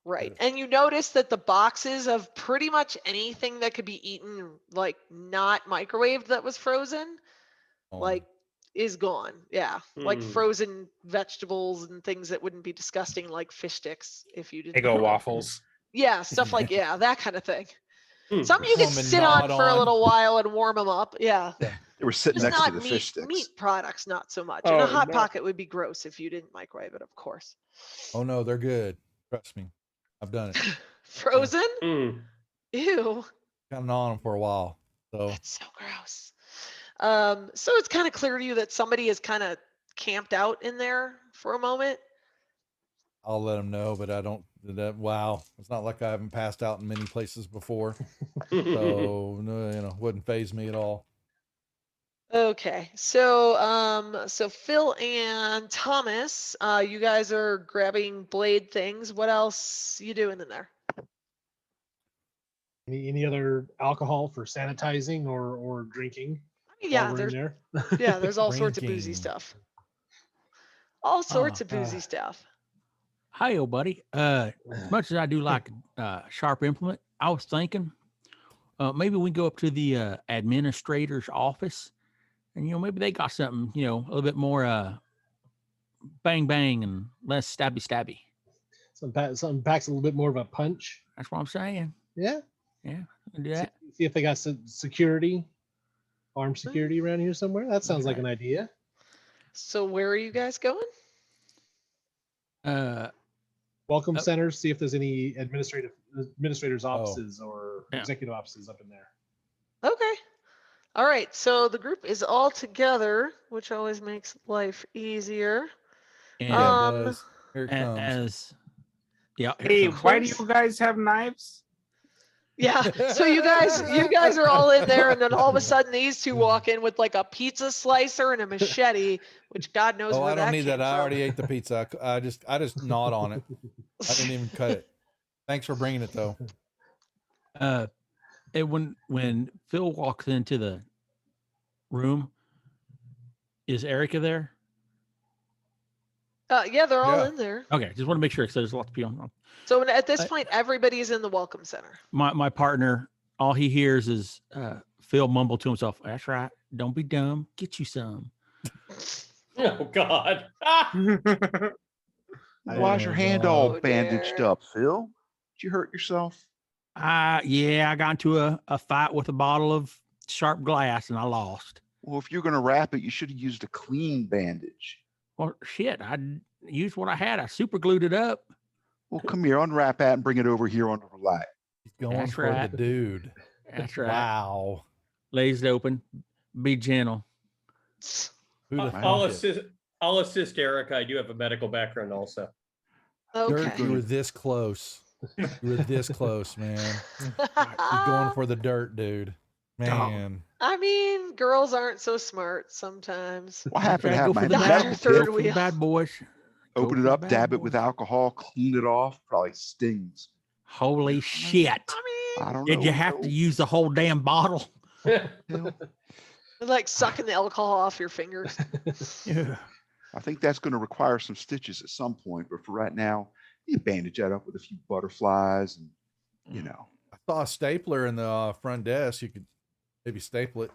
Right. And you notice that the boxes of pretty much anything that could be eaten, like not microwaved that was frozen, like is gone. Yeah. Like frozen vegetables and things that wouldn't be disgusting, like fish sticks if you didn't. Eggo waffles. Yeah, stuff like, yeah, that kind of thing. Hmm. Some you can Warm and sit on gnawed for a on. little while and warm them up. Yeah. They were sitting Just next to not the fish meat, sticks. meat products, not so much. And Oh, a Hot no. Pocket would be gross if you didn't microwave it, of course. Oh no, they're good. Trust me, I've done it. Frozen? Hmm. Ew. Kind of on them for a while. So That's so gross. So it's kind of clear to you that somebody is kind of camped out in there for a moment. I'll let them know, but I don't. Wow, it's not like I haven't passed out in many places before. So no, you know, wouldn't phase me at all. Okay, so Phil and Thomas, you guys are grabbing blade things. What else you doing in there? Any other alcohol for sanitizing or drinking? Yeah, while we're in there. there's all sorts of boozy Drinking. stuff. All sorts of boozy stuff. Hi, old buddy. As much as I do like sharp implement, I was thinking maybe we go up to the administrator's office, and maybe they got something, a little bit more bang bang and less stabby stabby. Something packs a little bit more of a punch. That's what I'm saying. Yeah. Yeah, we can do that. See if they got some security, armed security around here somewhere. That sounds like right. an idea. So where are you guys going? Welcome centers. See if there's any administrators' offices or Yeah. executive offices up in there. Okay. All right, so the group is all together, which always makes life easier. And Yeah, it does. Here it a- comes. as yeah, here Hey, comes- why do you guys have knives? Yeah, so you guys are all in there, and then all of a sudden these two walk in with like a pizza slicer and a machete, which God knows Oh, where I don't that need came that. I from. already ate the pizza. I just gnawed on it. I didn't even cut it. Thanks for bringing it though. and when Phil walks into the room, is Erica there? Yeah, they're all Yeah. in there. Okay, just want to make sure because there's lots of people on. So at this I- point, everybody's in the welcome center. My partner, all he hears is Phil mumble to himself, "That's right. Don't be dumb. Get you some." Oh God. Why's your Oh, hand God. all Oh, bandaged dear. up, Phil? Did you hurt yourself? Yeah, I got into a fight with a bottle of sharp glass and I lost. Well, if you're going to wrap it, you should have used a clean bandage. Well, shit, I used what I had. I super glued it up. Well, come here, unwrap that and bring it over here on the light. He's going That's for right. the dude. That's right. Wow. Lays it open. Be gentle. Who the I'll fuck it? assist Erica. I do have a medical background also. Okay. Dirk, you were this close. You were this close, man. You're going for the dirt, dude. Man. I mean, girls aren't so smart sometimes. What happened? Go Have for my the Dr. medical bad, Third kit, go for the wheel. bad boys. Go open for it the up, bad dab it with boys. alcohol, clean it off, probably stings. Holy shit. I I don't know. Did you have to use the whole damn bottle? Phil. mean, like sucking the alcohol off your fingers. Yeah. I think that's going to require some stitches at some point, but for right now, you bandage that up with a few butterflies and, you know. I saw a stapler in the front desk. You could maybe staple it.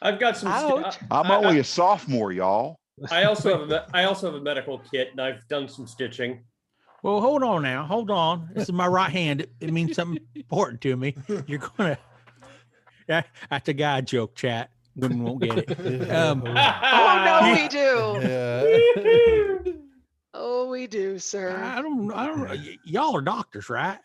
I've got some. Ouch. I'm only a sophomore, y'all. I also have a medical kit, and I've done some stitching. Well, hold on now. Hold on. This is my right hand. It means something important to me. You're gonna. That's a guy joke, chat. Women won't get it. Oh no, we do. Yeah. Oh, we do, sir. I don't. Y'all are doctors, right?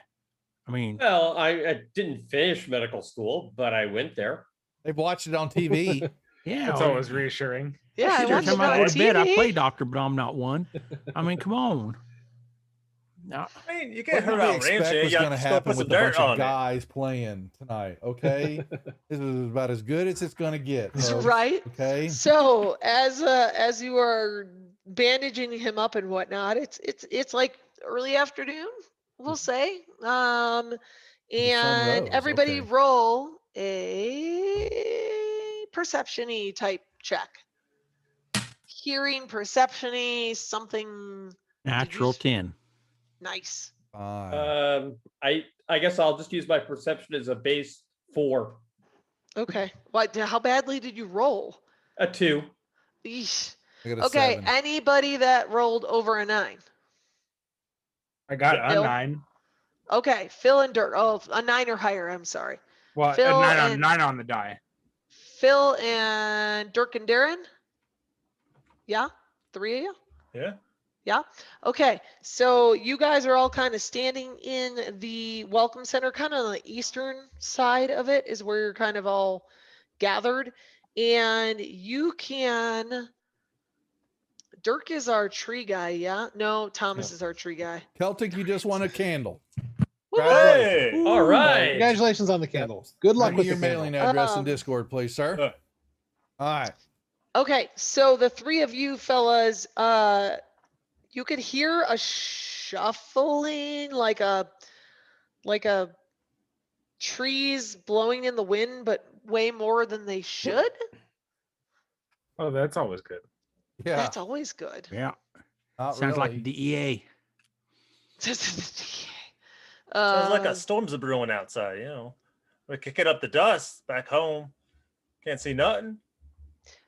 I mean, Well, I didn't finish medical school, but I went there. They've watched it on TV. yeah. It's always reassuring. Yeah, I Every watched it time I on go to bed, I TV. play doctor, but I'm not one. I mean, come on. No, I mean, you What can't did hurt we out expect ranching. was You going got to to happen put some with a bunch dirt of on it. guys playing tonight? Okay, this is about as good as it's going to get. folks, Right. Okay. So as you are bandaging him up and whatnot, it's like early afternoon, we'll say. The sun And rose, everybody okay. roll a perception-y type check. Hearing, perception-y, something natural 10. nice. Fine. I guess I'll just use my perception as a base 4. Okay. How badly did you roll? A 2. Eesh. I got a Okay. 7. Anybody that rolled over a 9? I got a Phil? 9. Okay. Phil and Dirk. Oh, a 9 or higher. I'm sorry. Well, Phil a 9 on and- 9 on the die. Phil and Dirk and Darren? Yeah? 3 of you? Yeah. Yeah. Okay. So you guys are all kind of standing in the welcome center, kind of on the eastern side of it is where you're kind of all gathered. And you can. Dirk is our tree guy. Yeah. No, Thomas is our tree guy. Celtic, you just won a candle. Woo! Hey. All right. Congratulations on the candles. Good luck Give me with your the mailing candle. address in Um, Discord, please, sir. All right. Okay. So the 3 of you fellas, you could hear a shuffling, like a trees blowing in the wind, but way more than they should. Oh, that's always good. Yeah. That's always good. Yeah. Not Sounds like really. DEA. Sounds like Uh, a storm's a brewing outside. We're kicking up the dust back home. Can't see nothing.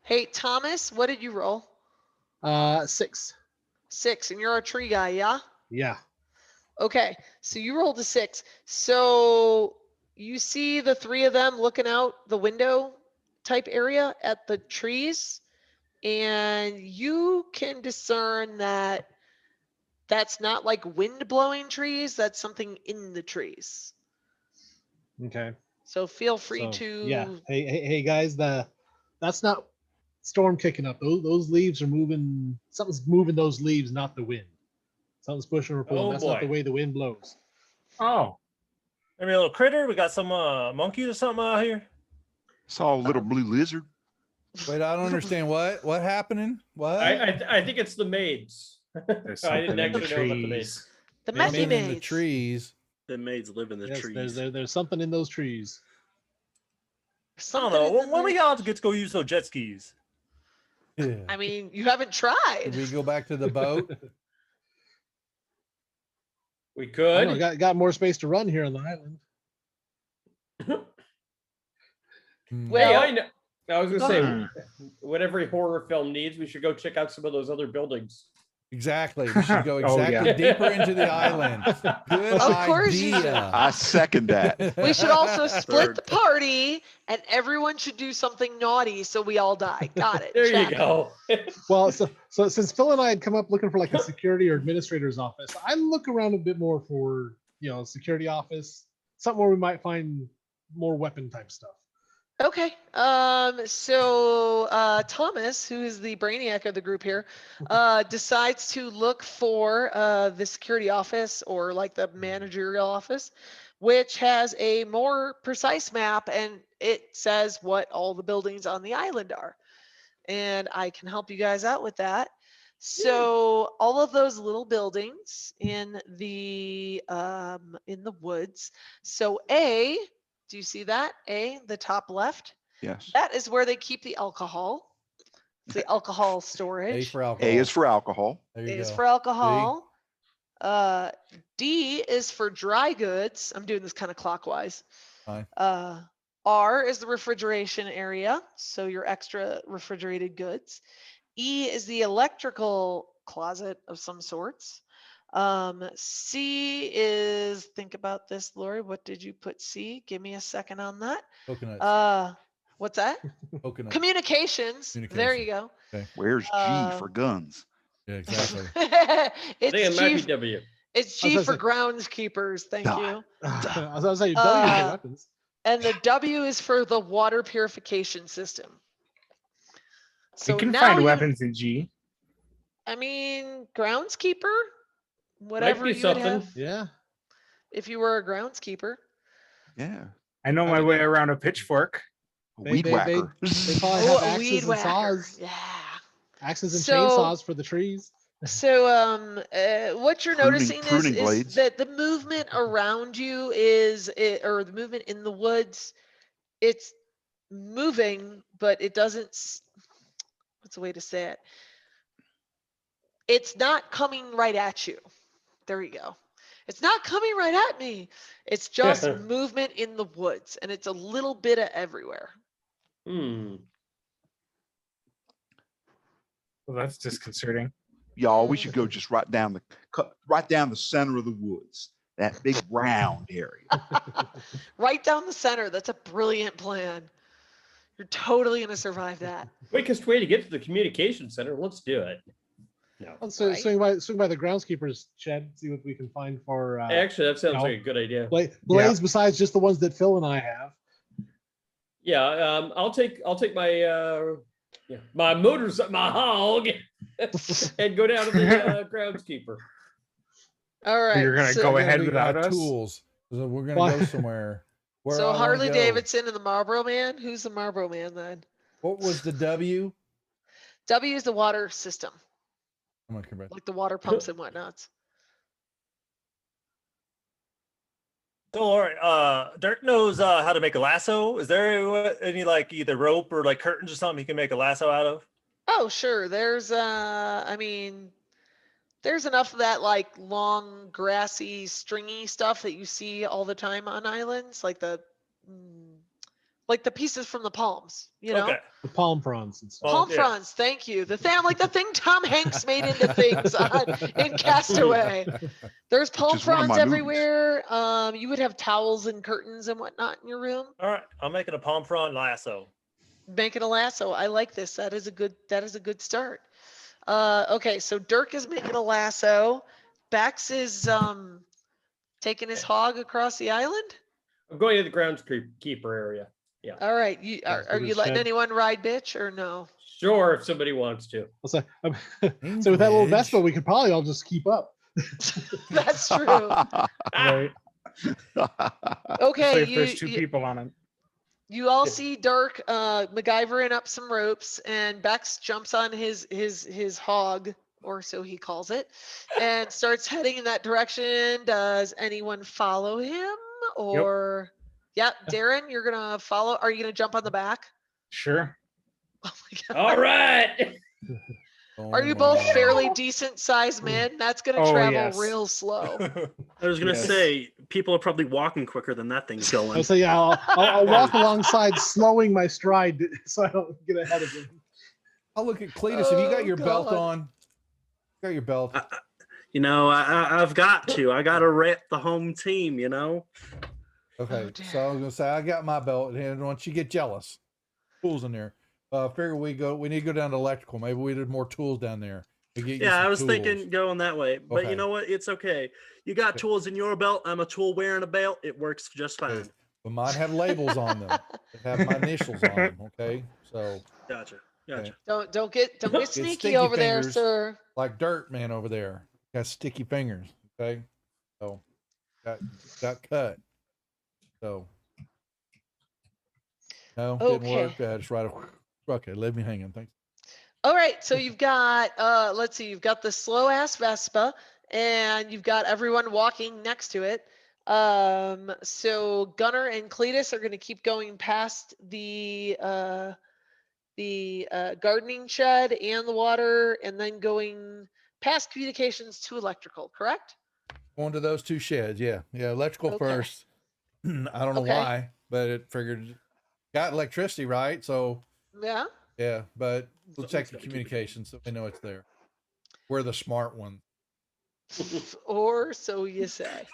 Hey, Thomas, what did you roll? 6. 6, and you're a tree guy, yeah? Yeah. Okay, so you rolled a 6. So you see the 3 of them looking out the window type area at the trees, and you can discern that that's not like wind blowing trees, that's something in the trees. Okay. So feel free So, to. Yeah. Hey guys, that's not storm kicking up. Those leaves are moving. Something's moving those leaves, not the wind. Something's pushing or pulling. Oh, That's not the boy. way the wind blows. Oh, Maybe a little critter. We got some monkeys or something out here. Saw a little blue lizard. Wait, I don't understand what happening. What? I think it's the maids. there's I something didn't in the actually know about the trees. maids. The Man messy in the maids. trees. The maids live in the Yes, trees. there's something in those trees. I don't Something know. in When we there. all get to go use those jet skis. Yeah. I mean, you haven't tried. Did we go back to the boat? We I could. know, got more space to run here on the island. Hmm. Hey, Well, I know. I was gonna go say, ahead. what every horror film needs, we should go check out some of those other buildings. Exactly. We should go Oh, exactly yeah. deeper into the island. Good Of course you should. idea. I second that. we should also split Third. the party, and everyone should do something naughty so we all die. Got it. There Check. you go. Well, so since Phil and I had come up looking for like a security or administrator's office, I look around a bit more for security office, something where we might find more weapon type stuff. Okay. So Thomas, who is the brainiac of the group here, decides to look for the security office or like the managerial office, which has a more precise map and it says what all the buildings on the island are. And I can help you guys out with that. So all of those little buildings in the woods. So A, do you see that? A, the top left? Yes. That is where they keep the alcohol. It's the alcohol A storage. for alcohol. A is for alcohol. There A you is go. for alcohol. D is for dry goods. I'm doing this kind of clockwise. Fine. R is the refrigeration area, so your extra refrigerated goods. E is the electrical closet of some sorts. C is, think about this, Lori. What did you put C? Give me a second on that. Coconuts. What's that? Coconuts. Communications. There you go. Where's G for guns? Yeah, exactly. I think it it's might G. be W. It's I was G gonna for say- groundskeepers. Thank you. I was gonna say W for weapons. And the W is for the water purification system. So we can now find you- weapons in G. I mean, groundskeeper, whatever be you would something. have Yeah. if you were a groundskeeper. Yeah. I know my way around a pitchfork. A They- weed they- whacker. They probably Oh, have a axes weed and whacker. saws. Yeah. Axes and So- chainsaws for the trees. So what you're noticing pruning is blades. that the movement around you or the movement in the woods, it's moving, but it doesn't. What's the way to say it? It's not coming right at you. There you go. It's not coming right at me. It's just movement in the woods, and it's a little bit of everywhere. Hmm. Well, that's disconcerting. Y'all, we should go just right down the center of the woods. That big round area. Right down the center. That's a brilliant plan. You're totally gonna survive that. Quickest way to get to the communication center. Let's do it. No. Let's swing Right. by the groundskeepers shed. See what we can find for Actually, that sounds no. like a good idea. blades besides just the ones that Phil and I have. Yeah, I'll take my my my hog and go down to the groundskeeper. All right. You're gonna so, go Yeah, ahead we without got us. tools. So we're gonna Why- go somewhere. Where so I wanna Harley go. Davidson and the Marlboro Man. Who's the Marlboro Man then? What was the W? W is the water system, I'm gonna come back. like the water pumps and whatnots. So, all right, Dirk knows how to make a lasso. Is there any like either rope or like curtains or something he can make a lasso out of? Oh, sure. There's I mean, there's enough of that like long, grassy, stringy stuff that you see all the time on islands, like the pieces from the palms, you know? Okay. The palm fronds and stuff. Well, Palm yeah. fronds, thank you. The thing, like the thing Tom Hanks made into things in Castaway. There's palm is one of fronds my movies. everywhere. You would have towels and curtains and whatnot in your room. All right, I'm making a palm frond lasso. Making a lasso. I like this. That is a good start. Okay, so Dirk is making a lasso. Bex is taking his hog across the island. I'm going to the groundskeeper area. Yeah. All right. You Yeah, are so you the letting shed. anyone ride bitch or no? Sure, if somebody wants to. So, so with that little English. Vespa, we could probably all just keep up. That's true. Right. Okay, Especially if there's two people on it. you all see Dirk MacGyvering up some ropes, and Bex jumps on his hog, or so he calls it, and starts heading in that direction. Does anyone follow him? Or yeah, Darren, you're gonna follow. Are you gonna jump on the back? Sure. Oh my God. All right. Are you both fairly decent sized men? That's gonna Oh, travel yes. real slow. I was gonna Yes. say people are probably walking quicker than that thing's going. I'll say, yeah, I'll walk alongside, slowing my stride so I don't get ahead of him. I'll look at Cletus. Have you got Oh, your belt God. on? Got your belt? You know, I've got to. I got to rep the home team. You know. Okay, dear. so I was gonna say I got my belt, and once you get jealous, tools in there. Figure we need to go down to electrical. Maybe we did more tools down there. We get you Yeah, some I was tools. thinking going that way, but Okay. you know what? It's okay. You got tools in your belt. I'm a tool wearing a belt. It works just fine. Okay. But mine have labels on them. They have my initials on them. Okay, so Gotcha. Okay. Don't get sneaky stinky over there, fingers. sir. like dirt man over there got sticky fingers. Okay, so got cut. So no, didn't work. Just right. Okay, leave me hanging. Thanks. All right, so you've got let's see, you've got the slow ass Vespa, and you've got everyone walking next to it. So Gunnar and Cletus are going to keep going past the gardening shed and the water, and then going past communications to electrical. Correct? Going to those two sheds. Yeah, electrical Okay. first. I don't know Okay. why, but it figured got electricity right. So Yeah. yeah, but we'll check Someone's the gotta keep it communications so we know it's there. We're the smart one. Or so you say.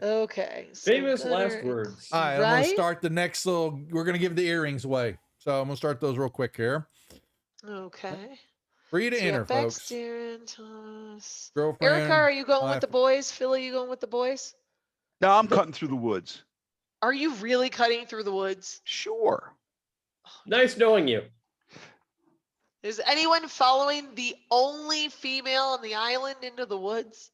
Okay. So Famous Gunnar last and words. All right, I'm gonna Right? start the next little. We're gonna give the earrings away, so I'm gonna start those real quick here. Okay. Free to So you enter, got Bex, folks. Darren, Thomas. Girlfriend. Erica, are you going with wife. the boys? Philly, you going with the boys? No, I'm cutting through the woods. Are you really cutting through the woods? Sure. Nice knowing you. Is anyone following the only female on the island into the woods?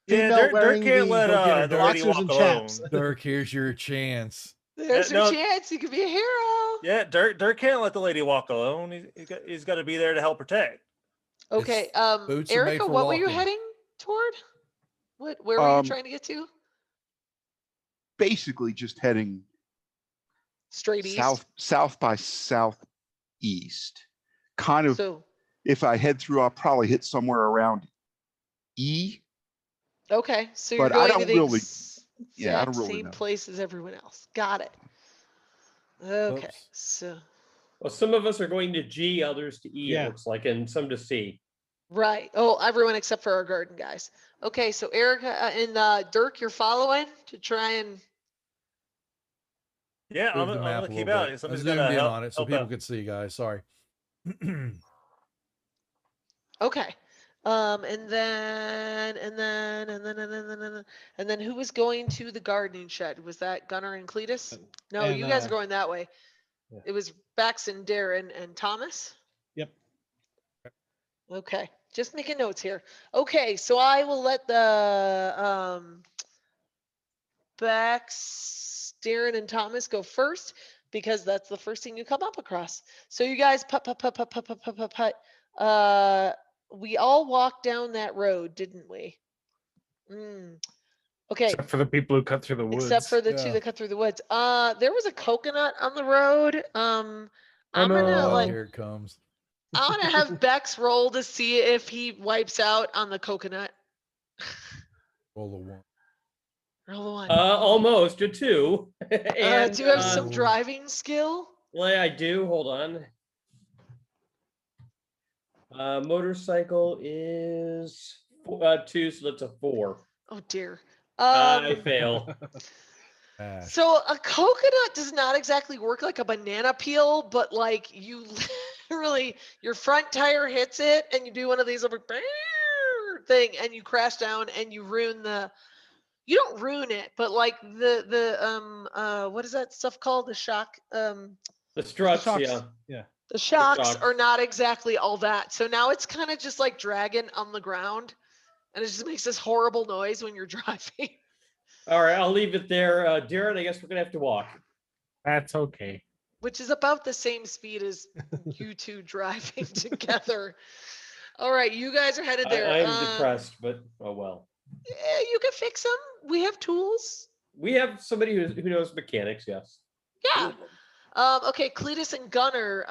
Yeah, Female Dirk wearing can't the let Go get her, the lady boxers walk and alone. chaps. Dirk, here's your chance. There's Yeah, your no. chance. You could be a hero. Yeah, Dirk can't let the lady walk alone. He's got to be there to help protect. Okay. boots are made Erica, for what were you walking. heading toward? Where were you Um, trying to get to? Basically just heading Straight east. south by southeast. Kind of, So if I head through, I'll probably hit somewhere around E. okay. So you're But I going to don't the really- yeah, I exact don't really same know. place as everyone else. Got it. Okay. Oops. So Well, some of us are going to G, others to E, Yeah. it looks like, and some to C. right. Oh, everyone except for our garden guys. Okay. So Erica and Dirk, you're following to try and. Yeah, Move the I'm map gonna a keep little out. bit. I Somebody's zoomed gotta in help, on it so help people out. could see, guys. Sorry. Okay. And then who was going to the gardening shed? Was that Gunnar and Cletus? No, And, you guys are going that way. yeah. It was Bex and Darren and Thomas. Yep. Okay. Just making notes here. Okay, so I will let the Bex, Darren, and Thomas go first because that's the first thing you come up across. So you guys put. We all walked down that road, didn't we? Okay. Except for the people who cut through the woods. Except for the two Yeah. that cut through the woods. There was a coconut on the road. I'm Oh, gonna no. Oh, like here it comes. I want to have Bex roll to see if he wipes out on the coconut. Roll the one. Roll the one. Almost a 2. And, do you have some uh, driving skill? Well, I do. Hold on. Motorcycle is 2, so that's a 4. Oh dear. I fail. Ash. So a coconut does not exactly work like a banana peel, but like you literally, your front tire hits it and you do one of these over thing and you crash down and you ruin the you don't ruin it, but like what is that stuff called? The shock The struts, Shocks. yeah. the shocks shocks. are not exactly all that. So now it's kind of just like dragging on the ground, and it just makes this horrible noise when you're driving. All right, I'll leave it there. Darren, I guess we're gonna have to walk. That's okay. Which is about the same speed as you two driving together. All right, you guys are headed there. I'm depressed, but oh well. Yeah, you can fix them. We have tools. We have somebody who knows mechanics, yes. Yeah. Okay, Cletus and Gunner,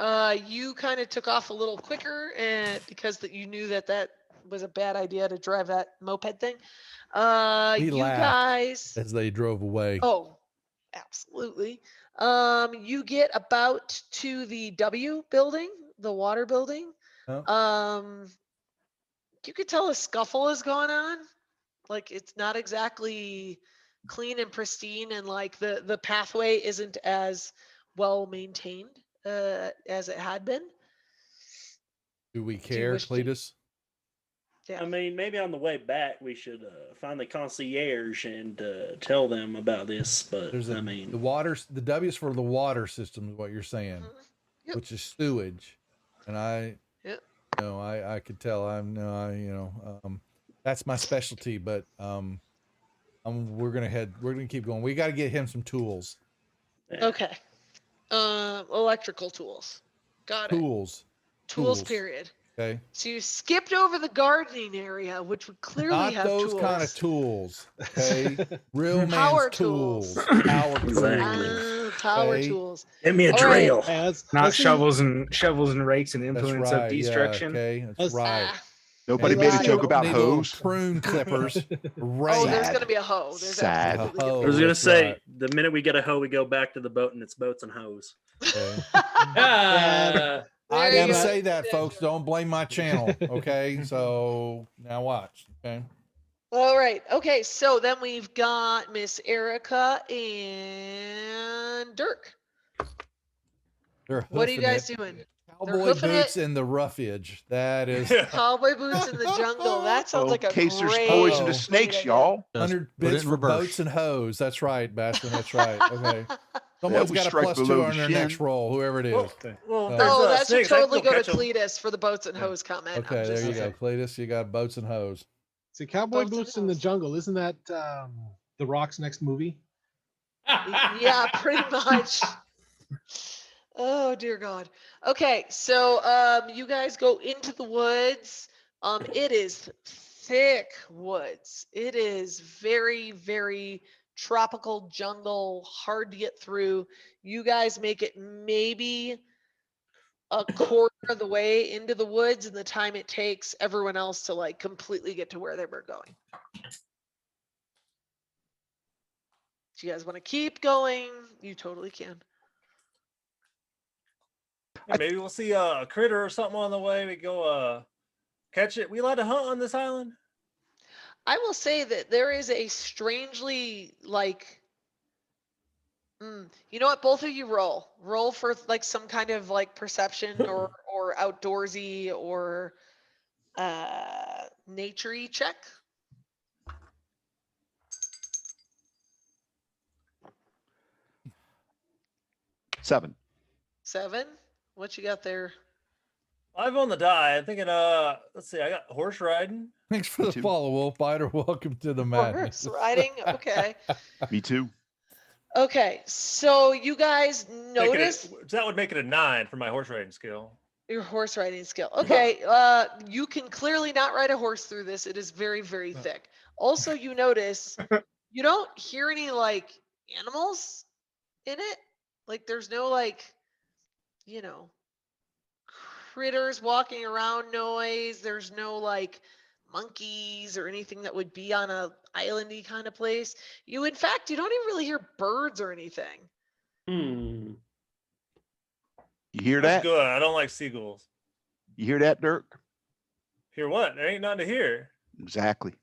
you kind of took off a little quicker, and because you knew that was a bad idea to drive that moped thing. He You laughed guys. as they drove away. Oh, absolutely. You get about to the W building, the water building. Oh. You could tell a scuffle is going on. Like it's not exactly clean and pristine, and like the pathway isn't as well maintained as it had been. Do we care, wish to- Cletus? Yeah. I mean, maybe on the way back we should find the concierge and tell them about this. But There's I mean, the W's for the water system is what you're saying, Yep. which is sewage, and I could tell that's my specialty, but we're gonna keep going. We got to get him some tools. Okay. Electrical tools. Got it. Tools. Tools. Period. Okay. So you skipped over the gardening area, which would clearly Not have those tools. kind of tools. Okay. Real man's Power tools. tools. Power Exactly. tools. Power Okay. tools. give me a All drill. right. Hey, Not let's see- shovels and rakes and That's implements right. of destruction. Yeah, okay. That's Let's- right. Ah. Nobody And made a right. joke about need little hose. prune clippers. Right. Oh, there's Sad. going to be a hoe. There's Sad. absolutely A hoe. I was gonna that's say right. the minute we get a hoe, we go back to the boat, and it's boats and hoes. Okay. Ah, I There you didn't go. say that, folks. Don't blame my channel. Okay. So now watch. Okay. All right. Okay. So then we've got Miss Erica and Dirk. They're What are you hoofing guys it. doing? Cowboy hoofing boots it. in the roughage. That is Cowboy boots in the jungle. That sounds like a case there's great. poison Uh-oh. to snakes, idea. y'all. 100 put it bits in for reverse. boats and hoes. That's right, Bashman. That's right. Okay. Someone's would got a strike plus 2 below on the their shin. next roll, whoever it is. Well, Oh. there's, Oh, that should snakes. I can totally go to catch 'em. Cletus for the boats and hose comment. I'm Okay, there just you saying. go. Cletus, you got boats and hoes. See, Cowboy Boats and Boots in the hoes. Jungle. Isn't that The Rock's next movie? Yeah, pretty much. Oh dear God. Okay, so you guys go into the woods. It is thick woods. It is very, very tropical jungle, hard to get through. You guys make it maybe a quarter of the way into the woods, and the time it takes everyone else to like completely get to where they were going. Do you guys want to keep going? You totally can. Yeah, maybe we'll see a critter or something on the way. We go catch it. We allowed to hunt on this island? I will say that there is a strangely like, you know what? Both of you roll for like some kind of like perception or outdoorsy or naturey check. Seven. 7. What you got there? 5 on the die. I'm thinking, let's see, I got horse riding. Thanks for the too. follow, Wolfbiter. Welcome to the madness. Horse riding. Okay. Me too. Okay. So you guys notice That would make it a 9 for my horse riding skill. your horse riding skill. Okay. You can clearly not ride a horse through this. It is very, very thick. Also, you notice you don't hear any like animals in it. Like there's no like, critters walking around noise. There's no like monkeys or anything that would be on a islandy kind of place. In fact, you don't even really hear birds or anything. Hmm. You hear That's that? good. I don't like seagulls. You hear that, Dirk? Hear what? There ain't nothing to hear. Exactly.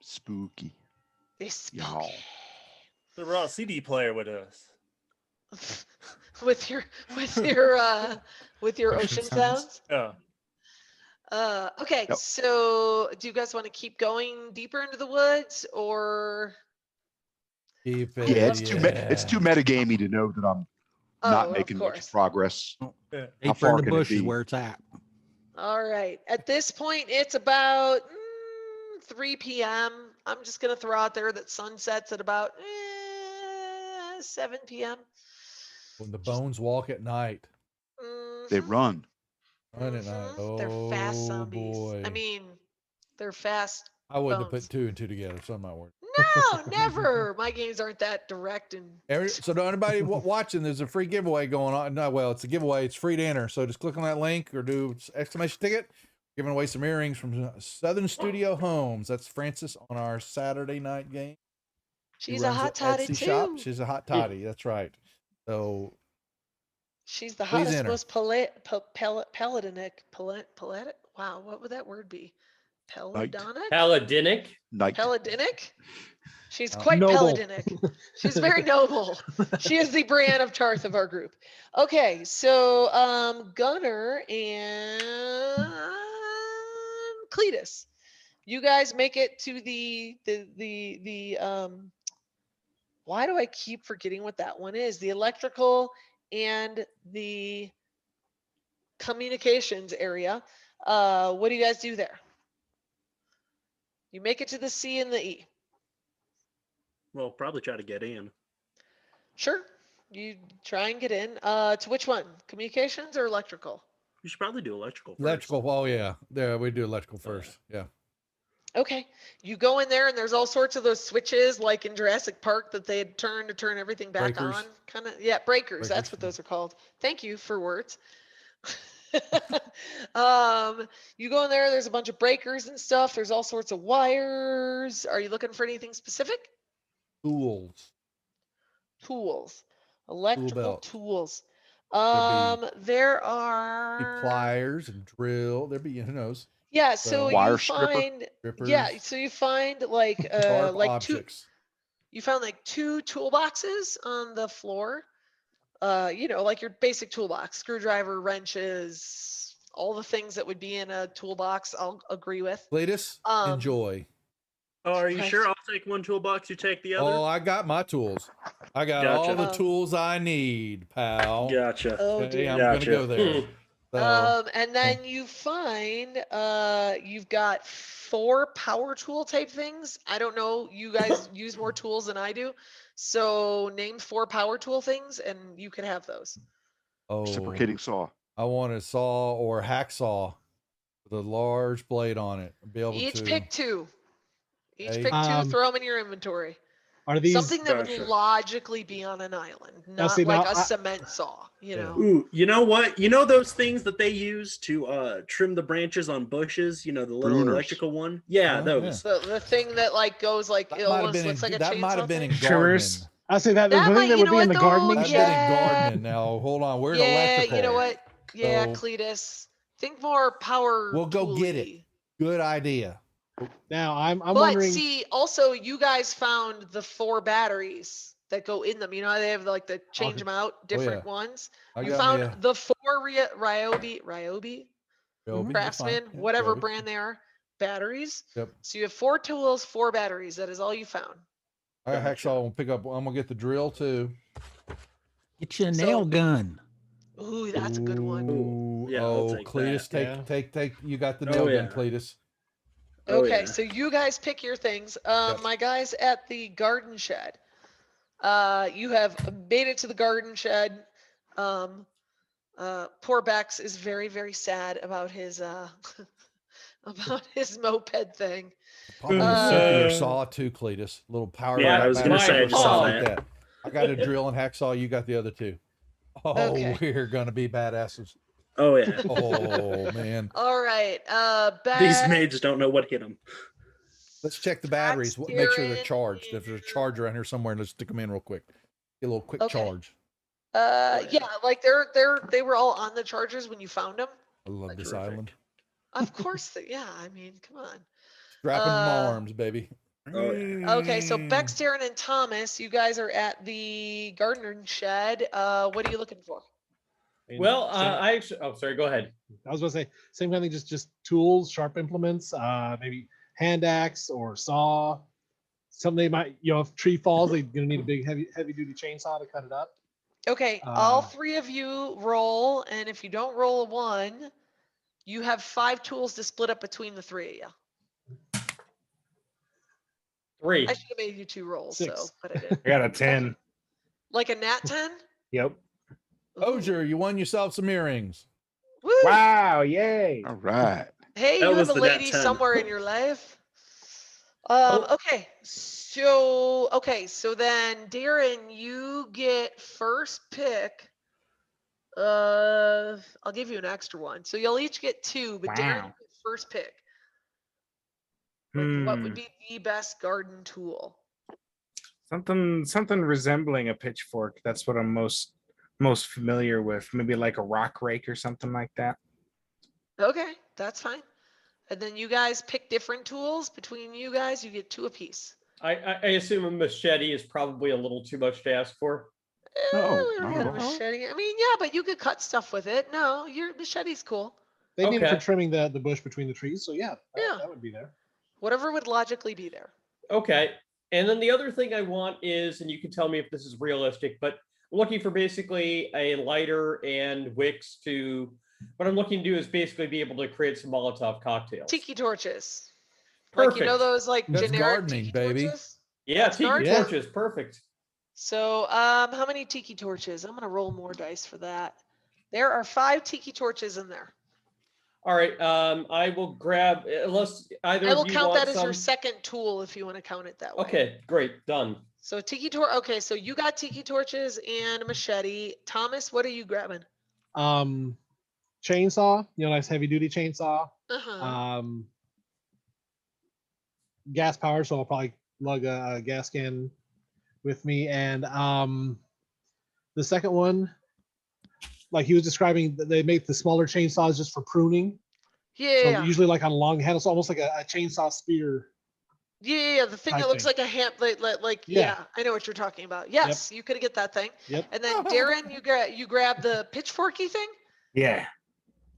Spooky. It's Y'all. spooky. So we're on a CD player with us. with your ocean sounds. Yeah. Okay, Yep. so do you guys want to keep going deeper into the woods, or? Keep I it. Yeah, love it's too metagamey to know that I'm not Oh, of making much course. progress. Yeah. How Deeper far in the can it bush is be? where it's at. All right. At this point, it's about 3 p.m. I'm just going to throw out there that sun sets at about 7 p.m. When the bones walk at night. They Mhm, run. Run at night. They're fast Oh zombies. I boy. mean, they're fast I wouldn't have bones. put two and two together, so I'm not worried. No, never. My games aren't that direct and. So to anybody watching, there's a free giveaway going on. No, well, it's a giveaway. It's free to enter. So just click on that link or do exclamation ticket. Giving away some earrings from Southern Studio Homes. That's Francis on our Saturday night game. She She's a runs hot toddy Etsy shop. too. She's a hot toddy. That's right. So She's the please hottest, enter. most paladinic. Wow, what would that word be? Peladonic? Paladinic. Night. Paladinic? She's Oh. quite Noble. paladinic. She's very noble. She is the Brienne of Tarth of our group. Okay, so Gunnar and Cletus, you guys make it to the why do I keep forgetting what that one is? The electrical and the communications area. What do you guys do there? You make it to the C and the E. Well, probably try to get in. Sure. You try and get in. To which one? Communications or electrical? You should probably do electrical. First. Electrical. Oh yeah. There we do electrical first. Yeah. Okay. You go in there and there's all sorts of those switches like in Jurassic Park that they had turned to turn everything back Breakers. on. Kind of, yeah, breakers. That's Breakers, what yeah. those are called. Thank you for words. You go in there, there's a bunch of breakers and stuff. There's all sorts of wires. Are you looking for anything specific? Tools. Tools. Electrical belt. tools. There'd There Be are pliers and drill. There'd be who knows. yeah, so Wire you stripper? find Strippers. yeah, so you find like Sharp two objects. you found like two toolboxes on the floor. You know, like your basic toolbox, screwdriver, wrenches, all the things that would be in a toolbox, I'll agree with. Cletus, enjoy. Oh, are you Right. sure? I'll take one toolbox. You take the other. Oh, I got my tools. I got Gotcha. all the Um, tools I need, pal. Gotcha. Oh Okay, dear. I'm Gotcha. gonna go there. So, And then you find you've got 4 power tool type things. I don't know, you guys use more tools than I do. So name 4 power tool things and you can have those. oh, Reciprocating saw. I want a saw or hacksaw with a large blade on it. Be able Each to pick 2. Each Okay. pick 2, Um, throw them in your inventory. Are these Something that Gotcha. would logically be on an island, Now, not see, like now a cement saw, you Yeah. know. Ooh, you know what? You know those things that they use to trim the branches on bushes? You know, the little Pruners. electrical one? Yeah, Oh, those. The thing that like goes like that it might have almost been looks like a that might chainsaw have been in thing. Trimmers. gardening. I say that That the might- thing that you would know be in what, the though? gardening That's Yeah. been in shed. gardening now. Hold on, we're in Yeah, electrical. you know what? Yeah, So- Cletus. Think more power. We'll go get it. tooly. Good idea. Now I'm But wondering. see, also you guys found the 4 batteries that go in them. You know how they have like the change them out, different ones. I You got found me a the 4 Ryobi Ryobi, that's fine. Craftsman, Yeah, whatever Ryobi. brand they are, batteries. Yep. So you have 4 tools, 4 batteries. That is all you found. I got Gotcha. hacksaw. I'm gonna pick up. I'm gonna get the drill too. Get you a So- nail gun. Ooh, that's a good one. Ooh, yeah, I'll oh, take Cletus, that. take. You got the Oh, nail gun, yeah. Cletus. Oh, Okay, yeah. so you guys pick your things. Yep. My guys at the garden shed. You have made it to the garden shed. Poor Bex is very, very sad about his about his moped thing. Probably a Uh, simpler saw too, Cletus. Little power. Yeah, back I was gonna battery, say, I just saw stuff like I got a drill and hacksaw. You got the other 2. Oh, Okay. we're gonna be badasses. Oh, yeah. Oh man. All right, These Bex. maids don't know what hit them. Let's check the batteries. Make sure they're Darren charged. If there's a charger around here somewhere, let's stick them in real quick. Get a little quick Okay. charge. Yeah, like they were all on the chargers when you found them. I love this Terrific. island. Of course, yeah. I mean, come on. Strapping them Uh, arms, baby. Oh, yeah. Okay, so Bex, Darren, and Thomas, you guys are at the gardening shed. What are you looking for? mean, Well, same- I actually. Oh, sorry. Go ahead. I was gonna say same kind of thing, just tools, sharp implements, maybe hand axe or saw. Something they might, if tree falls, they're gonna need a big heavy duty chainsaw to cut it up. Okay, all Uh, 3 of you roll, and if you don't roll a 1, you have 5 tools to split up between the 3 of you. 3. I should have made you 2 rolls, 6. so but I did. I got a 10. Like a nat 10? Yep. Ooh, Ozier, you won yourself some earrings. woo. Wow. Yay. All right. Hey, That you was have a the nat lady 10. somewhere in your life. Oh. Okay, so then Darren, you get first pick. I'll give you an extra one. So you'll each get 2, but Darren, you Wow. get first pick. Like, what would Hmm. be the best garden tool? Something resembling a pitchfork. That's what I'm most familiar with. Maybe like a rock rake or something like that. Okay, that's fine. And then you guys pick different tools. Between you guys, you get 2 apiece. I assume a machete is probably a little too much to ask for. No, We don't not get at a all. machete. I mean, yeah, but you could cut stuff with it. No, your machete's cool. They need it for Okay. trimming the bush between the trees. So yeah, Yeah. that would be there. Whatever would logically be there. Okay. And then the other thing I want is, and you can tell me if this is realistic, but I'm looking for basically a lighter and wicks to. What I'm looking to do is basically be able to create some Molotov cocktails. Tiki torches. Perfect. Like, you know those like That's generic gardening, tiki baby. torches? Yeah, That's tiki gardening. torches. Perfect. So, how many tiki torches? I'm gonna roll more dice for that. There are 5 tiki torches in there. All right. I will grab unless either I will of you count want that as some. your second tool if you want to count it that way. Okay, great, done. So Okay, so you got tiki torches and a machete. Thomas, what are you grabbing? Chainsaw, nice heavy duty chainsaw. Uh-huh. Gas powered, so I'll probably lug a gas can with me. And the second one, like he was describing, they make the smaller chainsaws just for pruning. Yeah. So usually like on a long handle, it's almost like a chainsaw spear. Yeah, the thing type that looks thing. like a hand, like Yeah. yeah, I know what you're talking about. Yes, you could get that thing. Yep. And then Darren, you grab the pitchforky thing. Yeah.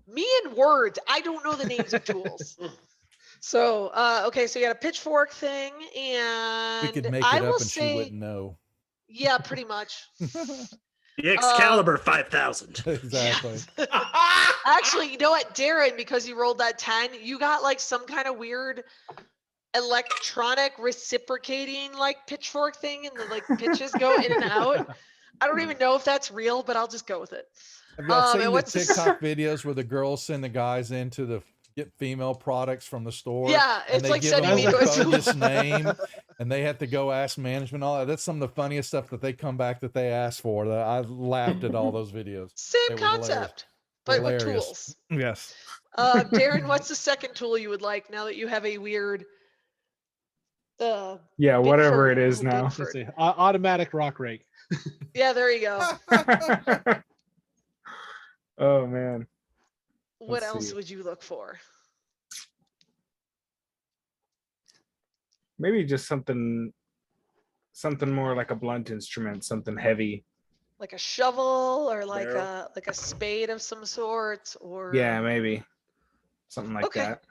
Me and words, I don't know the names of tools. So okay, so you got a pitchfork thing, and We could make I it will up and she say, wouldn't know. yeah, pretty much. The Excalibur 5000. Exactly. Actually, you know what, Darren, because you rolled that 10, you got like some kind of weird electronic reciprocating like pitchfork thing, and the like pitches go in and out. I don't even know if that's real, but I'll just go with it. Have y'all seen and the what's this- TikTok videos where the girls send the guys in to get female products from the store? Yeah, and it's they like give sending them me the to a bogus name, and they have to go ask management all that. That's some of the funniest stuff that they come back that they asked for. That I laughed at all those videos. Same They were hilarious. concept, but with Hilarious. tools. Yes. Darren, what's the second tool you would like now that you have a weird Yeah, whatever Bigford- it is oh, now. Bigford. Let's see, automatic rock rake. Yeah, there you go. Oh man. What Let's else see. would you look for? Maybe just something more like a blunt instrument, something heavy. Like a shovel or like Barrel. a spade of some sort, or Yeah, maybe. Something like Okay. that.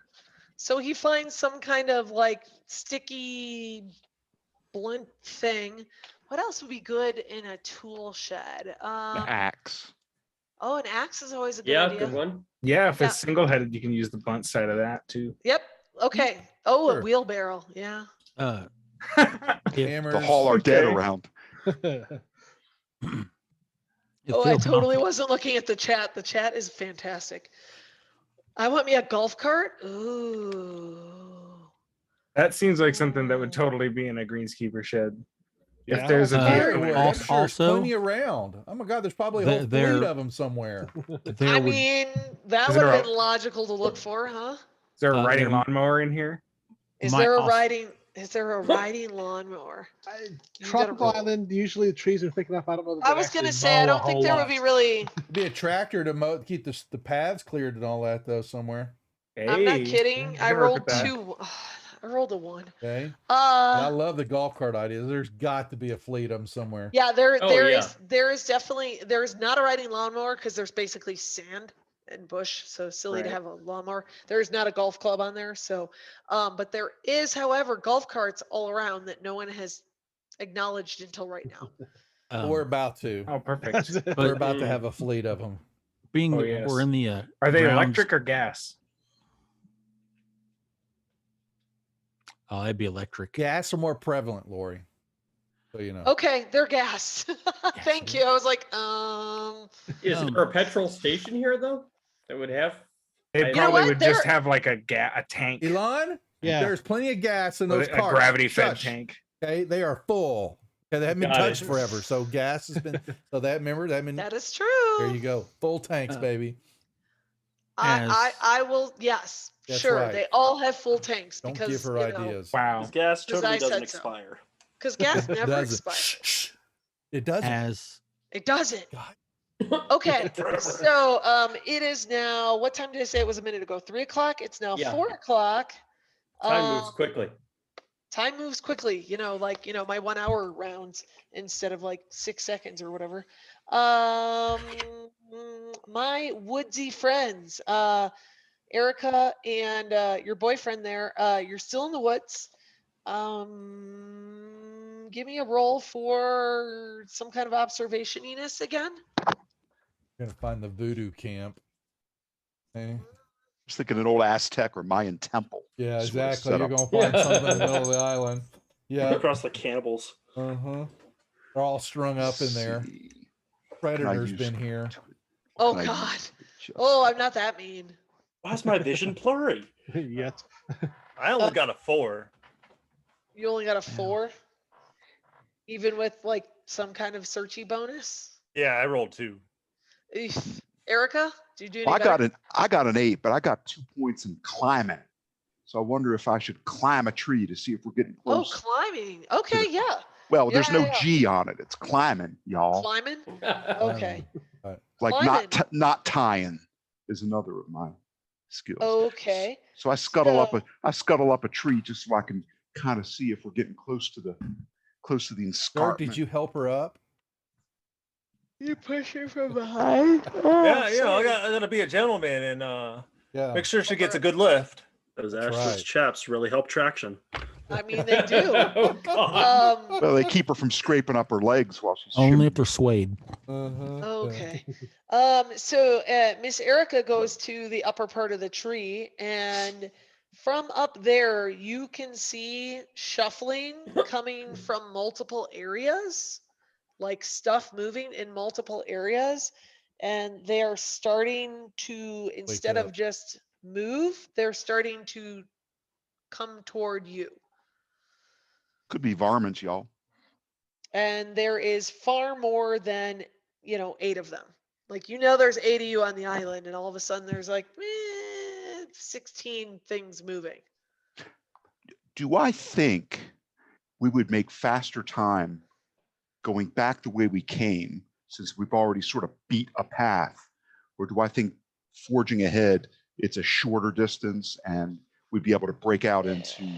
So he finds some kind of like sticky blunt thing. What else would be good in a tool shed? The axe. Oh, an axe is always a good Yeah, idea. good one. Yeah, if Yeah. it's single headed, you can use the blunt side of that too. Yep. Okay. Oh, Sure. a wheelbarrow. Yeah. Hammers. To haul our dead Okay. around. Oh, I totally wasn't looking at the chat. The chat is fantastic. I want me a golf cart. Ooh. That seems like something that Ooh. would totally be in a greenskeeper shed. Yeah, If there's a I'll- vehicle Everywhere. in I'm it. sure there's Also- plenty around. Oh my God, there's probably a whole There- fleet of them somewhere. There I would, mean, that Is would there have a- been logical to look for, huh? Is there a Uh, riding there- lawnmower in here? Is Might there a also- riding? Is there a riding lawnmower? You gotta Tropical roll. Island, usually the trees are thick enough. I don't know. That I they'd was gonna actually say, I mow a don't think whole there would lot. be really. It'd be a tractor to mow, keep the paths cleared and all that though somewhere. I'm not Hey, kidding. yeah, I can work rolled with that. 2. I rolled a 1. Okay. And I Uh, love the golf cart idea. There's got to be a fleet of them somewhere. yeah, there Oh, there yeah. is there is definitely there's not a riding lawnmower because there's basically sand and bush, so silly to Right. have a lawnmower. There is not a golf club on there, so but there is, however, golf carts all around that no one has acknowledged until right now. We're about to. Oh, perfect. We're But about to have a fleet of them. being Oh, that yes. we're in the Are they grounds- electric or gas? Oh, it'd be electric. Gas are more prevalent, Lori. So you know. Okay, they're gas. Thank you. I was like, Is Um, there a petrol station here though? That would have. They You know probably what? would just They're- have like a tank, Elon, Yeah. there's plenty of gas in with those a cars. gravity-fed Shush. tank. Okay, they are full. Okay, they haven't been Got it. touched forever. So gas has been. So that remember that been. that is true. There you go. Full tanks, baby. I will, yes, That's sure. right. They all have full tanks Don't because give her ideas. Wow. Because gas 'Cause totally I doesn't said so. expire. Because gas never Does it? expires. It doesn't. As It doesn't. God. Okay, so it is now. What time did I say it was a minute ago? 3 o'clock. It's now Yeah. 4 o'clock. Time moves quickly. Time moves quickly. My 1 hour rounds instead of like 6 seconds or whatever. My woodsy friends, Erica and your boyfriend there. You're still in the woods. Give me a roll for some kind of observation-iness again. Gonna find the voodoo camp. Okay. was thinking an old Aztec or Mayan temple. Yeah, That's what it's exactly. set You're up. gonna find something in the middle of the island. Yeah. Across the cannibals. Uh-huh. They're all strung up in there. See. Predator's use been here. Oh Can I God. use just- Oh, I'm not that mean. Why is my vision blurry? Yet. I only got a 4. You only got a 4, even with like some kind of searchy bonus. Yeah, I rolled 2. Eesh. Erica, do you do any Well, better? I got an 8, but I got 2 points in climbing. So I wonder if I should climb a tree to see if we're getting Oh, close. climbing. Okay, yeah. Well, there's yeah, no yeah. G on it. It's climbing, y'all. Climbing. Okay. Like climbing. not tying is another of my skills. Okay. So I scuttle up a tree just so I can kind of see if we're getting close to the Dirk, escarpment. did you help her up? You push her from behind. Yeah, I gotta be a gentleman and Yeah. make sure she gets a good lift. Those That's assless right. chaps really help traction. I mean, they do. Oh, God. Well, they keep her from scraping up her legs while she's only shooting. if they're suede. Uh-huh. yeah. Okay. So Miss Erica goes to the upper part of the tree, and from up there, you can see shuffling coming from multiple areas, like stuff moving in multiple areas. And they are starting to, instead up. of just move, they're starting to come toward you. Could be varmints, y'all. And there is far more than 8 of them. Like there's 8 of you on the island, and all of a sudden there's like 16 things moving. Do I think we would make faster time going back the way we came, since we've already sort of beat a path? Or do I think forging ahead, it's a shorter distance and we'd be able to break out into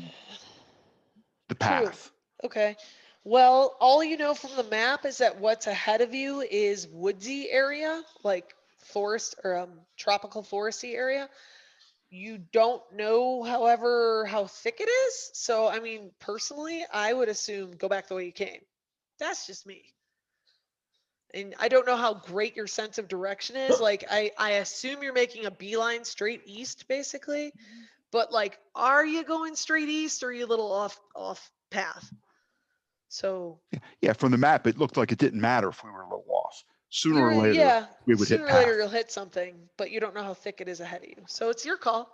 the path? Okay. Well, all you know from the map is that what's ahead of you is woodsy area, like forest or tropical foresty area. You don't know, however, how thick it is. So, I mean, personally, I would assume go back the way you came. That's just me. And I don't know how great your sense of direction is. Like, I assume you're making a beeline straight east, basically. But like, are you going straight east or are you a little off path? So Yeah, from the map, it looked like it didn't matter if we were a little off. Sooner or later, we would hit sooner or later path. you'll hit something, but you don't know how thick it is ahead of you. So it's your call.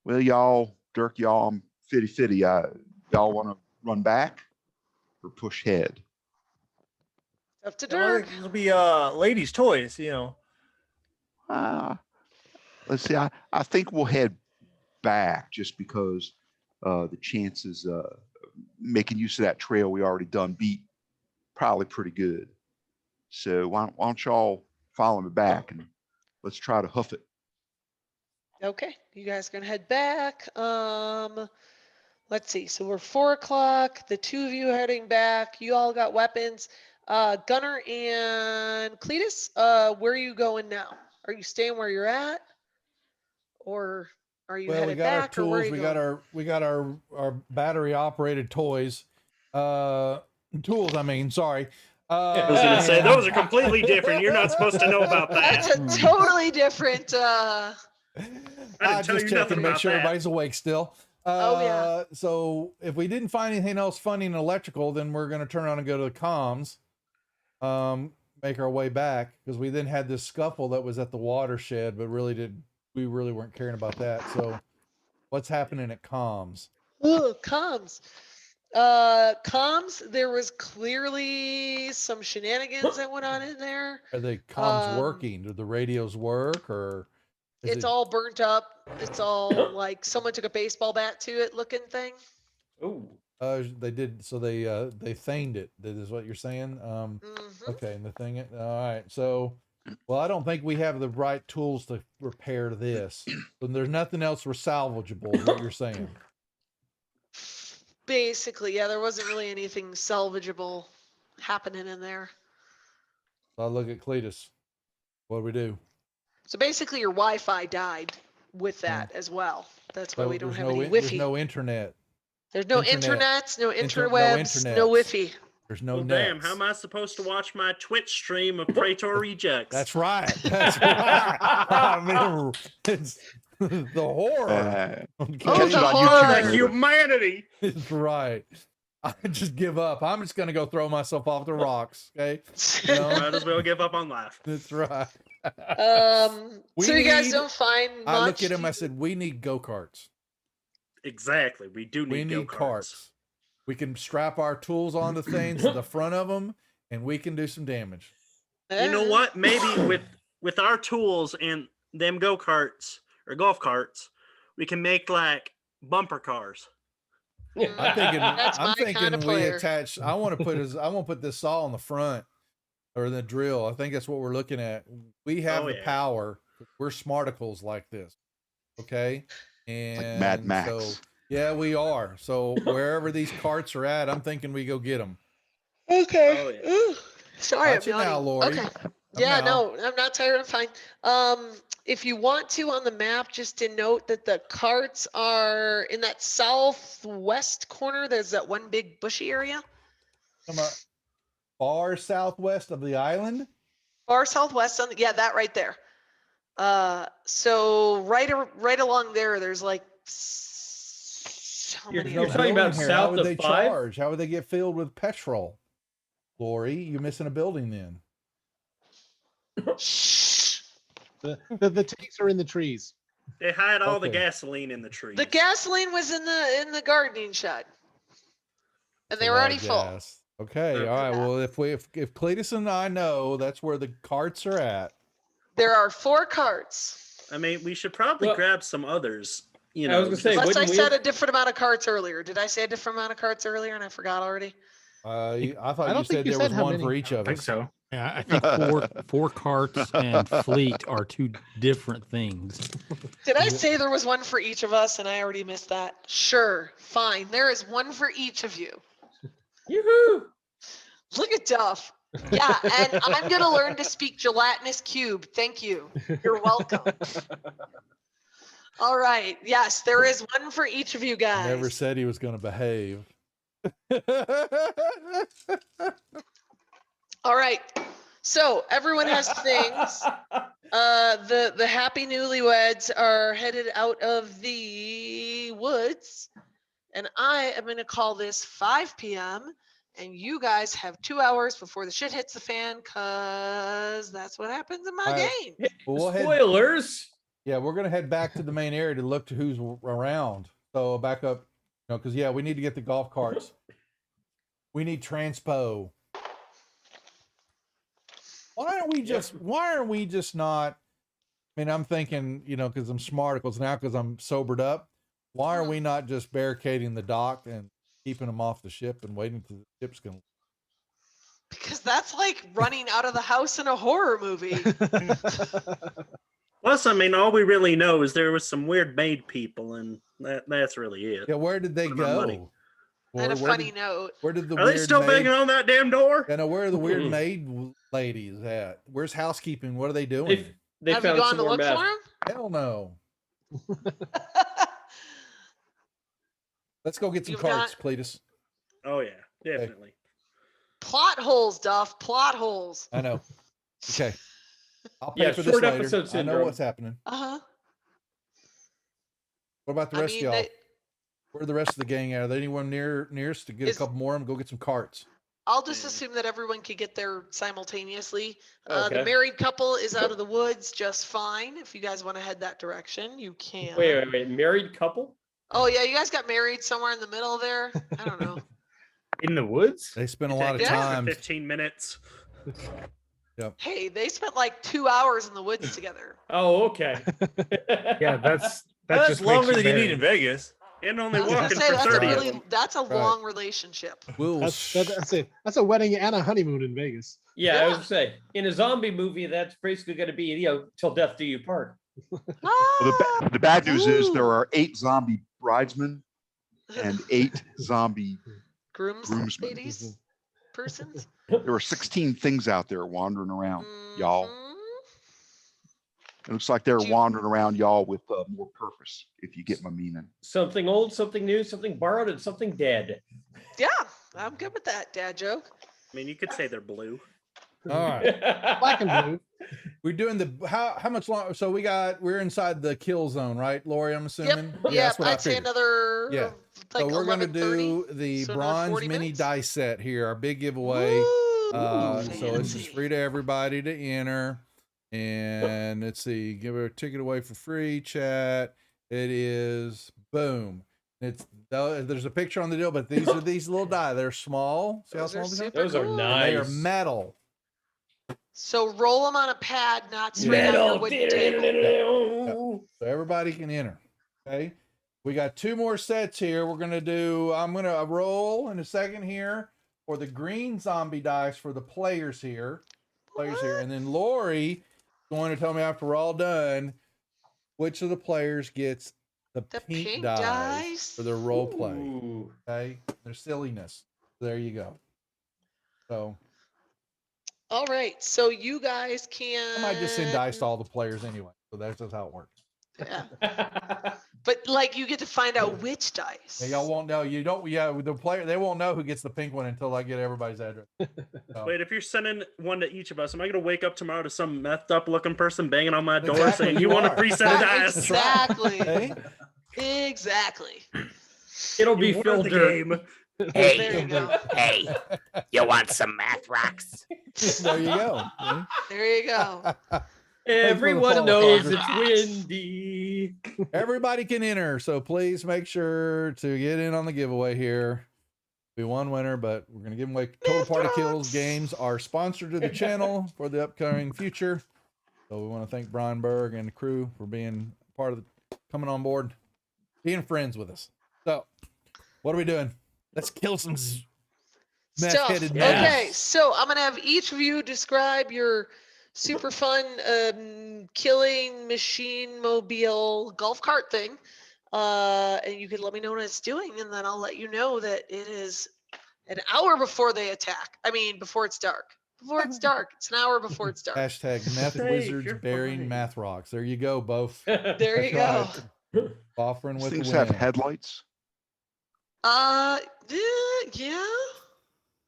Well, y'all, Dirk, y'all, I'm fitty. Y'all want to run back or push ahead? Up to Well, Dirk. it'll be ladies' toys, Let's see. I think we'll head back just because the chances making use of that trail we already done beat probably pretty good. So why don't y'all follow me back and let's try to hoof it. Okay, you guys gonna head back. Let's see. So we're 4 o'clock. The two of you heading back. You all got weapons. Gunner and Cletus, where are you going now? Are you staying where you're at, or are you Well, we headed got our back, or where are tools. you We going? got our battery operated toys. Tools. I mean, sorry. I was gonna say And- those are completely different. You're not supposed to know about that. That's a totally different. I didn't tell just you checking nothing to make about sure that. everybody's awake still. Oh, yeah. So if we didn't find anything else funny and electrical, then we're going to turn around and go to the comms, make our way back, because we then had this scuffle that was at the watershed, but we really weren't caring about that. So what's happening at comms? Ooh, comms. Comms. There was clearly some shenanigans that went on in there. Are the comms working? Do the radios work, or is It's it- all burnt up. It's all like someone took a baseball bat to it looking thing. Oh, they did. So they feigned it. That is what you're saying. Mhm. Okay, and the thing. All right. So, well, I don't think we have the right tools to repair this. So there's nothing else salvageable. Is what you're saying? Basically, yeah, there wasn't really anything salvageable happening in there. So I look at Cletus. What do we do? So basically, your Wi-Fi died with that as well. That's why So we don't there's have no any in- Wi-Fi. There's no internet. There's no internet. internets, no Inter- no interwebs, no internets. Wi-Fi. There's no Well, nets. damn, how am I supposed to watch my Twitch stream of Praetor Rejects? That's right. That's right. I mean, it's the horror. Okay? Catch it the on horror. YouTube. The humanity. It's right. I just give up. I'm just gonna go throw myself off the rocks. Okay. You know? Might as well give up on life. That's right. We So you guys need- don't find much. I look at him. I said, "We need go-karts. Exactly. We do We need need go-karts. carts. We can strap our tools onto things at the front of them, and we can do some damage." You know what? Maybe with our tools and them go-karts or golf carts, we can make like bumper cars. I'm thinking. That's I'm my thinking kinda we player. attach. I want to put this saw on the front or the drill. I think that's what we're looking at. We have Oh, the yeah. power. We're smarticles like this. Okay. And Mad Max. So yeah, we are. So wherever these carts are at, I'm thinking we go get them. Okay. Oh, yeah. Ooh, sorry, Watch it I'm now, yawning. Lori. Okay. Come Yeah, now. no, I'm not tired. I'm fine. If you want to on the map, just to note that the carts are in that southwest corner. There's that one big bushy area. Come on. Far southwest of the island. Far southwest on yeah, that right there. So right along there, there's like how You're many You're of them? talking about building south How would of they 5? charge? How would they get filled with petrol? Lori, you're missing a building then. Shh. The tanks are in the trees. They hide all the Okay. gasoline in the trees. The gasoline was in the gardening shed, and they A were lot already of full. gas. Okay, Okay. all right. Well, if Cletus and I know that's where the carts are at, There are 4 carts. I mean, we should probably Well- grab some others. You I know, was gonna say, Unless I wouldn't we said have- a different amount of carts earlier. Did I say a different amount of carts earlier and I forgot already? I thought I you don't think said you there said was how one many. for I each I of think us. so. Yeah, I think four carts and fleet are two different things. Did I say there was one for each of us and I already missed that? Sure, fine. There is one for each of you. Yoo-hoo! Look at Duff. Yeah, and I'm gonna learn to speak gelatinous cube. Thank you. You're welcome. All right. Yes, there is one for each of you guys. Never said he was going to behave. All right. So everyone has things. The happy newlyweds are headed out of the woods, and I am going to call this 5 p.m. And you guys have 2 hours before the shit hits the fan, cause that's what happens in my All right. game. Well, we'll head- Spoilers. Yeah, we're gonna head back to the main area to look to who's around. So back up, because we need to get the golf carts. We need transpo. Why aren't we just not? I mean, I'm thinking, because I'm smarticles now, because I'm sobered up. Why are we not just barricading the dock and keeping them off the ship and waiting till the ship's gonna? Because that's like running out of the house in a horror movie. Plus, I mean, all we really know is there was some weird maid people, and that's really it. Yeah, where did they For my money. go? And a Where funny did, note. where did the Are they weird still maid? banging on that damn door? I know, where are the weird maid ladies at? Where's housekeeping? What are they doing? They Have you found gone some to more look meth. for him? Hell no. Let's go get some You've carts, not- Cletus. Oh yeah, definitely. Plot holes, Duff. Plot holes. I know. Okay. I'll pay Yeah, for this short later. episode I know syndrome. what's happening. Uh-huh. What about the I rest mean, of y'all? they, Where are the rest of the gang at? Are there anyone near us to get a Is- couple more of them? Go get some carts. I'll just assume that everyone could get there simultaneously. Okay. The married couple is out of the woods just fine. If you guys want to head that direction, you can. Wait. Married couple? Oh yeah, you guys got married somewhere in the middle there. I don't know. In the woods? They spend a lot of Yeah. time. 15 minutes. Hey, they spent like 2 hours in the woods together. Oh, okay. Yeah, that's That's just longer makes than you need married. in Vegas. And I only was gonna walking say for that's 30 a of really them. that's a Right. long relationship. We'll That's it. That's a wedding and a honeymoon in Vegas. Yeah, I Yeah. was gonna say in a zombie movie, that's basically going to be till death do you part. Well, Ah, the bad news is there Ooh. are 8 zombie bridesmen and 8 zombie. grooms, groomsmen. ladies, persons. There are 16 things out there wandering around, y'all. Mhm. It looks like they're Do you- wandering around y'all with more purpose, if you get my meaning. Something old, something new, something borrowed, and something dead. Yeah, I'm good with that dad joke. I mean, you could say they're blue. all right. Black and blue. We're doing the how much long? So we're inside the kill zone, right, Lori? I'm assuming. Yep. Yeah, that's what I I'd say figured. another. Yeah. Like So we're gonna 11:30. do the so another bronze 40 mini minutes? dice set here, our big giveaway. Ooh, So it's just fancy. free to everybody to enter. And let's see, give a ticket away for free, chat. It is boom. There's a picture on the deal, but these are these little die. They're small. See how Those are small these are? super Those are cool. They are nice. metal. So roll them on a pad, not straight on your Metal. wooden table. So everybody can enter. Okay. We got 2 more sets here. I'm gonna roll in a second here for the green zombie dice for the players here. And then Lori going to tell me after we're all done which of the players gets the pink dice dice? for their role play. Ooh. Okay, their silliness. There you go. So All right, so you guys can. I might just send dice to all the players anyway. So that's just how it works. Yeah. But like you get to find out which dice. Yeah, y'all won't know. You don't. Yeah, the player they won't know who gets the pink one until I get everybody's address. So, Wait, if you're sending one to each of us, am I going to wake up tomorrow to some methed up looking person banging on my door Exactly, saying, you you want a are. free set of That- dice? Exactly. okay? Exactly. It'll be You won Phil the Dirt. game. There you go. Hey, you want some math rocks? There you go. See? There you go. Everyone follow, knows Sandra. it's windy. Everybody can enter, so please make sure to get in on the giveaway here. Be one winner, but we're going to give away Total Party Kills games. Are sponsored to the channel for the upcoming future. So we want to thank Brian Berg and the crew for being part of coming on board, being friends with us. So, what are we doing? Let's kill some Stuff. meth-headed Yeah. men. Okay, so I'm gonna have each of you describe your super fun killing machine mobile golf cart thing, and you can let me know what it's doing, and then I'll let you know that it is an hour before they attack. I mean, before it's dark. Before it's dark. It's an hour before it's dark. Hashtag meth Take wizards your burying fine. math rocks. There you go, both. There you go. That's Offering These with things the have wind. headlights. Yeah,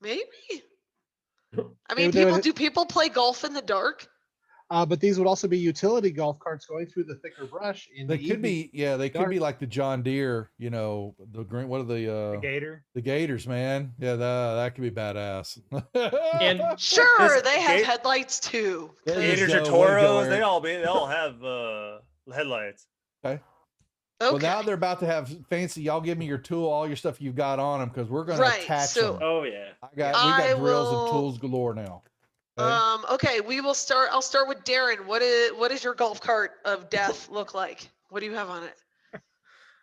maybe. I mean, They would- do people play golf in the dark? But these would also be utility golf carts going through the thicker brush. In They the could evening. be, yeah, they could dark. be like the John Deere, you know, the green. What are The the gator. Gators, man? Yeah, that could be badass. And Sure, they have Gate- headlights too. There you Gators or go, way to go, toros, Eric. they all have headlights. Okay. Well, now they're about to have fancy. Y'all give me your tool, all your stuff you've got on them, because we're going Right, to attach so- them. Oh, yeah. We got I drills will- and tools galore now. Okay? Okay, we will start. I'll start with Darren. What is your golf cart of death look like? What do you have on it?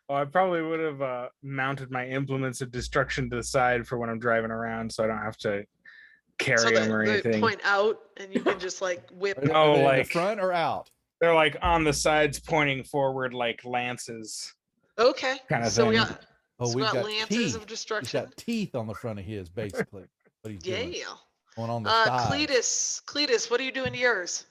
Well, I probably would have mounted my implements of destruction to the side for when I'm driving around, so I don't have to carry So them or they anything. point out, and you can just like whip. Are they Oh, in like- the front or out? They're like on the sides pointing forward like lances. Okay. Kind of So we thing. got, Oh, so we've got lances teeth. of He's destruction. got teeth on the front of his, basically. What he's doing. Yeah. Going on the sides. Cletus, what are you doing to yours?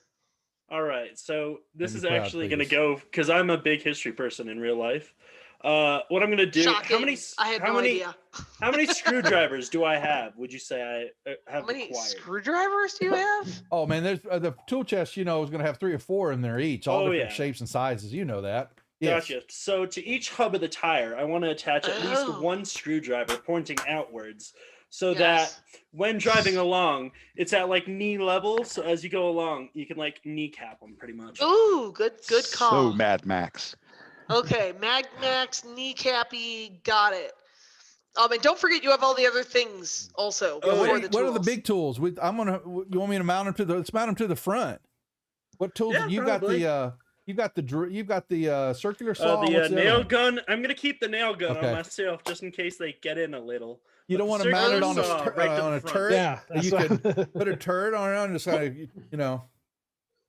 All right, so this Make is me proud, actually going to Cletus. go because I'm a big history person in real life. What I'm going to do? Shocking. I had no idea. How many screwdrivers do I have? Would you say I have How many acquired? screwdrivers do you have? Oh man, there's the tool chest. You know, is going to have 3 or 4 in there each, all Oh, different yeah. shapes and sizes. You know that. Yes. Gotcha. So to each hub of the tire, I want to attach at least Oh. one screwdriver pointing outwards, so Yes. that when driving along, it's at like knee level. So as you go along, you can like kneecap them pretty much. Ooh, good call. So Mad Max. Okay, Mag Max, kneecappy, got it. And don't forget you have all the other things also. Oh, before yeah. the What are the tools. big tools? You want me to mount them to the? Let's mount them to the front. What tools? Yeah, you probably. got the circular saw. The What's the other nail one? gun. I'm gonna keep the nail gun Okay. on myself just in case they get in a little. You don't But want the to mount it circular on a saw tur- right to on the a front. turret. Yeah, You that's can what- put a turret on it and just kind of, you know.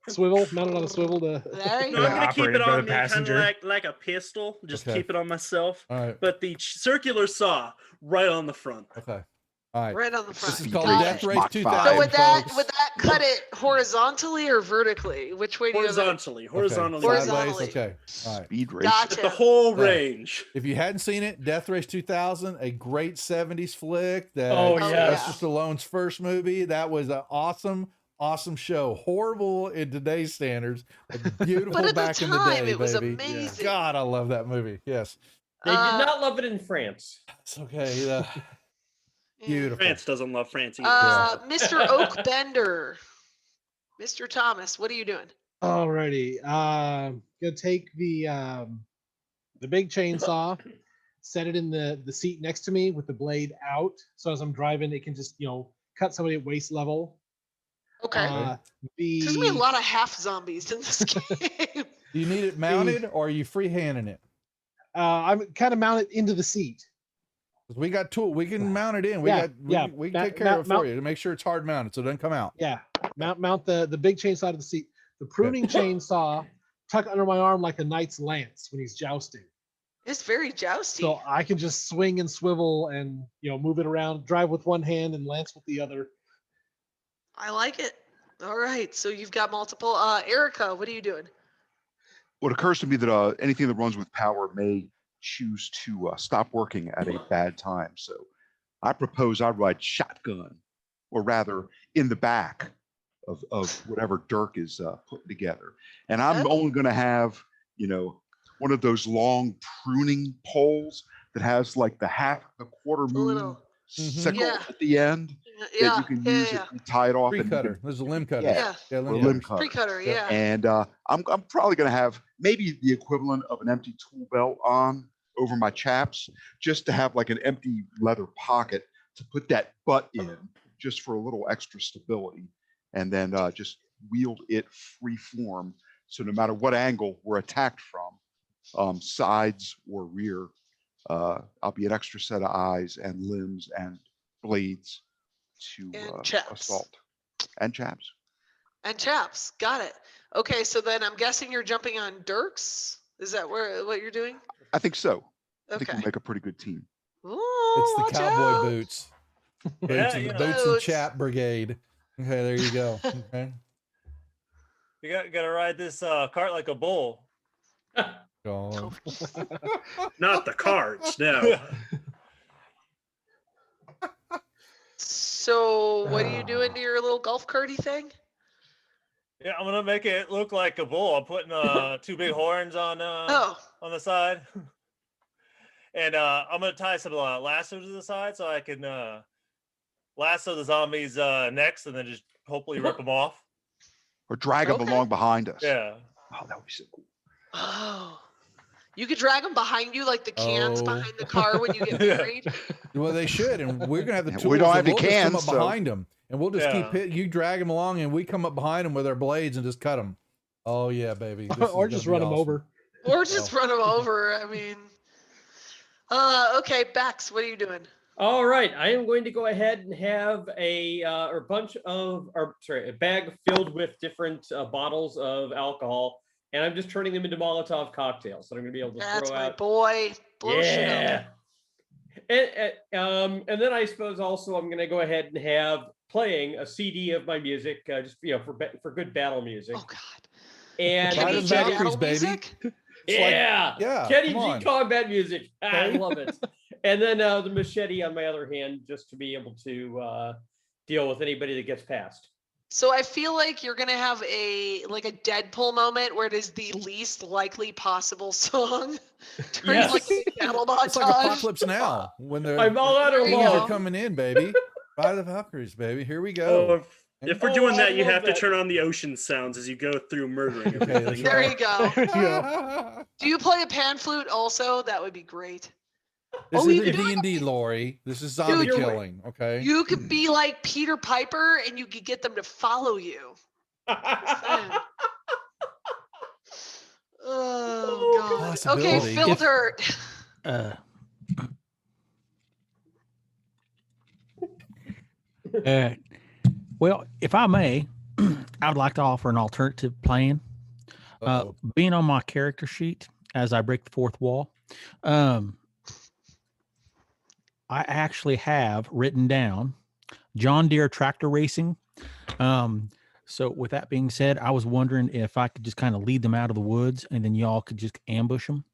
swivel, mounted on a swivel to. There you No, I'm go. gonna keep Operated it by on the me, kind of passenger. like a pistol. Just Okay. keep it on myself. All right. But the circular saw right on the front. Okay. All right. Right on the front. This is Speed called Got Death it. Race Mach 2000. 5. So would that folks. cut it horizontally or vertically? Which way do you have it? Horizontally. Okay. Horizontally. Horizontally. Sideways. Okay. All right. Speed race. Gotcha. At the whole Yeah. range. If you hadn't seen it, Death Race 2000, a great 70s flick. That Oh, yeah. Sylvester Stallone's first movie. That was an awesome show. Horrible in today's standards, but beautiful But at the back in the time, day, it was baby. amazing. God, I love that movie. Yes. They did Uh, not love it in France. It's okay. Yeah. Beautiful. France doesn't love France either. Mr. Oakbender. Mr. Thomas, what are you doing? Alrighty. Gonna take the big chainsaw, set it in the seat next to me with the blade out, so as I'm driving, it can just cut somebody at waist level. Okay. There's gonna be a lot of half zombies in this game. Do you need it mounted or are you freehanding it? I'm kind of mounted into the seat. 'Cause we got tool. We can mount it in. We Yeah, we yeah. can take care of it for you to make sure it's hard mounted so it doesn't come out. Yeah, mount the big chainsaw to the seat. The pruning chainsaw tuck under my arm like a knight's lance when he's jousting. It's very jousty. So I can just swing and swivel and move it around, drive with one hand and lance with the other. I like it. All right. So you've got multiple. Erica, what are you doing? What occurs to me that anything that runs with power may choose to stop working at a bad time. So I propose I ride shotgun, or rather in the back of whatever Dirk is putting together. And I'm Oh. only going to have, one of those long pruning poles that has like the quarter moon little- sickle Yeah. at the end that Yeah. you can Yeah. use Yeah. it and tie it off. Tree and you can- cutter. There's a limb cutter. Yeah. Yeah. or limb limb cutter. cutter. Tree cutter. Yeah. Yeah. And I'm probably going to have maybe the equivalent of an empty tool belt on over my chaps, just to have like an empty leather pocket to put that butt in, just for a little extra stability, and then just wield it free form. So no matter what angle we're attacked from, sides or rear, I'll be an extra set of eyes and limbs and blades to And chaps. assault. And chaps. And chaps. Got it. Okay. So then I'm guessing you're jumping on Dirk's. Is that what you're doing? I think so. I think Okay. we'll make a pretty good team. Ooh, It's the watch cowboy out. boots. Boots Yeah, and you know. boots and Boots. chap brigade. Okay, there you go. Okay. You got to ride this cart like a bull. Go on. Not the carts, no. So what are you doing to your little golf carty thing? Yeah, I'm gonna make it look like a bull. I'm putting 2 big horns on Oh, the side, and I'm gonna tie some lassos to the side so I can lasso the zombies' necks and then just hopefully rip them off. Or drag them Okay. along behind us. Yeah. Oh, that would be so cool. oh. You could drag them behind you like the cans Oh. behind the car when you get Yeah. married. Well, they should, and we're gonna have the Yeah, tools. we don't and have the we'll just come cans, up so- behind them, and we'll just Yeah. keep it. You drag them along, and we come up behind them with our blades and just cut them. Oh yeah, baby. This is or gonna just be run them awesome. over. Or just run them over. I mean, okay, Bex, what are you doing? All right, I am going to go ahead and have a bag filled with different bottles of alcohol and I'm just turning them into Molotov cocktails that I'm going to be able to That's throw my out. boy. Blow shit up. And then I suppose also I'm going to go ahead and have playing a CD of my music, just for good battle music. Oh God. And Kenny G Valkyries, battle baby. music? yeah, Kenny come G on. combat music. I love it. And then the machete on my other hand, just to be able to deal with anybody that gets past. So I feel like you're gonna have a Deadpool moment where it is the least likely possible song during Yes. like a big battle montage. It's like Apocalypse Now when they're I'm all out of There you things go. are love. coming in, baby. Ride the Valkyries, baby. Here we Oh, go. if we're Oh, doing I that, you love have to that. turn on the ocean sounds as you go through murdering Okay, that's everything. There right. you go. There you go. Do you play a pan flute also? That would be great. This Oh, you isn't could do D&D, Lori. This is zombie Dude, killing, okay? You could be like Peter Piper and you could get them to follow you. Saying. Oh God. Okay, Possibility. Phil If- Dirt. Uh, well, if I may, I would like to offer an alternative plan. Uh-oh. Being on my character sheet as I break the fourth wall, I actually have written down John Deere tractor racing. So with that being said, I was wondering if I could just kind of lead them out of the woods and then y'all could just ambush them.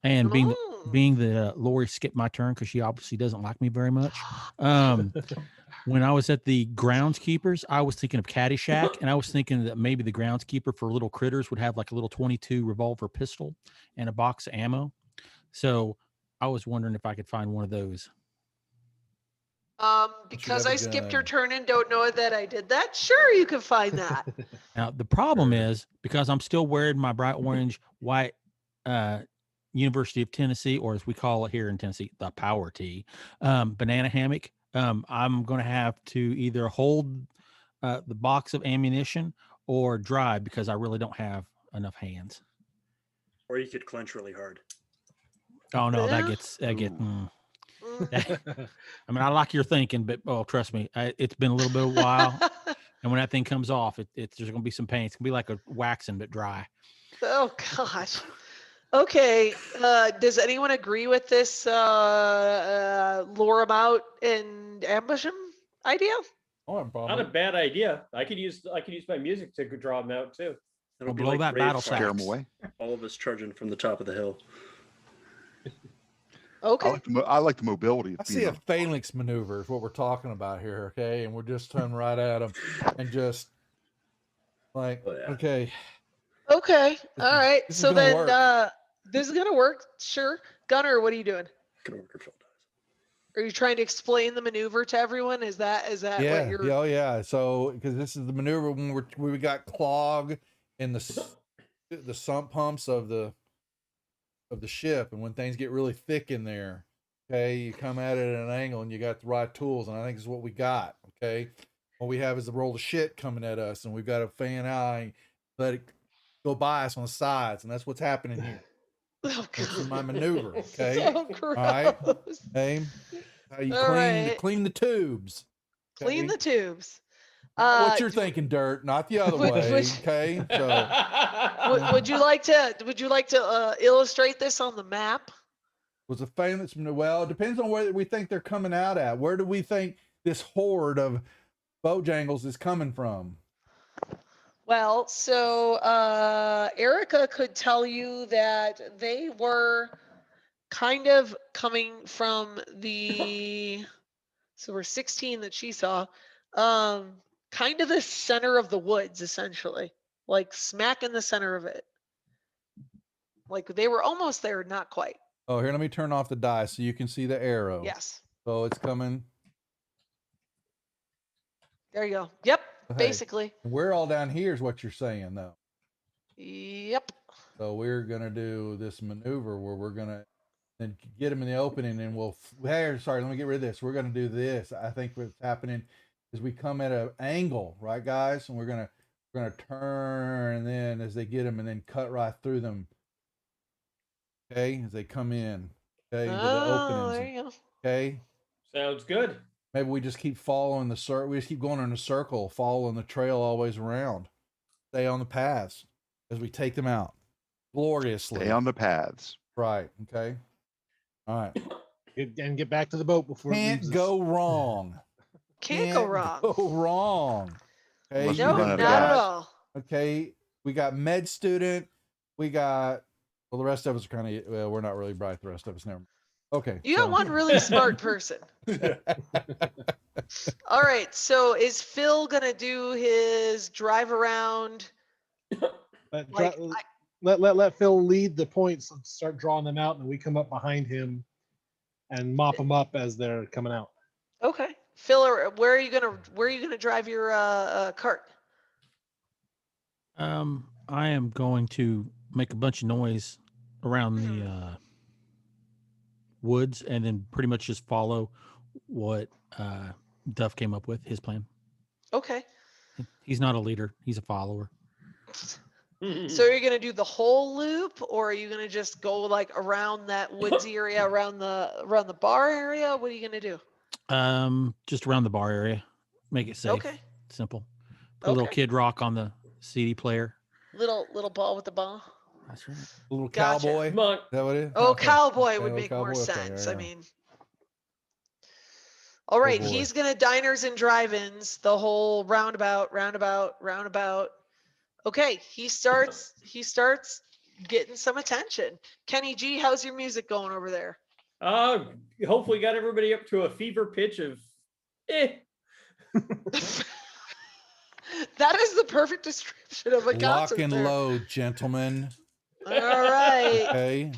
And being that Lori skipped my turn because she obviously doesn't like me very much. When I was at the groundskeepers, I was thinking of Caddyshack, and I was thinking that maybe the groundskeeper for little critters would have like a little 22 revolver pistol and a box of ammo. So I was wondering if I could find one of those. Because have a I skipped your gun. turn and don't know that I did that. Sure, you can find that. Now the problem is because I'm still wearing my bright orange white University of Tennessee, or as we call it here in Tennessee, the Power Tee, banana hammock. I'm going to have to either hold the box of ammunition or drive because I really don't have enough hands. Or you could clench really hard. Oh no, Yeah. I mean, I like your thinking, but trust me, it's been a little bit of a while, and when that thing comes off, there's going to be some pain. It's going to be like a waxing but dry. Oh gosh. Okay. Does anyone agree with this lure them out and ambush them idea? Not a bad idea. I could use my music to draw them out too. It'll Blow that battle Braveheart. Scare them sax. away. All of us charging from the top of the hill. Okay. I like the mobility. I Of see a phalanx maneuver is what we're talking about here, okay? And we're just turning right at them and just like, Oh, yeah. okay. Okay. All right. this is So gonna then work. this is gonna work. Sure. Gunner, what are you doing? Gonna work or Phil dies. Are you trying to explain the maneuver to everyone? Is that Yeah, what you're yeah, oh yeah. So because this is the maneuver when we got clog in the sump pumps of the ship, and when things get really thick in there, okay, you come at it at an angle and you got the right tools, and I think this is what we got. Okay, what we have is a roll of shit coming at us, and we've got to fan out and let it go by us on the sides, and that's what's happening here. Oh, This is God. my maneuver, okay? So gross. right. Okay, how you All right. clean the tubes. Clean okay? the tubes. What you're thinking, Dirt, not the other Which- way. which- Okay, so Would you like to illustrate this on the map? was a famous. Well, it depends on where we think they're coming out at. Where do we think this horde of Bojangles is coming from? Well, so Erica could tell you that they were kind of coming from the so we're 16 that she saw, kind of the center of the woods, essentially, like smack in the center of it. Like they were almost there, not quite. Oh, here, let me turn off the dice so you can see the arrow. Yes, So it's coming. there you go. Yep, Hey. basically. We're all down here, is what you're saying, though. Yep. So we're gonna do this maneuver where we're gonna then get them in the opening, and we'll. Hey, sorry, let me get rid of this. We're gonna do this. I think what's happening is we come at an angle, right, guys? And we're gonna turn, and then as they get them, and then cut right through them. Okay, as they come in. Okay, into the Oh, there openings. you go. Okay. Sounds good. Maybe we just keep following the circle. We just keep going in a circle, following the trail always around. Stay on the paths. as we take them out gloriously. Stay on the paths. Right. Okay. All right. And get back to the boat before it Can't leaves us. go wrong. Can't go wrong. Go wrong. Okay. Unless we No, run not out of at gas. all. Okay. We got med student. We got, well, the rest of us are kind of, well, we're not really bright. The rest of us never. Okay. You got one really smart person. All right. So is Phil gonna do his drive around? Like, Let Phil lead the points and start drawing them out, and we come up behind him and mop them up as they're coming out. Okay. Phil, where are you gonna drive your cart? I am going to make a bunch of noise around the woods, and then pretty much just follow what Duff came up with, his plan. Okay. He's not a leader; he's a follower. So are you gonna do the whole loop, or are you gonna just go like around that woodsy area, around the bar area? What are you gonna do? Just around the bar area, make it safe. Okay. Simple. Put a little Okay. Kid Rock on the CD player. Little ball with the ball. That's right. A little Gotcha. cowboy. Come on. Is that what it is? Oh, Okay. cowboy Yeah, would little make more cowboy, okay, sense. yeah, I yeah. mean. All right, boy. he's gonna diners and drive-ins, the whole roundabout. Okay, he starts getting some attention. Kenny G, how's your music going over there? Hopefully got everybody up to a fever pitch of That is the perfect description of a Lock concert. and there. load, gentlemen. All right. Okay.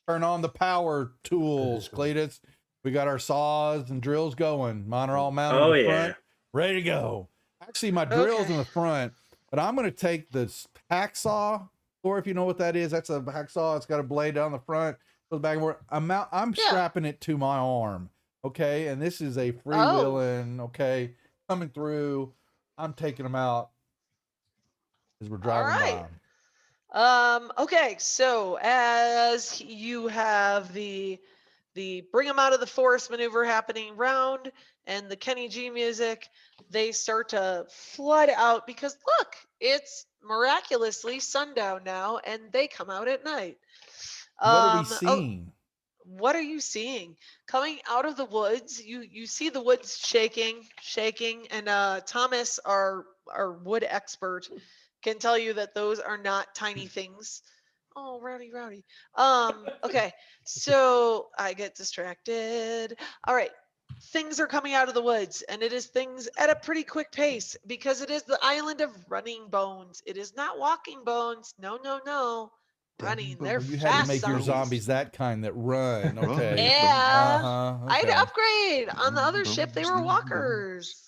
Turn on the power tools, Cletus. We got our saws and drills going. Mine are all mounted Oh, in the yeah. front, ready to go. Actually, my drill's Okay. in the front, but I'm going to take this hacksaw, or if you know what that is, that's a hacksaw. It's got a blade down the front, goes back and forth. I'm Yeah. strapping it to my arm. Okay. And this is a freewheeling, okay, coming through. I'm taking them out as we're driving right. by. Okay, so as you have the bring them out of the forest maneuver happening round and the Kenny G music, they start to flood out because look, it's miraculously sundown now and they come out at night. What are we Oh, seeing? what are you seeing? Coming out of the woods, you see the woods shaking, and Thomas, our wood expert, can tell you that those are not tiny things. Oh, rowdy. Okay, so I get distracted. All right, things are coming out of the woods, and it is things at a pretty quick pace because it is the island of running bones. It is not walking bones. No. Running. They're You fast had to make your zombies. zombies that kind that run. Okay. Yeah. Uh-huh. I had to Okay. upgrade. On the other ship, they were Bones, walkers.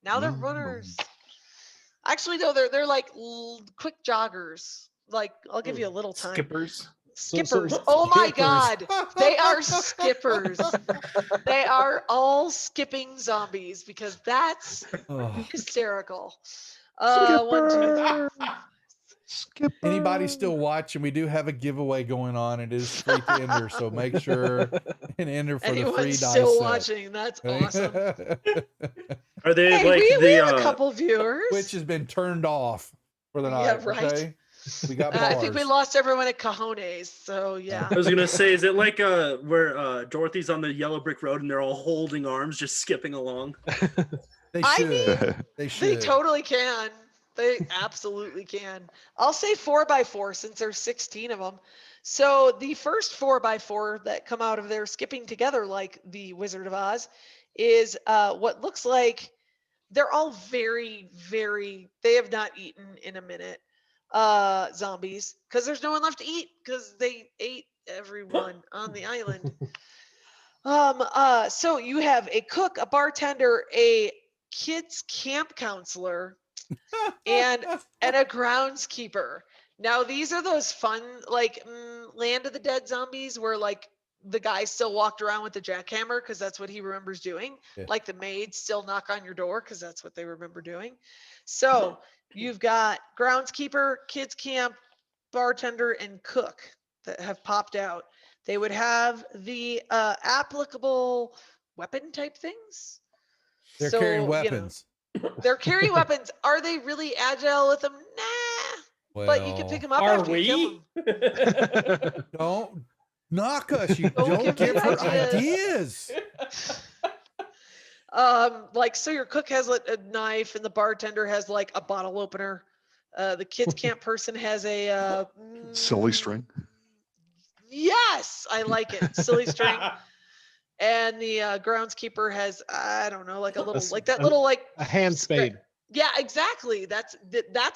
Now they're bones. runners. Actually, no, they're like quick joggers. Like, I'll give you a little time. Skippers. Skippers. Oh my Skippers. God. They are skippers. They are all skipping zombies because that's Oh. hysterical. 1, 2, 3. Skipper. Anybody still watching? We do have a giveaway going on. It is free to enter, so make sure and enter for the free Anyone's dice still set. watching? That's awesome. Are they Hey, like we the have a couple viewers. Which has been turned off for the Yeah, night. right. Okay. We got bars. I think we lost everyone at Cajones, so yeah. I was gonna say, is it like where Dorothy's on the yellow brick road and they're all holding arms, just skipping along? They I should. mean, They They should. totally can. They absolutely can. I'll say 4x4 since there's 16 of them. So the first 4x4 that come out of there skipping together like the Wizard of Oz is what looks like they're all very, they have not eaten in a minute, zombies, because there's no one left to eat because they ate everyone on the island. So you have a cook, a bartender, a kids camp counselor, and a groundskeeper. Now these are those fun like Land of the Dead zombies where like the guy still walked around with the jackhammer because that's what he remembers doing. Yeah. Like the maids still knock on your door because that's what they remember doing. So you've got groundskeeper, kids camp, bartender, and cook that have popped out. They would have the applicable weapon type things. They're So, carrying you know, weapons. they're carrying weapons. Are they really agile with them? Nah, But you can pick him up Are after you kill we? him. Don't knock us. You Don't don't give me give her ideas. ideas. Like, so your cook has a knife and the bartender has like a bottle opener. The kids camp person has a Silly string. Yes, I like it. Silly string. And the groundskeeper has, I don't know, like a little, like that little, like a hand spade. Yeah, exactly. That's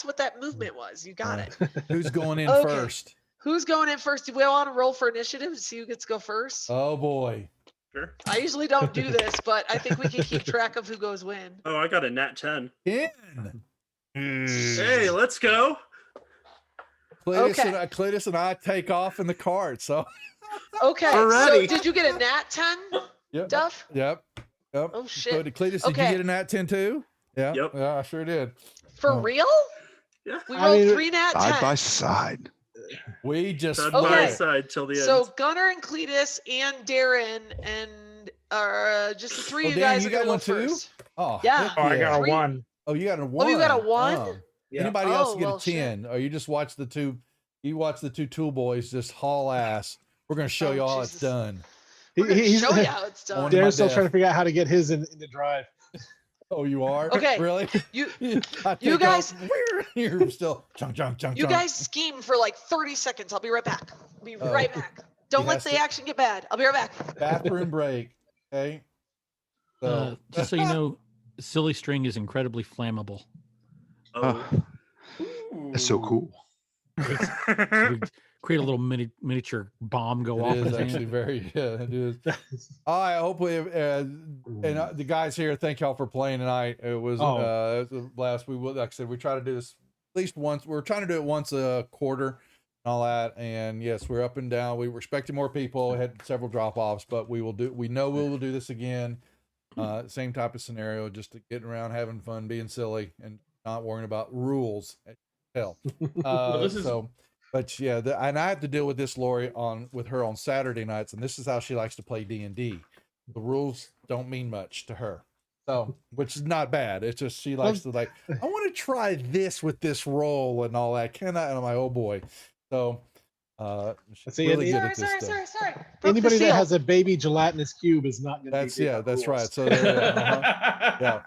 what that movement was. You got it. Who's going in Okay. first? Who's going in first? Do we want to roll for initiative to see who gets to go first? Oh boy. Sure. I usually don't do this, but I think we can keep track of who goes when. Oh, I got a nat 10. 10. Hey, let's go. Cletus and I take off in the cart. So. Okay. Alrighty. So did you get a nat 10, Yep. Duff? Yep. Oh shit. Cletus, did Okay. you get a nat 10 too? Yeah. Yep. Yeah, I sure did. For Oh. real? Yeah. We I rolled mean, 3 nat Side by 10s. side. We just Side Okay. by split. side till the end. So Gunnar and Cletus and Darren and just the three Oh, of you Darren, guys you are got gonna one go too? first. Oh, Yeah. heck Oh, I got a Three. 1. Oh, you got a 1. you got a 1? Oh. Yeah. Anybody else Oh, get well, a 10? Or you just watch the two? You watch the two tool boys just haul ass. We're gonna show Oh, you all Jesus. it's done. We're gonna He's show you how it's done. Only- Darren's still death. trying to figure out how to get his in the drive. Oh, you are? Okay. Really? You I you take guys- off, you're still chunk, chunk, chunk, you chunk. guys scheme for like 30 seconds. I'll be right back. I'll be Oh. right back. Don't He let has the to- action get bad. I'll be right back. Bathroom break. Okay. So Just so you know, silly string is incredibly flammable. Oh. That's so cool. We create a little miniature bomb go off. it in is his hand. actually very, yeah, it is. All right, hopefully, the guys here, thank y'all for playing tonight. It was, it was a blast. We will, like I said, we try to do this at least once. We're trying to do it once a quarter and all that. And yes, we're up and down. We were expecting more people. We had several drop offs, but we know we will do this again. Same type of scenario, just to getting around, having fun, being silly, and not worrying about rules. Hell. this is- So, but yeah, and I have to deal with this, Lori, with her on Saturday nights, and this is how she likes to play D&D. The rules don't mean much to her, so which is not bad. It's just she likes to like, I want to try this with this roll and all that. Can I? And I'm like, oh boy. So, she's See, really good Sorry, at this sorry, stuff. sorry. Broke Anybody the that seal. has a baby gelatinous cube is not going to. That's that's right. So yeah,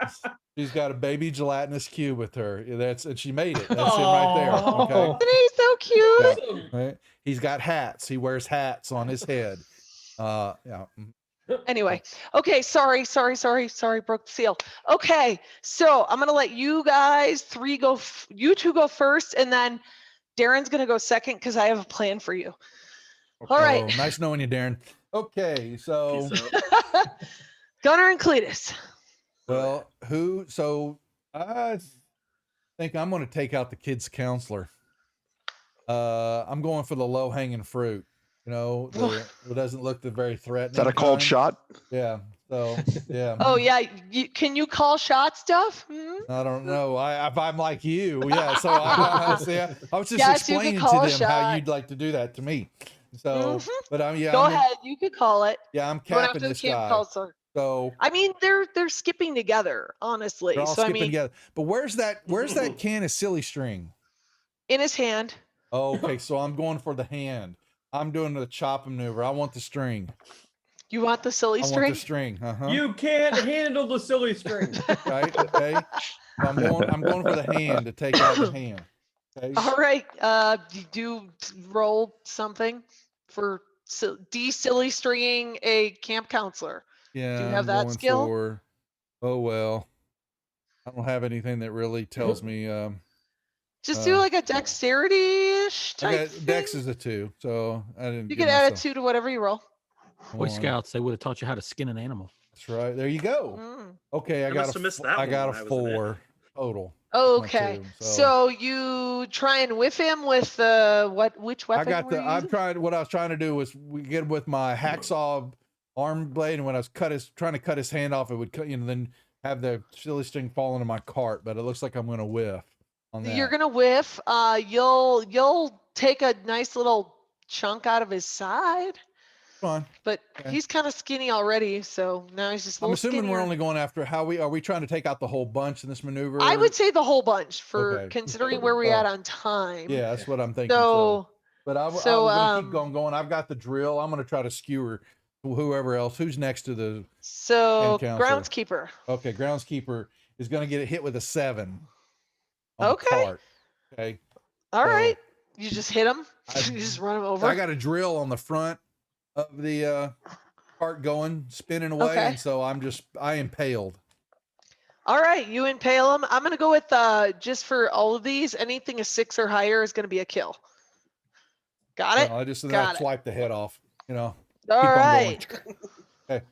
she's got a baby gelatinous cube with her. And she made it. That's it right there. Okay. Isn't he so cute? Yeah, right? He's got hats. He wears hats on his head. Yeah. Anyway, okay, sorry, broke the seal. Okay, so I'm gonna let you guys you two go first, and then Darren's gonna go second because I have a plan for you. All right, Oh, nice knowing you, Darren. Okay, so Gunnar and Cletus. well, I think I'm going to take out the kids counselor. I'm going for the low hanging fruit. You know, it doesn't look very threatening. Is that a cold kind. shot? Yeah. So yeah. Oh yeah, can you call shot stuff? Hmm? I don't know. If I'm like you, yeah. So I was just Yes, you could explaining call to a them how shot. you'd like to do that to me. So, Mhm. but I'm Go ahead, you could call it. Yeah, I'm Going capping after the this camp guy. counselor. So I mean, they're skipping together, honestly. they're all So I skipping mean, together. But where's that can of silly string? in his hand. Oh, okay, so I'm going for the hand. I'm doing the chop maneuver. I want the string. You want the silly I want string? the string. Uh-huh. You can't handle the silly string. Right? Okay. So I'm going for the hand to take out the hand. Okay. All right. Do roll something for de-silly stringing a camp counselor. Yeah. Do you have I'm that going skill? for- oh well. I don't have anything that really tells me Just do like a dexterity-ish I type got thing. Dex is a 2, so I didn't You give could add a myself 2 to whatever you roll. Boy one. Scouts, they would have taught you how to skin an animal. That's right. There you go. Mm. Okay, I I got must have missed that I one got when a I was in it. 4 total. Okay. two, So. so- You try and whiff him with which weapon? I got were you I'm using? trying. What I was trying to do was we get with my hacksaw arm blade, and when I was trying to cut his hand off, it would cut, then have the silly string fall into my cart. But it looks like I'm going to whiff on that. You're gonna whiff. You'll take a nice little chunk out of his side. Fine. But Okay. he's kind of skinny already, so now he's just a I'm little assuming we're skinnier. only going after are we trying to take out the whole bunch in this maneuver? I would say the whole bunch for Okay. considering where we're at on time. Yeah, that's what I'm thinking. So, but I was going to keep going. I've got the drill. I'm going to try to skewer whoever else who's next to the. So counselor. groundskeeper. Okay, groundskeeper is going to get hit with a 7. On Okay. The cart. Okay. All right. You just hit him. You just run him over. I got a drill on the front of the cart going, spinning away, Okay. and so I impaled. All right, you impale him. I'm gonna go with just for all of these, anything a 6 or higher is gonna be a kill. Got it? I just Got it. swipe the head off. All keep on right. going. Okay.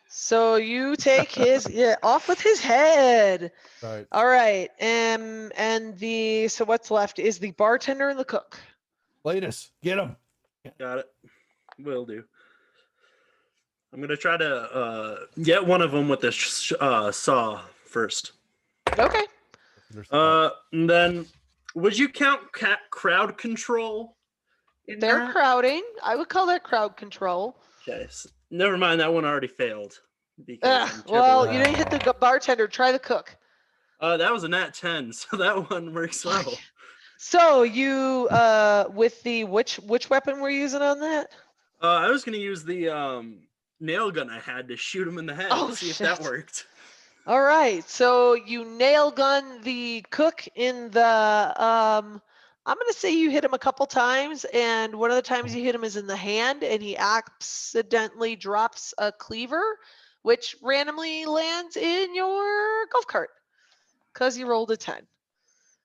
So you take his off with his head. Right. All right, and so what's left is the bartender and the cook. Latest, get him. Got it. Will do. I'm gonna try to get one of them with this saw first. Okay. And then would you count crowd control? They're crowding. I would call that crowd control. Okay, never mind. That one already failed. Because Well, you didn't hit the bartender. Try the cook. That was a nat 10, so that one works well. So you with the which weapon were you using on that? I was gonna use the nail gun I had to shoot him in the head to see if that worked. All right, so you nail gun the cook in the I'm gonna say you hit him a couple times, and one of the times you hit him is in the hand, and he accidentally drops a cleaver, which randomly lands in your golf cart because you rolled a 10.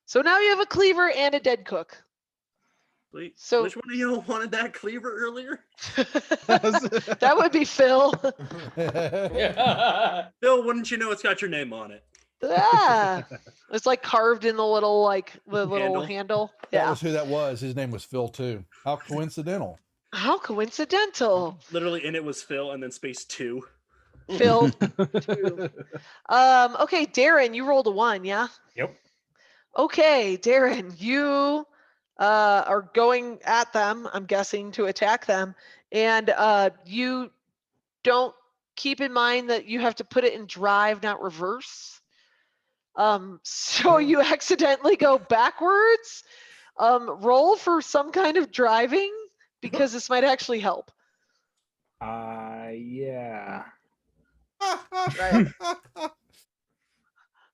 So now you have a cleaver and a dead cook. Wait, So which one of y'all wanted that cleaver earlier? that would be Phil. Phil, wouldn't you know it's got your name on it? Yeah, it's like carved in the little little handle. That Yeah. was who that was. His name was Phil too. How coincidental. How coincidental. Literally, and it was Phil and then space 2. Phil. 2. Okay, Darren, you rolled a 1, yeah? Yep. Okay, Darren, you are going at them, I'm guessing, to attack them. And you don't keep in mind that you have to put it in drive, not reverse. So you accidentally go backwards. Roll for some kind of driving because this might actually help. Yeah. Right.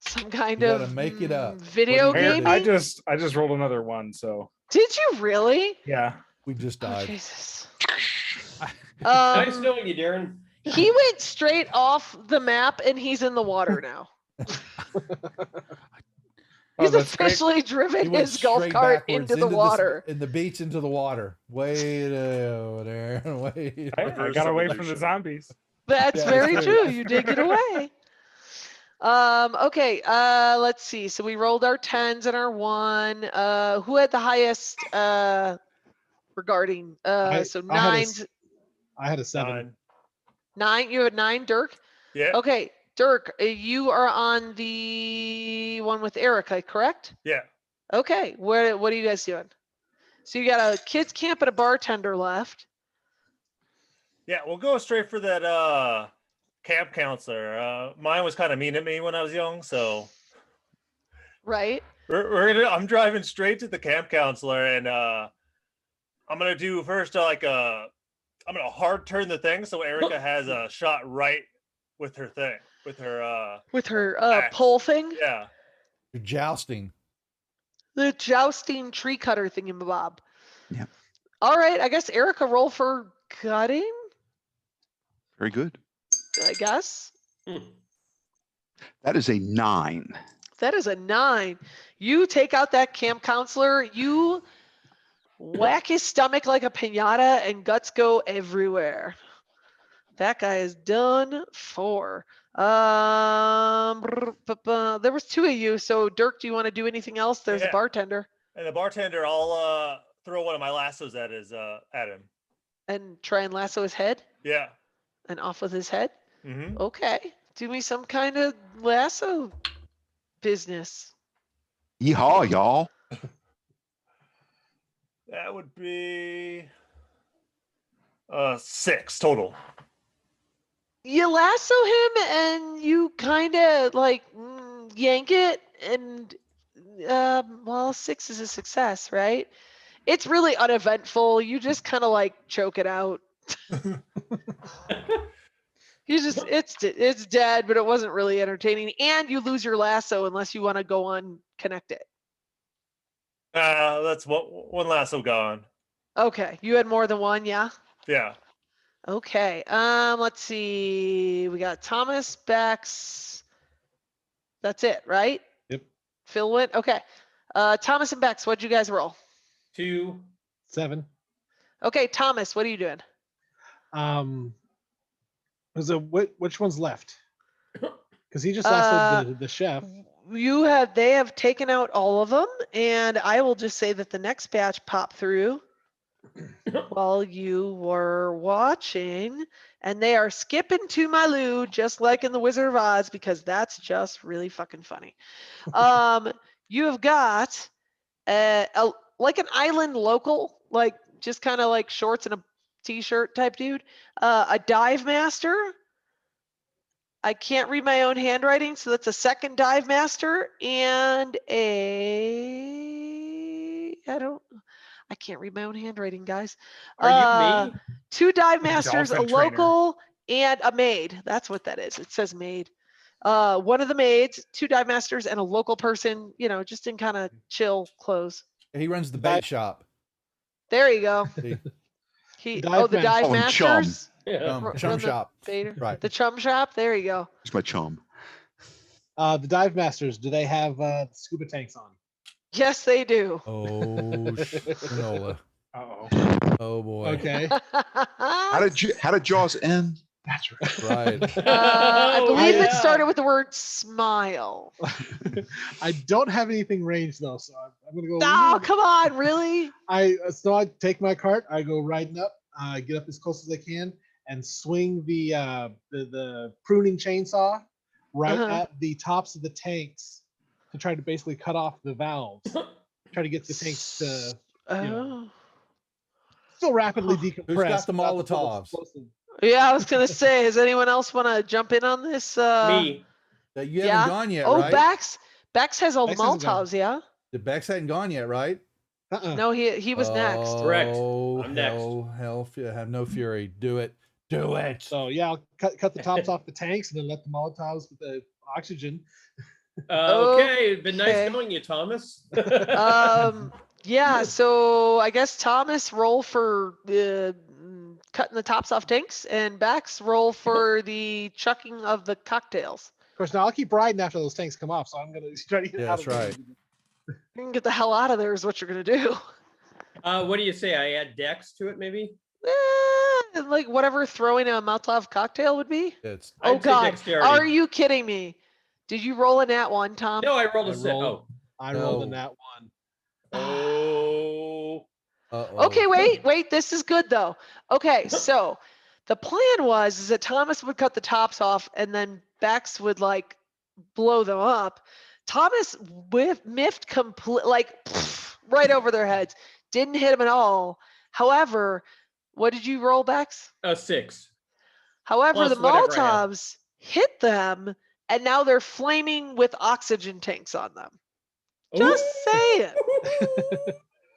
Some kind You of gotta make it up. video What do you game. do? I just rolled another 1, so Did you really? yeah. We just Oh, died. Jesus. Nice knowing you, Darren. He went straight off the map and he's in the water now. He's that's great. officially He driven went his golf straight cart backwards into the water. in the beach into the water. Way over there. Way. I Reverse got away from the evolution. zombies. That's Yeah, very that's true. right. You did get away. Okay, let's see. So we rolled our 10s and our 1. Who had the highest regarding so 9s? I had a 7. 9, you had 9, Dirk? Yeah. Okay, Dirk, you are on the one with Erica, correct? Yeah. Okay, what are you guys doing? So you got a kids camp and a bartender left. Yeah, we'll go straight for that camp counselor. Mine was kind of mean at me when I was young, so Right? I'm driving straight to the camp counselor, and I'm gonna do first I'm gonna hard turn the thing so Erica has a shot right with her thing, with her axe. Pole thing? Yeah. You're jousting. The jousting tree cutter thingamabob. Yeah. All right, I guess Erica roll for cutting, Very good. I guess. That is a 9. That is a 9. You take out that camp counselor, you whack his stomach like a piñata, and guts go everywhere. That guy is done for. There was 2 of you. So Dirk, do you want to do anything else? There's a Yeah. bartender. And the bartender, I'll throw one of my lassos at him. And try and lasso his head Yeah. and off with his head. Mm-hmm. Okay. Do me some kind of lasso business. Yeehaw, y'all. That would be 6 total. You lasso him and you kind of like yank it, and well, 6 is a success, right? It's really uneventful. You just kind of like choke it out. You just it's dead, but it wasn't really entertaining, and you lose your lasso unless you want to go on connect it. That's one lasso gone. Okay, you had more than one, yeah. Yeah. Okay, let's see. We got Thomas, Bex. That's it, right? Yep. Phil went. Okay. Thomas and Bex, what'd you guys roll? 2. 7. Okay, Thomas, what are you doing? So which one's left? Because he just lassoed the chef. They have taken out all of them, and I will just say that the next batch popped through while you were watching, and they are skipping to my loo just like in the Wizard of Oz, because that's just really fucking funny. You have got like an island local, like just kind of like shorts and a t-shirt type dude, a dive master. I can't read my own handwriting, so that's a second dive master, and I can't read my own handwriting, guys. Are you me? 2 dive masters, a Dolphin trainer. local, and a maid. That's what that is. It says maid. One of the maids, 2 dive masters, and a local person, just in kind of chill clothes. He runs the bait shop. There you go. See? The dive Oh, and chum. masters. Chum Run the shop. Bader. Right. The chum shop. There you go. It's my chum. The dive masters, do they have scuba tanks on? Yes, they do. Oh, Nola. Uh-oh. Oh boy. Okay. How did Jaws end? That's right. Right. I Oh, believe it yeah. started with the word smile. I don't have anything ranged though, so I'm gonna go. Oh, come on, really? I take my cart, I go riding up, get up as close as I can, and swing the pruning chainsaw right at the tops of the tanks to try to basically cut off the valves. Try to get the tanks to Oh. still rapidly decompress. Who's got the without full Molotovs? explosive. Yeah, I was gonna say, does anyone else want to jump in on this? Me. You Yeah. haven't gone yet, Oh, right? Bex has all Bex hasn't gone. Molotovs, yeah? The Bex hadn't gone yet, right? No, he was next. Correct. Oh, I'm next. hell, have no fury. Do it. Do it. So yeah, I'll cut the tops off the tanks and then let the Molotovs with the oxygen. Okay, it's been nice Okay. knowing you, Thomas. Yeah, so I guess Thomas roll for the cutting the tops off tanks, and Bex roll for the chucking of the cocktails. Of course, now I'll keep riding after those tanks come off, so I'm gonna try to get Yeah, out that's of there. right. You can get the hell out of there is what you're gonna do. What do you say? I add Dex to it, maybe? Like whatever throwing a Molotov cocktail would be. It's Oh I'd say God, dexterity. are you kidding me? Did you roll a nat one, Tom? No, I rolled a I six. rolled- I rolled a No. nat one. Oh. uh-oh. Okay, wait. This is good though. Okay, so the plan was that Thomas would cut the tops off, and then Bex would like blow them up. Thomas miffed complete, like right over their heads. Didn't hit them at all. However, what did you roll, Bex? A 6. However, Plus the whatever I have. Molotovs hit them, and now they're flaming with oxygen tanks on them. Just saying.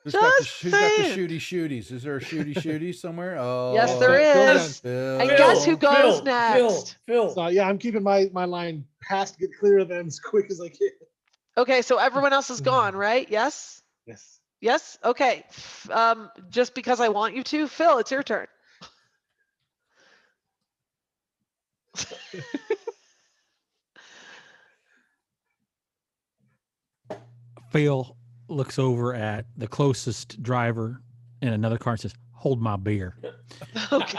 Who's got the Just who's got the saying. shooty-shooties? Is there a shooty-shooty somewhere? Oh, Yes, there Phil is. Phil. And guess who goes next? Phil. So yeah, I'm keeping my line past to get clear of them as quick as I can. Okay, so everyone else is gone, right? Yes? Yes. Yes? Okay. Just because I want you to. Phil, it's your turn. Phil looks over at the closest driver in another car and says, "Hold my beer." Okay.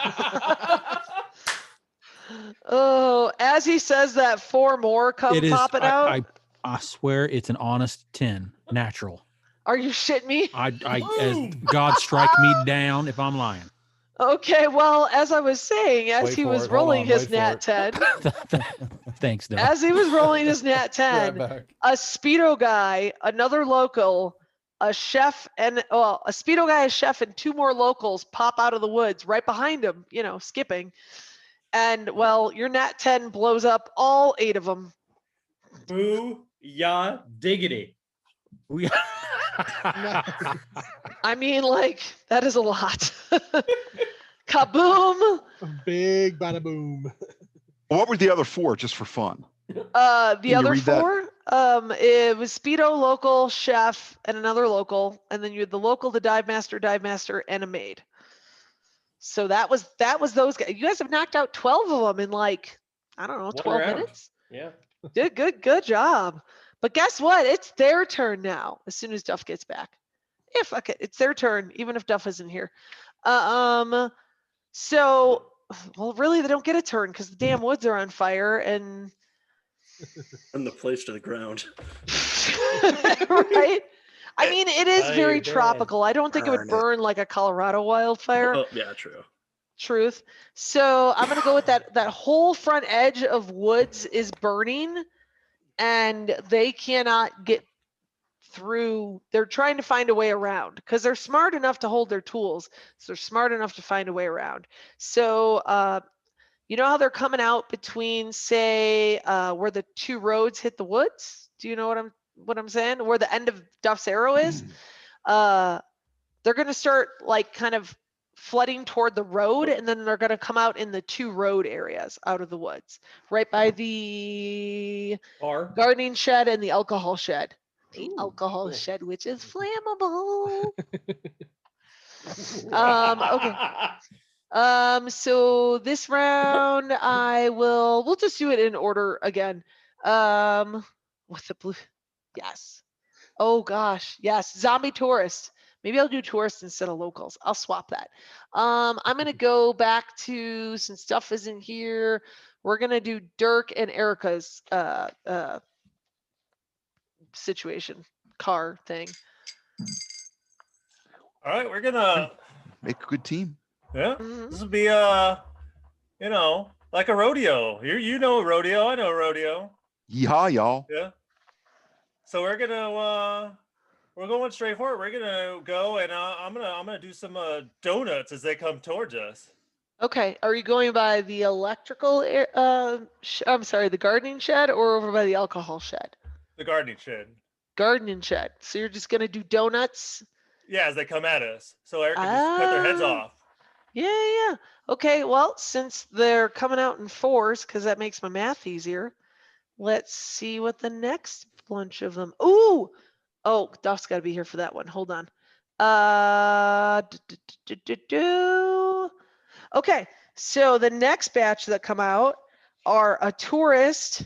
Oh, as he says that, 4 more come It is. popping out. I swear it's an honest 10, natural. Are you shitting me? As God strike me down if I'm lying. Okay, well, as I was saying, as Wait he for was it. Hold rolling on, his wait for nat it. 10, Thanks, Dale. as he was rolling his nat Right 10, back. a Speedo guy, another local, a chef and well, a Speedo guy, a chef, and 2 more locals pop out of the woods right behind him, skipping. And well, your Nat 10 blows up all 8 of them. Boo, ya diggity. We I mean, like, that is a lot. Kaboom. Big bada boom. What were the other 4, just for fun? The Can you other read that? 4, it was Speedo, local, chef, and another local, and then you had the local, the dive master, and a maid. So that was those guys. You guys have knocked out 12 of them in like, I don't know, One 12 round. minutes. Yeah. Good job. But guess what? It's their turn now. As soon as Duff gets back, it's their turn, even if Duff isn't here. So, well, really, they don't get a turn because the damn woods are on fire and. And the place to the ground. Right? I mean, it is very Fire bad. tropical. I don't think it would Burn it. burn like a Colorado wildfire. Oh, yeah, true. Truth. So I'm gonna go with that. That whole front edge of woods is burning, and they cannot get through. They're trying to find a way around because they're smart enough to hold their tools. So they're smart enough to find a way around. So you know how they're coming out between, say, where the 2 roads hit the woods? Do you know what I'm saying? Where the end of Duff's arrow is? They're going to start like kind of flooding toward the road, and then they're going to come out in the 2 road areas out of the woods, right by the Or gardening shed and the alcohol shed. The Ooh, alcohol cool. shed, which is flammable. So this round we'll just do it in order again. With the blue, yes. Oh gosh, yes, zombie tourist. Maybe I'll do tourist instead of locals. I'll swap that. I'm gonna go back to, since Duff isn't here, we're gonna do Dirk and Erica's situation, car thing. All right, we're gonna. Make a good team. Yeah, Mhm. this would be like a rodeo. You know rodeo. I know rodeo. Yeehaw, y'all. Yeah. So we're gonna we're going straight forward. We're gonna go and I'm gonna do some donuts as they come towards us. Okay, are you going by the electrical, I'm sorry, the gardening shed, or over by the alcohol shed? The gardening shed. Gardening shed. So you're just gonna do donuts? Yeah, as they come at us. So Eric can just cut their heads Ah. off. Yeah. Okay, well, since they're coming out in 4s, because that makes my math easier, let's see what the next bunch of them. Ooh! Oh, Duff's got to be here for that one. Hold on. Okay, so the next batch that come out are a tourist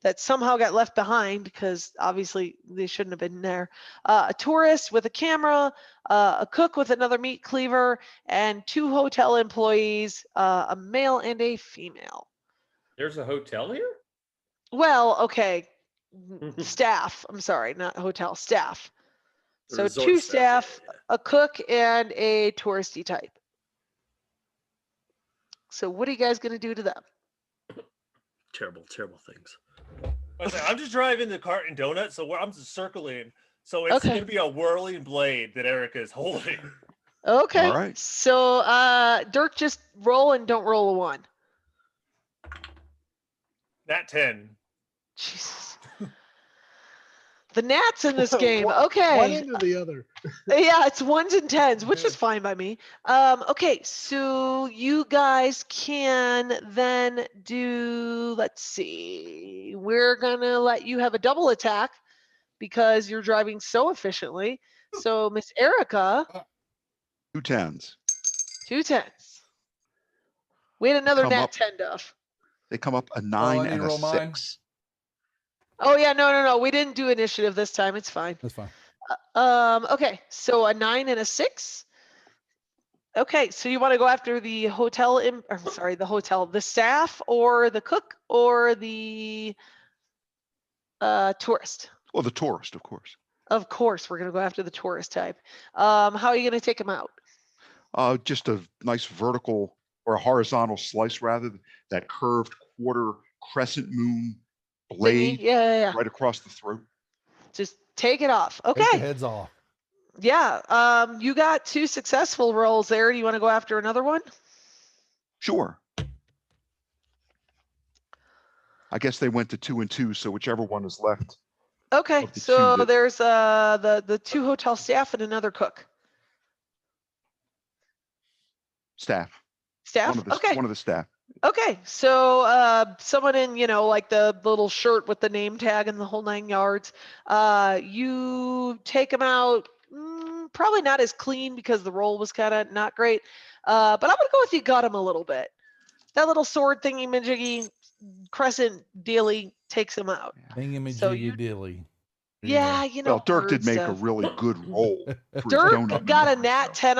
that somehow got left behind because obviously they shouldn't have been there. A tourist with a camera, a cook with another meat cleaver, and 2 hotel employees, a male and a female. There's a hotel here? Well, okay, staff. I'm sorry, not hotel, staff. The So resort 2 staff, staff, a cook, and a touristy type. So what are you guys gonna do to them? Terrible, terrible things. I'm just driving the cart and donuts, so I'm just circling. So it's Okay. gonna be a whirling blade that Erica is holding. Okay. All right. So Dirk, just roll and don't roll a 1. Nat 10. Jesus. The gnats in this game. One Okay. into the other. Yeah, it's 1s and 10s, which is fine by me. Okay, so you guys can then do, let's see, we're gonna let you have a double attack because you're driving so efficiently. So Miss Erica, 2 10s. 2 10s. We had another Come nat up. 10, Duff. They come up a I 9 need and to a roll mine? 6. Oh yeah, no. We didn't do initiative this time. It's fine. That's fine. Okay, so a 9 and a 6. Okay, so you want to go after the hotel, the staff, or the cook, or the tourist? Well, the tourist, of course. Of course, we're going to go after the tourist type. How are you going to take him out? Just a nice vertical or a horizontal slice, rather, that curved quarter crescent moon Thingy? blade Yeah. right across the throat. Just take it off. Take the Okay. heads off. Yeah. You got 2 successful rolls there. Do you want to go after another one? Sure. I guess they went to 2 and 2, so whichever one is left. Okay. Of the two So that- there's the 2 hotel staff and another cook. Staff. Staff. Okay. One of the staff. Okay, so someone in, like the little shirt with the name tag and the whole 9 yards, you take them out, probably not as clean because the roll was kind of not great, but I'm gonna go with you got him a little bit. That little sword thingy majiggy crescent dealy takes him out. Thingamajiggy dilly. Yeah, Well, Dirk did word make stuff. a really good roll. For his Dirk donut got a maneuver, nat so. 10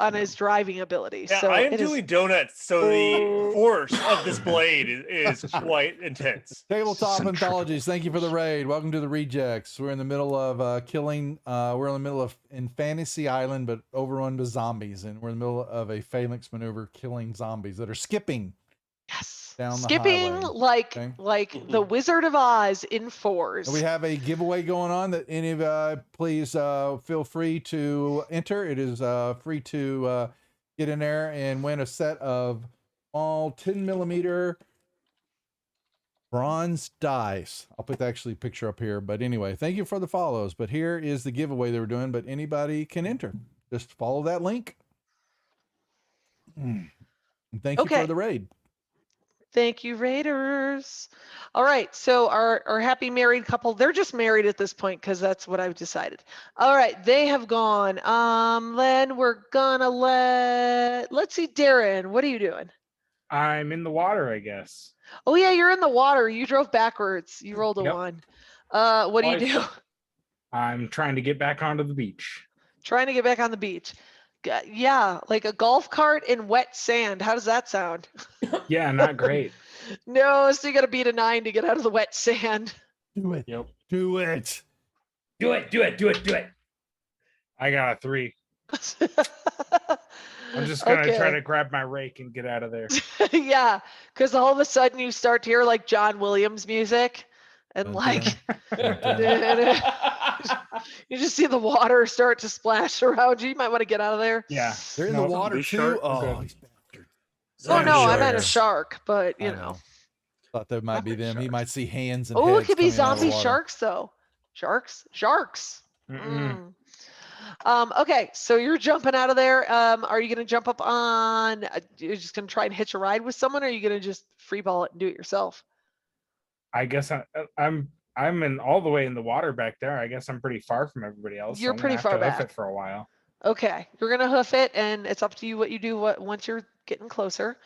on his driving ability. Yeah, so I am it is- doing donuts, so the force of this blade is quite intense. Tabletop Centrifugal. Anthologies, thank you for the raid. Welcome to the Rejects. We're in the middle of killing. We're in the middle of in Fantasy Island, but overrun with zombies, and we're in the middle of a phalanx maneuver, killing zombies that are skipping. Yes. Down the Skipping highway. like the Wizard of Oz in 4s. And we have a giveaway going on that any of please feel free to enter. It is free to get in there and win a set of all 10mm bronze dice. I'll put the actually picture up here. But anyway, thank you for the follows. But here is the giveaway that we're doing. But anybody can enter. Just follow that link. And thank you Okay. for the raid. Thank you, Raiders. All right, so our happy married couple, they're just married at this point because that's what I've decided. All right, they have gone. Then we're gonna let's see, Darren, what are you doing? I'm in the water, I guess. Oh yeah, you're in the water. You drove backwards. You rolled a Yep. 1. What do you do? I'm trying to get back onto the beach. Trying to get back on the beach. Yeah, like a golf cart in wet sand. How does that sound? Yeah, not great. No, so you got to beat a 9 to get out of the wet sand. Do it. Yep. Do it. Do it, do it, do it, do it. I got a 3. I'm just gonna try Okay. to grab my rake and get out of there. Yeah, because all of a sudden you start to hear like John Williams music, and like you just see the water start to splash around you. You might want to get out of there. Yeah. They're in No, the water be too. sharp. Oh, Okay. these bastards. Oh no, I meant a Sharks. shark, but I you know. Thought that might be them. He might see hands and Oh, it heads could be coming out of the zombie water. sharks though. Sharks. Mm-mm. Okay, so you're jumping out of there. Are you gonna jump up on? You're just gonna try and hitch a ride with someone, or are you gonna just free ball it and do it yourself? I guess I'm in all the way in the water back there. I guess I'm pretty far from everybody else. so You're I'm gonna pretty have far to hoof back. it for a while. Okay, you're gonna hoof it, and it's up to you what you do once you're getting closer.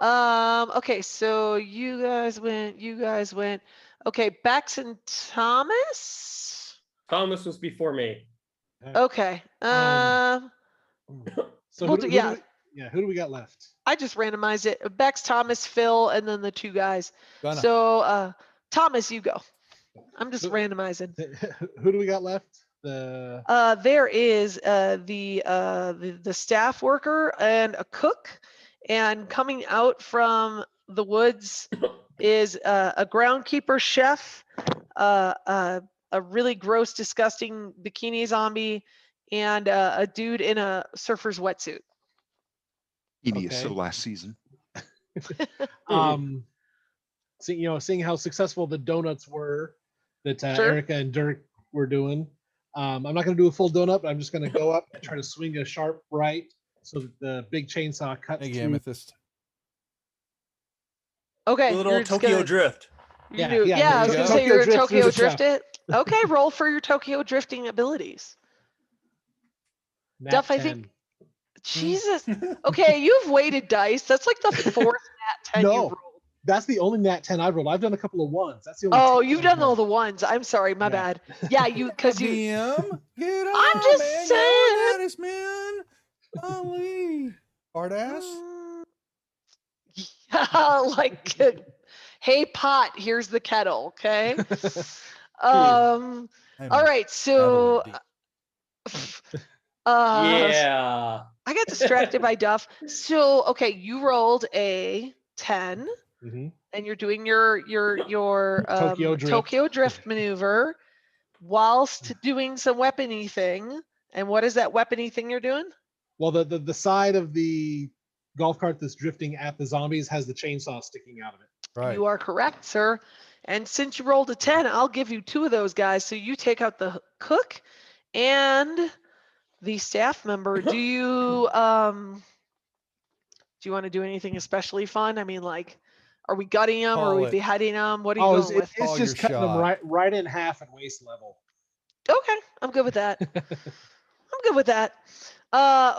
Okay, so you guys went. Okay, Bax and Thomas. Thomas was before me. Okay. So We'll who, do- who yeah. do who do we got left? I just randomized it. Bex, Thomas, Phil, and then the 2 guys. Gonna. So Thomas, you go. I'm just Who- randomizing. Who do we got left? The There is the staff worker and a cook, and coming out from the woods is a groundkeeper chef, a really gross, disgusting bikini zombie, and a dude in a surfer's wetsuit. He is Okay. so last season. seeing how successful the donuts were that Sure. Erica and Dirk were doing. I'm not going to do a full donut, but I'm just going to go up and try to swing a sharp right so that the big chainsaw cuts Thank through. you, Amethyst. Okay, A little you're just Tokyo gonna- Drift. You Yeah, do. yeah, Yeah, I was there you gonna go. say you're Tokyo a Drift through Tokyo the trap. Drift it. Okay, roll for your Tokyo drifting abilities. Nat Duff, I 10. think- Jesus. Okay, you've weighted dice. That's like the 4th nat 10 you No. rolled. That's the only nat 10 I've rolled. I've done a couple of ones. That's the only. Oh, 10 you've I've done all the ones. I'm sorry, my Yeah. bad. Yeah, you because you. DM, get on, I'm just man. saying. Get on at us, man. Golly. Hard ass. Yeah, like, hey pot, here's the kettle. Okay. All right, so. Yeah. I got distracted by Duff. So okay, you rolled a 10. Mhm. And you're doing your Tokyo Drift. Tokyo Drift maneuver whilst doing some weapony thing. And what is that weapony thing you're doing? Well, the side of the golf cart that's drifting at the zombies has the chainsaw sticking out of it. Right. You are correct, sir. And since you rolled a 10, I'll give you 2 of those guys. So you take out the cook and the staff member. Do you want to do anything especially fun? I mean, like, are we gutting them or are Call we it. beheading them? What are you going with? It's Call just your cutting them shot. right in half at waist level. Okay, I'm good with that. I'm good with that.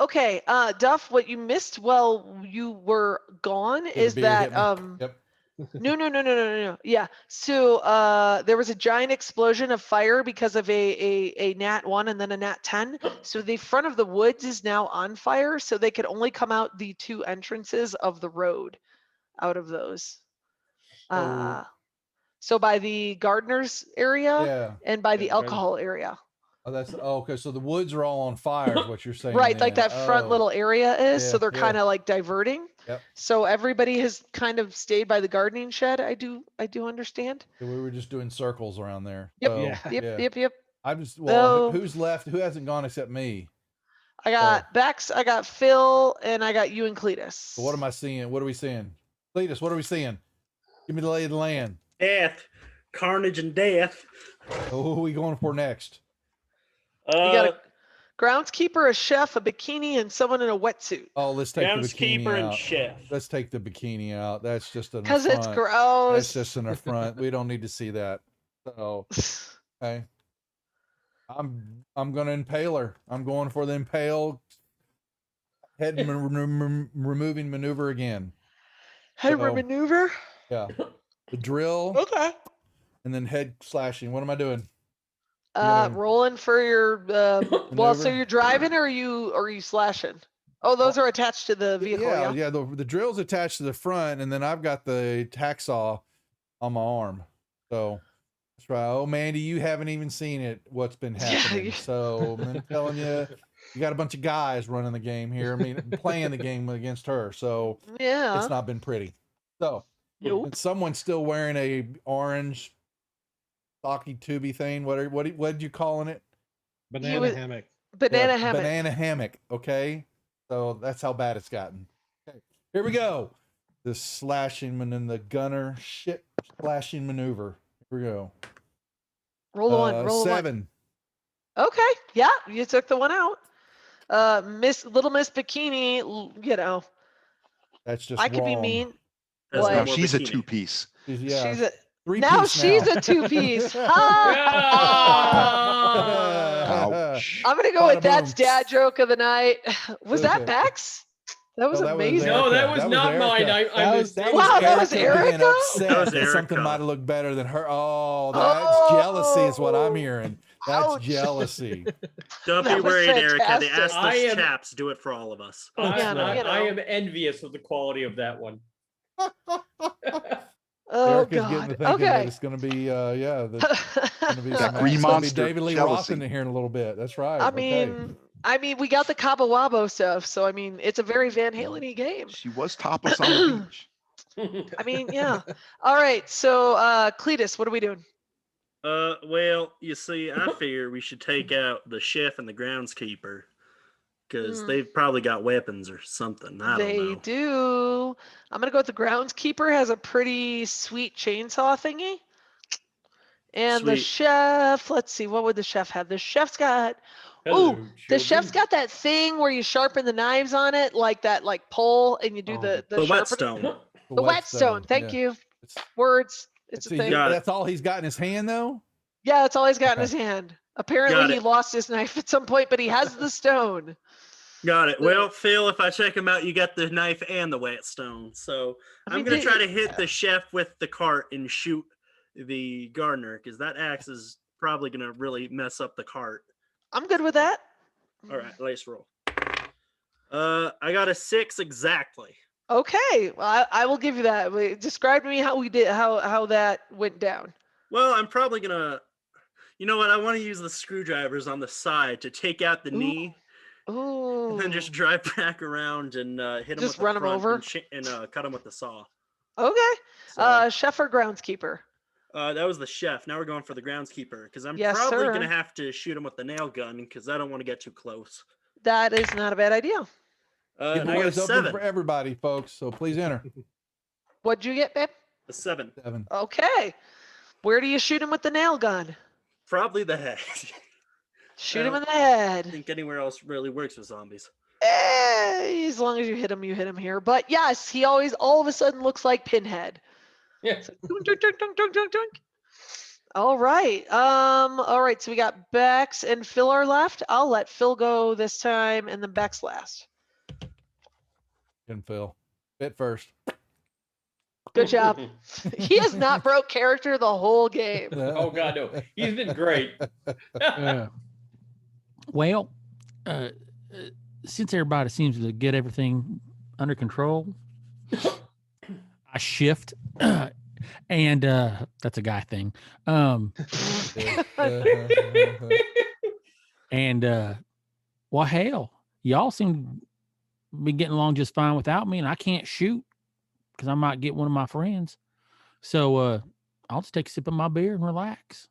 Okay, Duff, what you missed while you were gone Yeah, the is beer that hit me. Yep. no. Yeah. So there was a giant explosion of fire because of a nat 1 and then a nat 10. So the front of the woods is now on fire. So they could only come out the 2 entrances of the road out of those. So by the gardener's area Yeah. and by the Yeah, right. alcohol area. Okay. So the woods are all on fire, is what you're saying. Right, like then. that front Oh, little area is. So yeah, they're yeah. kind of like diverting. Yep. So everybody has kind of stayed by the gardening shed. I do understand. So we were just doing circles around there. Yep. So, Yep. Yep. I'm just So- who's left? Who hasn't gone except me? I got Bex, I got Phil, and I got you and Cletus. So what am I seeing? What are we seeing? Cletus, what are we seeing? Give me the lay of the land. Death, carnage, and death. Who are we going for next? You got a groundskeeper, a chef, a bikini, and someone in a wetsuit. Oh, let's take the bikini groundskeeper and out. chef. Let's take the bikini out. That's just an Because it's affront. gross. That's just an affront. We don't need to see that. So, okay. I'm gonna impale her. I'm going for the impale head removing maneuver again. Head So- maneuver. Yeah. The drill Okay. and then head slashing. What am I doing? gonna- Rolling for your well, so Maneuver? you're driving or are you slashing? Oh, those are attached to the vehicle, yeah. Yeah. The drill's attached to the front, and then I've got the hacksaw on my arm. So that's right. Oh, Mandy, you haven't even seen it. What's been happening? Yeah. So I'm telling you, you got a bunch of guys running the game here. I mean, playing the game against her. So Yeah. it's not been pretty. So Nope. and someone's still wearing a orange stocky tubey thing. What did you calling it? Banana was- hammock. Banana Yeah, hammock. Banana hammock. Okay. So that's how bad it's gotten. Okay. Here we go. The slashing and then the gunner shit slashing maneuver. Here we go. Roll one. Roll one. 7. Okay. Yeah, you took the one out. Little Miss Bikini, you know, That's just I could be wrong. mean. That's What? Now more she's a bikini. 2-piece. Yeah. She's a three now piece she's now. a 2-piece. Ouch. I'm gonna go Bada with that's boom. dad joke of the night. Was that Okay. Bex? That was No, that was amazing. Erica. No, that was not mine. Erica. I That missed was- it. Wow, that was being Erica? upset That was that something Erica. might have looked better than her. Oh, that's jealousy is what I'm hearing. That's Ouch. jealousy. Don't That be was worried, Erica. The fantastic. I assless am- chaps do it for all of us. Yeah, no, you I know. am envious of the quality of that one. Oh Erica's getting to God. thinking that Okay. it's going to be, that's going to be That some, green it's gonna be monster, David Lee jealousy. Roth in here in a little bit. That's right. I Okay. mean, we got the Cabo Wabo stuff, so I mean, it's a very Van Halen-y game. She was topless on the beach. I mean, yeah. All right, so Cletus, what are we doing? Well, you see, I figure we should take out the chef and the groundskeeper because they've probably got weapons or something. I They don't know. do. I'm gonna go with the groundskeeper. Has a pretty sweet chainsaw thingy. And the Sweet. chef, let's see, what would the chef have? The chef's got Hello, Ooh, the chef's children. got that thing where you sharpen the knives on it, like that, like pole, and you do Oh, the The sharpening. whetstone. The whetstone. Thank you. It's, Words. It's a see, thing. Got it. that's all he's got in his hand, though. Yeah, that's all he's got in Okay. his hand. Got Apparently, he it. lost his knife at some point, but he has the stone. Got it. Well, Phil, if I check him out, you got the knife and the whetstone. So I I'm mean, gonna try to they- hit the chef with the cart and shoot the gardener because that axe is probably gonna really mess up the cart. I'm good with that. All right, let's roll. I got a 6 exactly. Okay, well, I will give you that. Describe to me how we did how that went down. Well, I'm probably gonna. You know what? I want to use the screwdrivers on the side to take out the Ooh. knee Ooh. and then just drive back around and hit him Just with the run 'em front over? and cut him with the saw. Okay. So, Chef or groundskeeper? That was the chef. Now we're going for the groundskeeper because I'm Yes, probably sir. going to have to shoot him with the nail gun because I don't want to get too close. That is not a bad idea. And I got a Giveaway is open 7. for everybody, folks. So please enter. What'd you get, babe? A 7. 7. Okay. Where do you shoot him with the nail gun? Probably the head. Shoot him I in the head. don't think anywhere else really works with zombies. As long as you hit him here. But yes, he always all of a sudden looks like Pinhead. Yeah. Dunk, dunk, dunk, dunk, dunk, dunk, dunk. All right. All right. So we got Bex and Phil are left. I'll let Phil go this time, and then Bex last. And Phil. Bit first. Good job. He has not broke character the whole game. Oh God, no. He's been great. Well, since everybody seems to get everything under control, I shift, and that's a guy thing. And well, hell, y'all seem to be getting along just fine without me, and I can't shoot because I might get one of my friends. So I'll just take a sip of my beer and relax.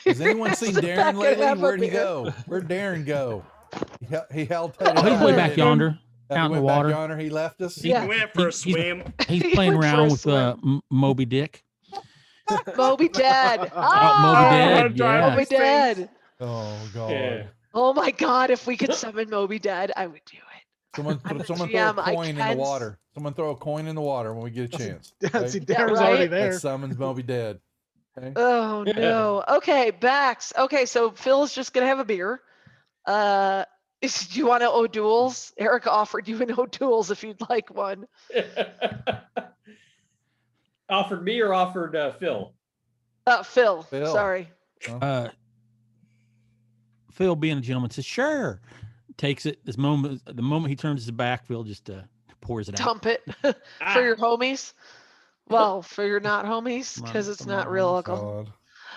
Has anyone seen Sit back Darren and lately? have a Where'd he beer. go? Where'd Darren go? He held. Oh, he's way back yonder, He out in the went back water. yonder. He left us. Yeah. He went for a He's- swim. He's He playing went for a around with swim. Moby Dick. Moby Dad. Moby Ah, Dad, yeah. Moby Dad. Oh God. Yeah. Oh my God! If we could summon Moby Dad, I would do it. Someone I'm the throw a GM, I coin in the can't water. Someone throw a coin in the water when we get a chance. See, okay? Darren's right? already That there. summons Moby Dead. Okay? Oh no. Okay, Bax. Okay, so Phil's just gonna have a beer. Do you want to O'Doul's? Eric offered you an O'Doul's if you'd like one. Offered me or offered Phil? Phil. Phil. Sorry. Phil, being a gentleman, says, "Sure." Takes it. The moment he turns his back, Phil just pours it out. Dump it Ah. for your homies. Well, for your not homies, Come on, because it's come not on, real homies. alcohol.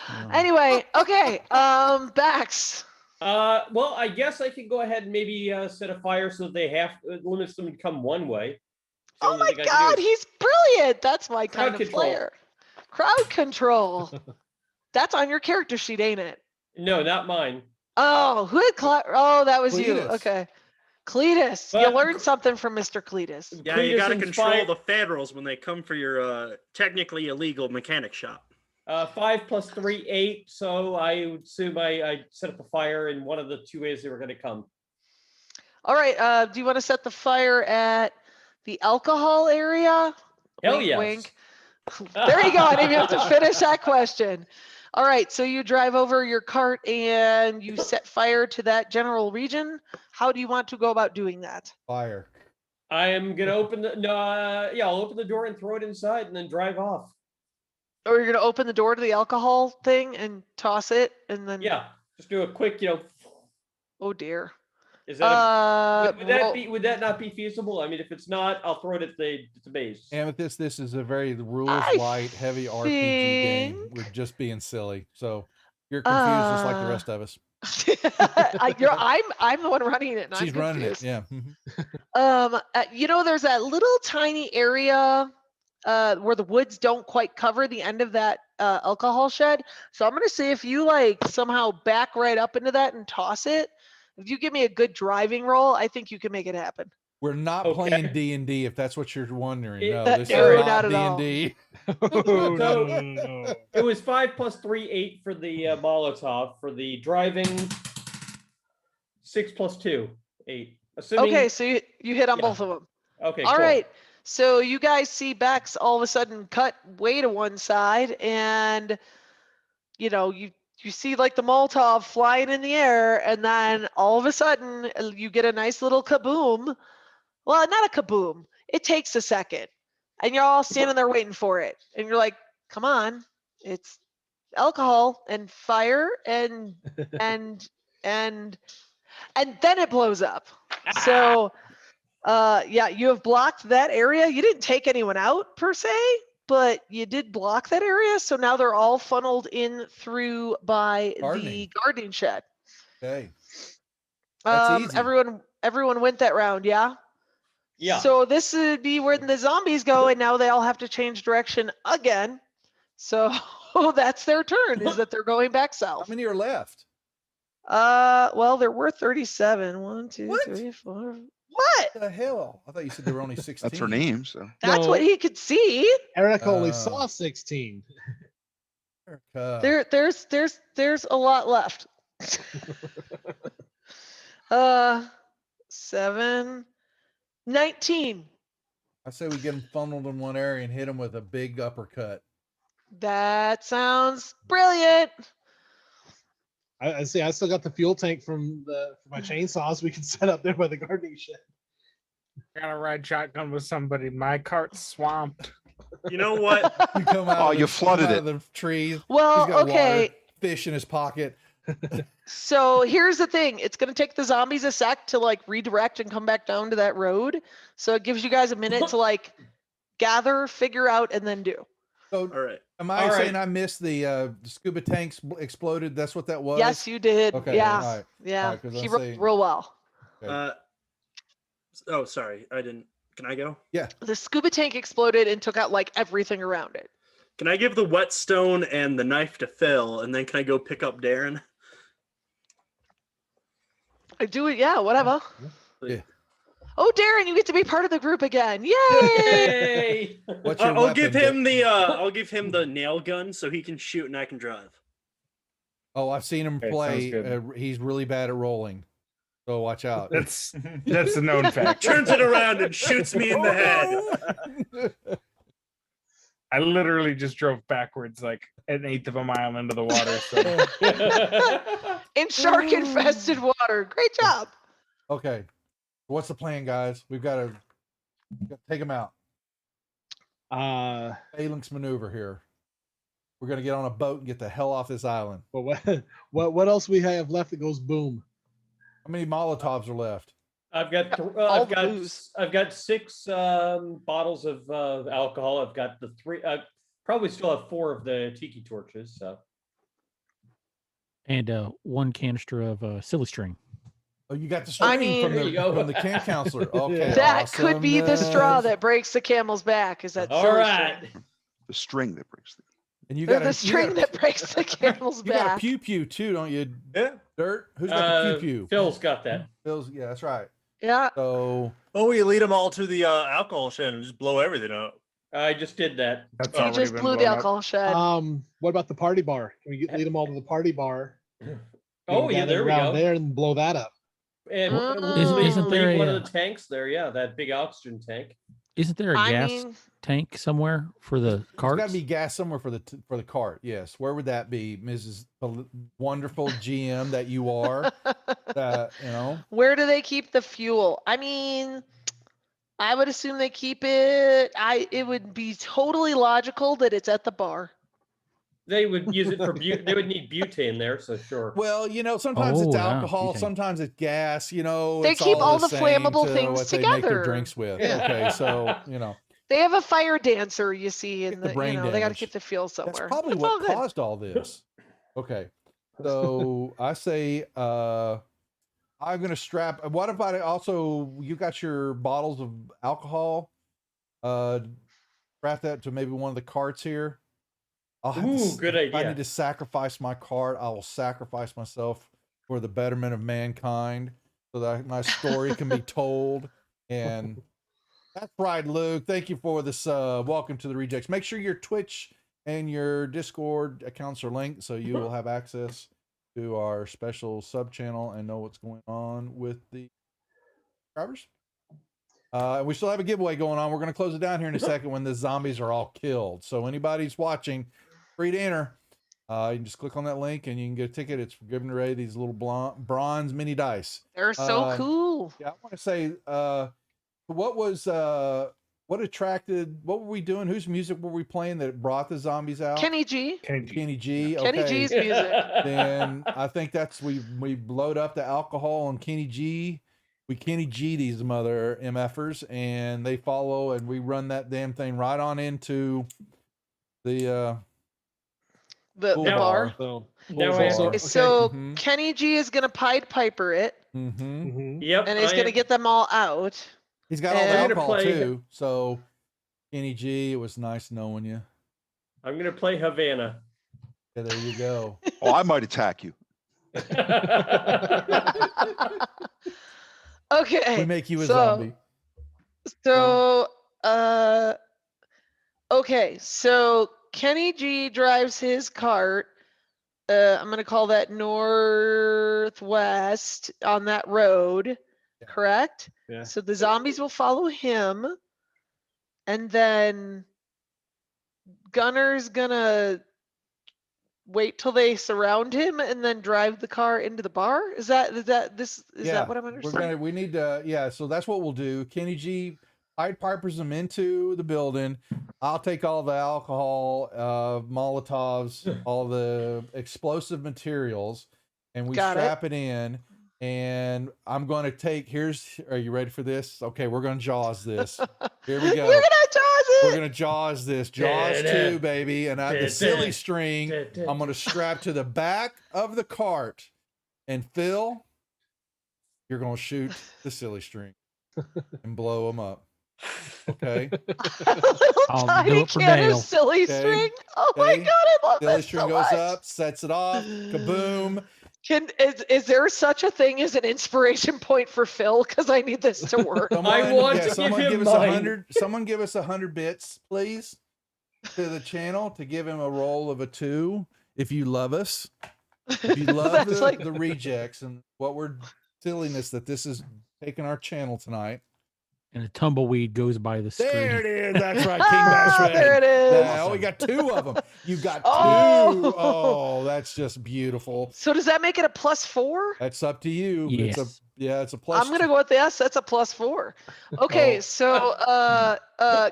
God. Anyway, okay. Bax. Well, I guess I could go ahead and maybe set a fire so they have limits them to come one way. The Oh only my thing I can do God, is- he's brilliant. That's my Crowd kind of control. player. Crowd control. That's on your character sheet, ain't it? No, not mine. Oh, who had oh, that was you. Cletus. Okay. Cletus. You But- learned something from Mr. Cletus. Yeah, you Cletus got to and control Spy- the Federals when they come for your technically illegal mechanic shop. 5 + 3, 8. So I would assume I set up a fire in one of the 2 ways they were going to come. All right. Do you want to set the fire at the alcohol area? Hell Wink, yes. wink. There you go. I didn't even have to finish that question. All right. So you drive over your cart and you set fire to that general region. How do you want to go about doing that? Fire. I am going to open the I'll open the door and throw it inside and then drive off. Or you're going to open the door to the alcohol thing and toss it and then. Yeah, just do a quick, Oh dear. Is that Roll- would that not be feasible? I mean, if it's not, I'll throw it at the base. Amethyst, this is a very rules I light, heavy RPG game. think- We're just being silly. So you're confused just like the rest of us. I'm the one running it. And She's I'm running it. confused. Yeah. Mhm. There's that little tiny area where the woods don't quite cover the end of that alcohol shed. So I'm gonna see if you like somehow back right up into that and toss it. If you give me a good driving roll, I think you can make it happen. We're not Okay. playing D&D if that's what you're wondering. No, No, this no, is not not at all. D&D. Oh, no. It was 5 + 3, 8 for the Molotov. For the driving, 6 + 2, 8. Assuming, Okay, so you hit on Yeah. both of them. Okay. All cool. right. So you guys see Bex all of a sudden cut way to one side, and you see like the Molotov flying in the air, and then all of a sudden you get a nice little kaboom. Well, not a kaboom. It takes a second, and you're all standing there waiting for it, and you're like, "Come on, it's alcohol and fire and and and then it blows up." So. Yeah, you have blocked that area. You didn't take anyone out per se, but you did block that area. So now they're all funneled in through by the Gardening. gardening shed. Okay. That's easy. Everyone went that round, yeah? Yeah. So this would be where the zombies go, and now they all have to change direction again. So that's their turn. Is that they're going back How south? many are left? Well, there were 37. 1, 2, What? 3, 4. What? What the hell? I thought you said there were only 16. That's her name. So That's No. what he could see. Erica only Oh. saw 16. Erica. There's a lot left. 7, 19. I say we get them funneled in one area and hit them with a big uppercut. That sounds brilliant. I see. I still got the fuel tank from my chainsaws. We can set up there by the gardening shed. Gotta ride shotgun with somebody. My cart's swamped. You know what? You come out. Oh, of you the, flooded come out it. of the trees. Well, He's got okay. water, fish in his pocket. So here's the thing. It's going to take the zombies a sec to like redirect and come back down to that road. So it gives you guys a minute to like gather, figure out, and then do. So All right. am I All right. saying I missed the scuba tanks exploded? That's what that was? Yes, you did. Okay, Yeah. all right, Yeah. all right, 'cause He I'm wrote saying- real well. Okay. Oh, sorry. I didn't. Can I go? The scuba tank exploded and took out like everything around it. Can I give the whetstone and the knife to Phil, and then can I go pick up Darren? I do it. Yeah, whatever. Yeah. Oh, Darren, you get to be part of the group again. Yay! Yay! What's your I'll give weapon, him the I'll give him the nail gun so he can shoot and I can drive. Oh, I've seen him Okay, play. sounds good. He's really bad at rolling. So watch out. That's a known fact. Turns it around and shoots me in the head. I literally just drove backwards like an eighth of a mile into the water. So In shark infested water. Great job. Okay. What's the plan, guys? We've got to take him out. Phalanx maneuver here. We're going to get on a boat and get the hell off this island. But what else we have left that goes boom? How many Molotovs are left? I've got all I've the got booze. I've got 6 bottles of alcohol. I've got the 3. Probably still have 4 of the tiki torches. So And 1 canister of silly string. Oh, you got the I string mean- from There you go. the camp counselor. Okay. That could be the straw awesomeness. that breaks the camel's back. Is that all silly right. string. the string that breaks the And you They're got the string that breaks the camel's You got a back. pew pew too, don't you? Yeah. Dirt. Who's got the pew pew? Phil's got that. Phil's. Yeah, that's right. Yeah. So Oh, we lead them all to the alcohol shed and just blow everything up. I just did that. that's He already just been blew the blown up. alcohol shed. What about the party bar? Can we lead them all to the party bar? Oh yeah, there we around go. there and blow that up. And Isn't there leave one a, of the tanks there? Yeah, that big oxygen tank. Isn't there a I gas mean, tank somewhere for the there's carts? got to be gas somewhere for the cart. Yes. Where would that be, Mrs. Wonderful GM that you are? That you know. where do they keep the fuel? I mean, I would assume they keep it. It would be totally logical that it's at the bar. They would use it for they would need butane there, so sure. Well, you know, sometimes it's Oh, yeah, alcohol, butane. sometimes it's gas. You know, They it's keep all the same flammable to things what they make their together. drinks with. Yeah. Okay, so you know. They have a fire dancer, you see, Get and the the, brain they got to damage. keep the fuel somewhere. That's probably It's all what good. caused all this. Okay. So I say I'm gonna strap what about it also you got your bottles of alcohol? Strap that to maybe one of the carts here. I'll have to Ooh, good if I idea. need to sacrifice my cart, I will sacrifice myself for the betterment of mankind so that my story can be told. And that's right, Luke. Thank you for this. Welcome to the Rejects. Make sure your Twitch and your Discord accounts are linked so you will have access to our special sub channel and know what's going on with the subscribers. We still have a giveaway going on. We're going to close it down here in a second when the zombies are all killed. So anybody's watching, free to enter. You can just click on that link and you can get a ticket. It's for giving away these little bronze mini dice. They're so cool. Yeah, I want to say, what attracted? What were we doing? Whose music were we playing that brought the zombies out? Kenny G. Kenny G. Kenny Okay. G's music. Then I think that's we load up the alcohol on Kenny G. We Kenny G these mother MFers and they follow and we run that damn thing right on into the The pool bar. So, Now Pool I have bar. to- So Mhm. Kenny G is gonna Pied Piper it, Mm-hmm. Yep. and he's I gonna am- get them all out. He's got all the And- I'm gonna alcohol play- too. So Kenny G, it was nice knowing you. I'm gonna play Havana. Yeah, there you go. Oh, I might attack you. Okay. We make you a so, zombie. So, okay. So Kenny G drives his cart. I'm going to call that northwest on that road. Correct? Yeah. So the zombies will follow him. And then Gunner's going to wait till they surround him and then drive the car into the bar. Is that what I'm understanding? We need to, so that's what we'll do. Kenny G Pied Pipers them into the building. I'll take all the alcohol, Molotovs, all the explosive materials, and we strap it in. And I'm going to take, are you ready for this? Okay, we're going to Jaws this. Here we go. We're going to Jaws it. We're going to Jaws this. Jaws 2, baby. And the silly string, I'm going to strap to the back of the cart. And Phil, you're going to shoot the silly string and blow them up. Okay. I'll tiny do it for can Dale. of silly string. Oh my God, I love silly that string so goes much. up, sets it off, kaboom. Is there such a thing as an inspiration point for Phil? Because I need this to work. Someone give us 100. Someone give us 100 bits, please, to the channel to give him a roll of a 2. If you love us, if you love the rejects and what we're silliness that this is taking our channel tonight. And a tumbleweed goes by the screen. There it is. That's right, King Bash Red. There it is. Oh, we got 2 of them. You got 2. Oh, that's just beautiful. So does that make it a +4? That's up to you. Yes. It's a plus. I'm gonna go with this. That's a +4. Okay, so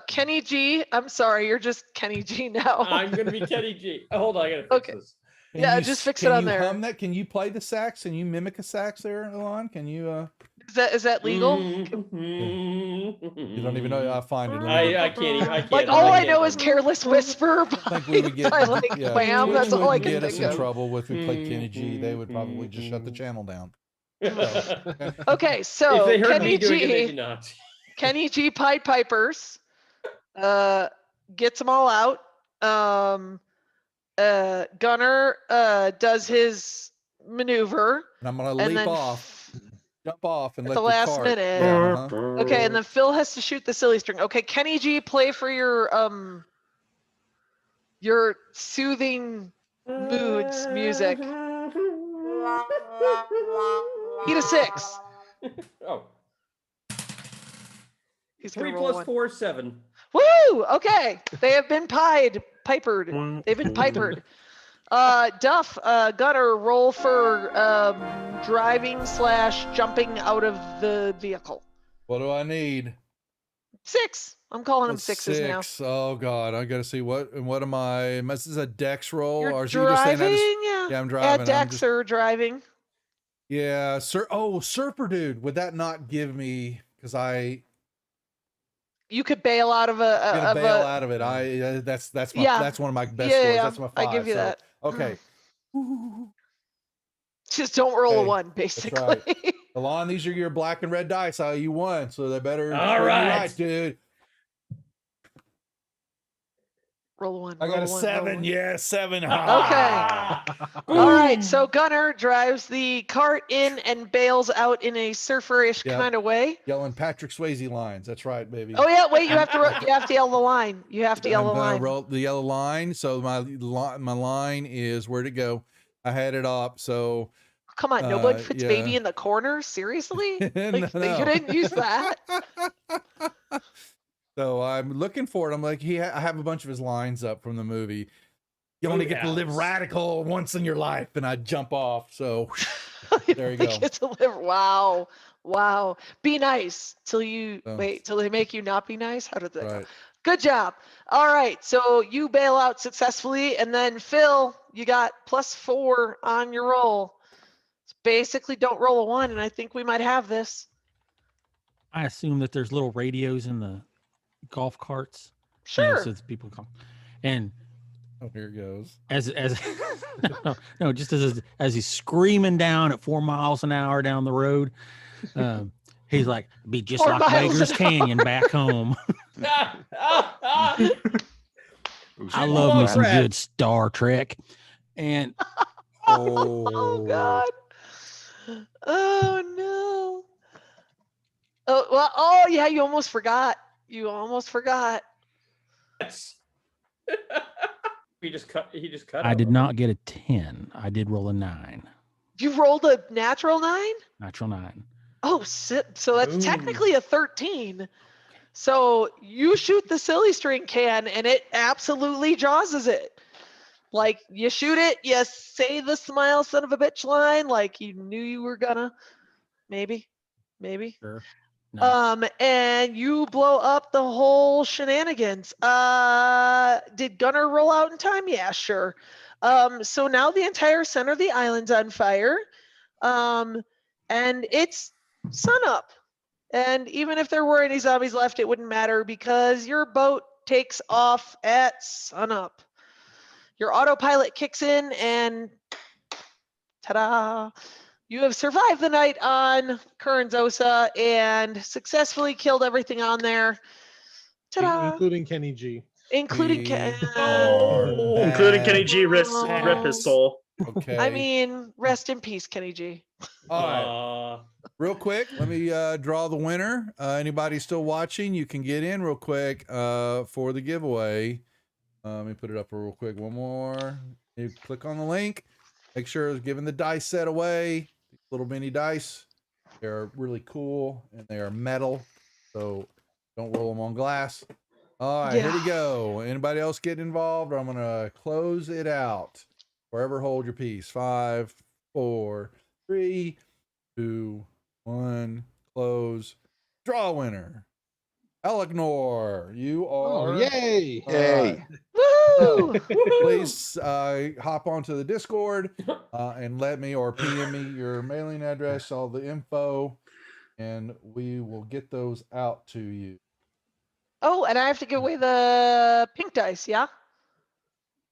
Kenny G. I'm sorry, you're just Kenny G now. I'm gonna be Kenny G. Oh, hold on, I gotta fix this. Just fix it on there. Hum that? Can you play the sax? Can you mimic a sax there, Alon? Can you? Is that legal? You don't even know. I'll find it. I can't. I can't. Like all I know is "Careless Whisper" I think we would get. by Wham. That's all I can get us think in of. trouble with. We played Kenny G. They would probably just shut the channel down. Okay, so if they heard Kenny me doing G. it, maybe not. Kenny G. Pied Pipers gets them all out. Gunner does his maneuver. And I'm gonna leap off, jump off, and at let the last cart. minute. Yeah, Okay, and then Phil has to shoot the silly string. Okay, Kenny G, play for your soothing moods music. Key to 6. Oh. He's 3 gonna roll plus 1. 4 is 7. Woo! Okay, they have been pipered. They've been pipered. Duff, Gunner, roll for driving / jumping out of the vehicle. What do I need? 6. I'm calling them 6s now. Oh God, I gotta see what am I? This is a Dex roll, You're or is you just saying driving? yeah, I'm driving. Add Dex or driving. Yeah, sir. Oh, Surfer Dude. Would that not give me? Because you could bail out of out of it. That's one of my best scores. That's my 5. I give you that. Okay. Just don't roll a 1, basically. Right. Alon, these are your black and red dice. You won, so they better. All right, dude. Roll a 1. I got a 7. Yeah, 7. Okay. All right. So Gunner drives the cart in and bails out in a surferish kind of way. Yelling Patrick Swayze lines. That's right, baby. Oh yeah. Wait. You have to yell the line. You have to yell the line. Roll the yellow line. So my line is where'd it go? I had it up. So. Come on, nobody puts baby in the corner. Seriously? Like, no. You didn't use that. So I'm looking for it. I'm like, I have a bunch of his lines up from the movie. You only get to live radical once in your life, and I jump off. So there you go. Get to live. Wow. Be nice till they make you not be nice. How did that go? Good job. All right. So you bail out successfully, and then Phil, you got +4 on your roll. So basically, don't roll a 1, and I think we might have this. I assume that there's little radios in the golf carts. Sure. So people come, and here it goes. As no, just as he's screaming down at 4 miles an hour down the road, he's like, "Be just like Beggar's Canyon back home." I love me some good Star Trek, And Oh God. Oh no. Oh well. Oh yeah. You almost forgot. You almost forgot. Yes. He just cut. I out did of it. not get a 10. I did roll a 9. You rolled a natural 9. Natural 9. Oh, so that's Boom. technically a 13. So you shoot the silly string can, and it absolutely jawses it. Like you shoot it, you say the smile son of a bitch line, like you knew you were gonna. Maybe. Sure. No. And you blow up the whole shenanigans. Did Gunner roll out in time? Yeah, sure. So now the entire center of the island's on fire. And it's sunup. And even if there were any zombies left, it wouldn't matter because your boat takes off at sunup. Your autopilot kicks in and ta-da! You have survived the night on Kernzosa and successfully killed everything on there. Ta-da! Including Kenny G. Including Oh. Including Kenny G. Rip Oh. his soul. Okay. I mean, rest in peace, Kenny G. All right. Real quick, let me draw the winner. Anybody still watching, you can get in real quick for the giveaway. Let me put it up real quick. One more. You click on the link. Make sure it's giving the dice set away. Little mini dice. They're really cool and they are metal, so don't roll them on glass. All right, here we go. Anybody else get involved? Or I'm gonna close it out. Forever hold your peace. 5, 4, 3, 2, 1. Close. Draw a winner. Elknor, you are. Oh, yay! Yay. Woo! Please hop onto the Discord and let me or PM me your mailing address, all the info, and we will get those out to you. Oh, and I have to give away the pink dice, yeah?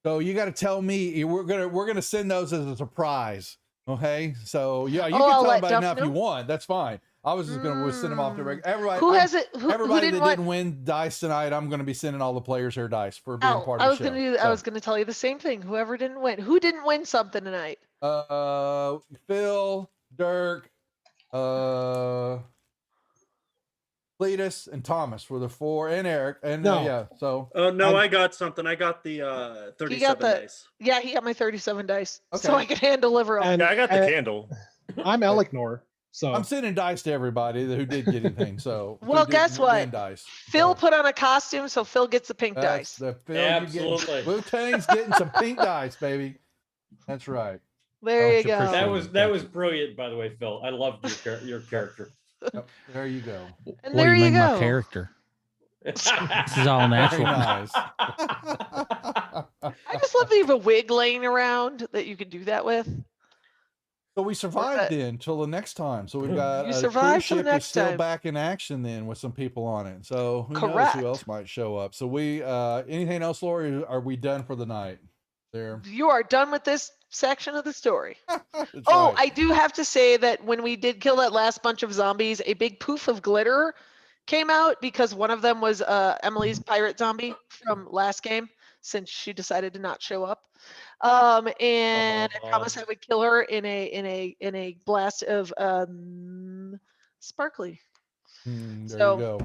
So you got to tell me we're gonna send those as a surprise. Okay, so yeah, you Oh, can I'll tell let everybody Duff now if you know? want. That's fine. I was just gonna send them off to everybody. Who has it? Who Everybody didn't that want? didn't win dice tonight, I'm gonna be sending all the players their dice for being Oh, part I of was the show. gonna do. I was gonna tell you the same thing. Whoever didn't win. Who didn't win something tonight? Phil, Dirk, Cletus, and Thomas were the 4, and Eric, and No. yeah. So Oh no, I got something. I got the 37 He got the. dice. Yeah, he got my 37 dice, so Okay. I could hand deliver them. And Yeah, I got the candle. I'm Elknor, so I'm sending dice to everybody who did get anything. So who Well, did guess what? win dice. Phil So put on a costume, so Phil gets the pink that's dice. the Phil. Absolutely. Wu-Tang's getting some pink dice, baby. That's right. There you Much go. appreciated. That was brilliant, by the way, Phil. I loved your character. Yep, there you go. And Boy, there you you made my go. character. This is all Very natural. nice. I just love that you have a wig laying around that you can do that with. So we survived then till the next time. So we've got You a cruise survived till the ship is next still time. back in action then with some people on it. So who knows Correct. who else might show up. So we anything else, Lori? Are we done for the night? There. You are done with this section of the story. That's Oh, right. I do have to say that when we did kill that last bunch of zombies, a big poof of glitter came out because one of them was Emily's pirate zombie from last game, since she decided to not show up. And I promised I would kill her in a blast of sparkly. There So, you go.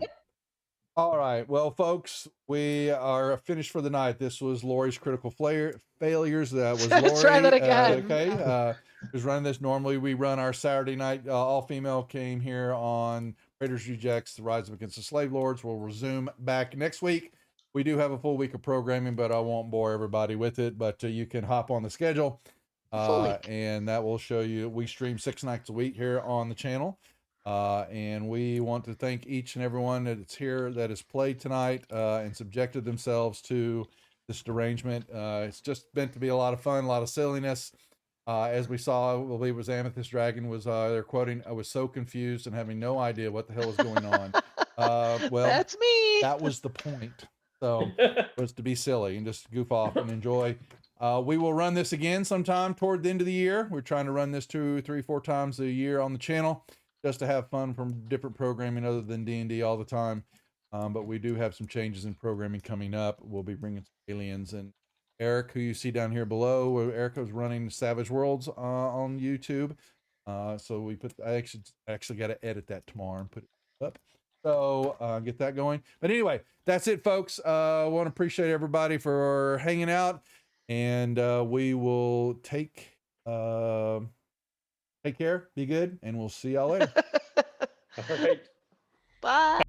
All right. Well, folks, we are finished for the night. This was Lori's critical failures. That was Lori. Let's try that again. Okay. Who's running this? Normally, we run our Saturday night. All female came here on Raiders Rejects, The Rise of Against the Slave Lords. We'll resume back next week. We do have a full week of programming, but I won't bore everybody with it. But you can hop on the schedule, and that will show you. We stream 6 nights a week here on the channel. And we want to thank each and everyone that is here that has played tonight and subjected themselves to this derangement. It's just meant to be a lot of fun, a lot of silliness. As we saw, I believe it was Amethyst Dragon was they're quoting, "I was so confused and having no idea what the hell was going on." Well, that's me. That was the point. So was to be silly and just goof off and enjoy. We will run this again sometime toward the end of the year. We're trying to run this 2, 3, 4 times a year on the channel, just to have fun from different programming other than D&D all the time. But we do have some changes in programming coming up. We'll be bringing some aliens and Eric, who you see down here below, where Eric was running Savage Worlds on YouTube. So we put, I actually got to edit that tomorrow and put it up. So get that going. But anyway, that's it, folks. I want to appreciate everybody for hanging out, and we will take care, be good, and we'll see y'all later. All right. Bye.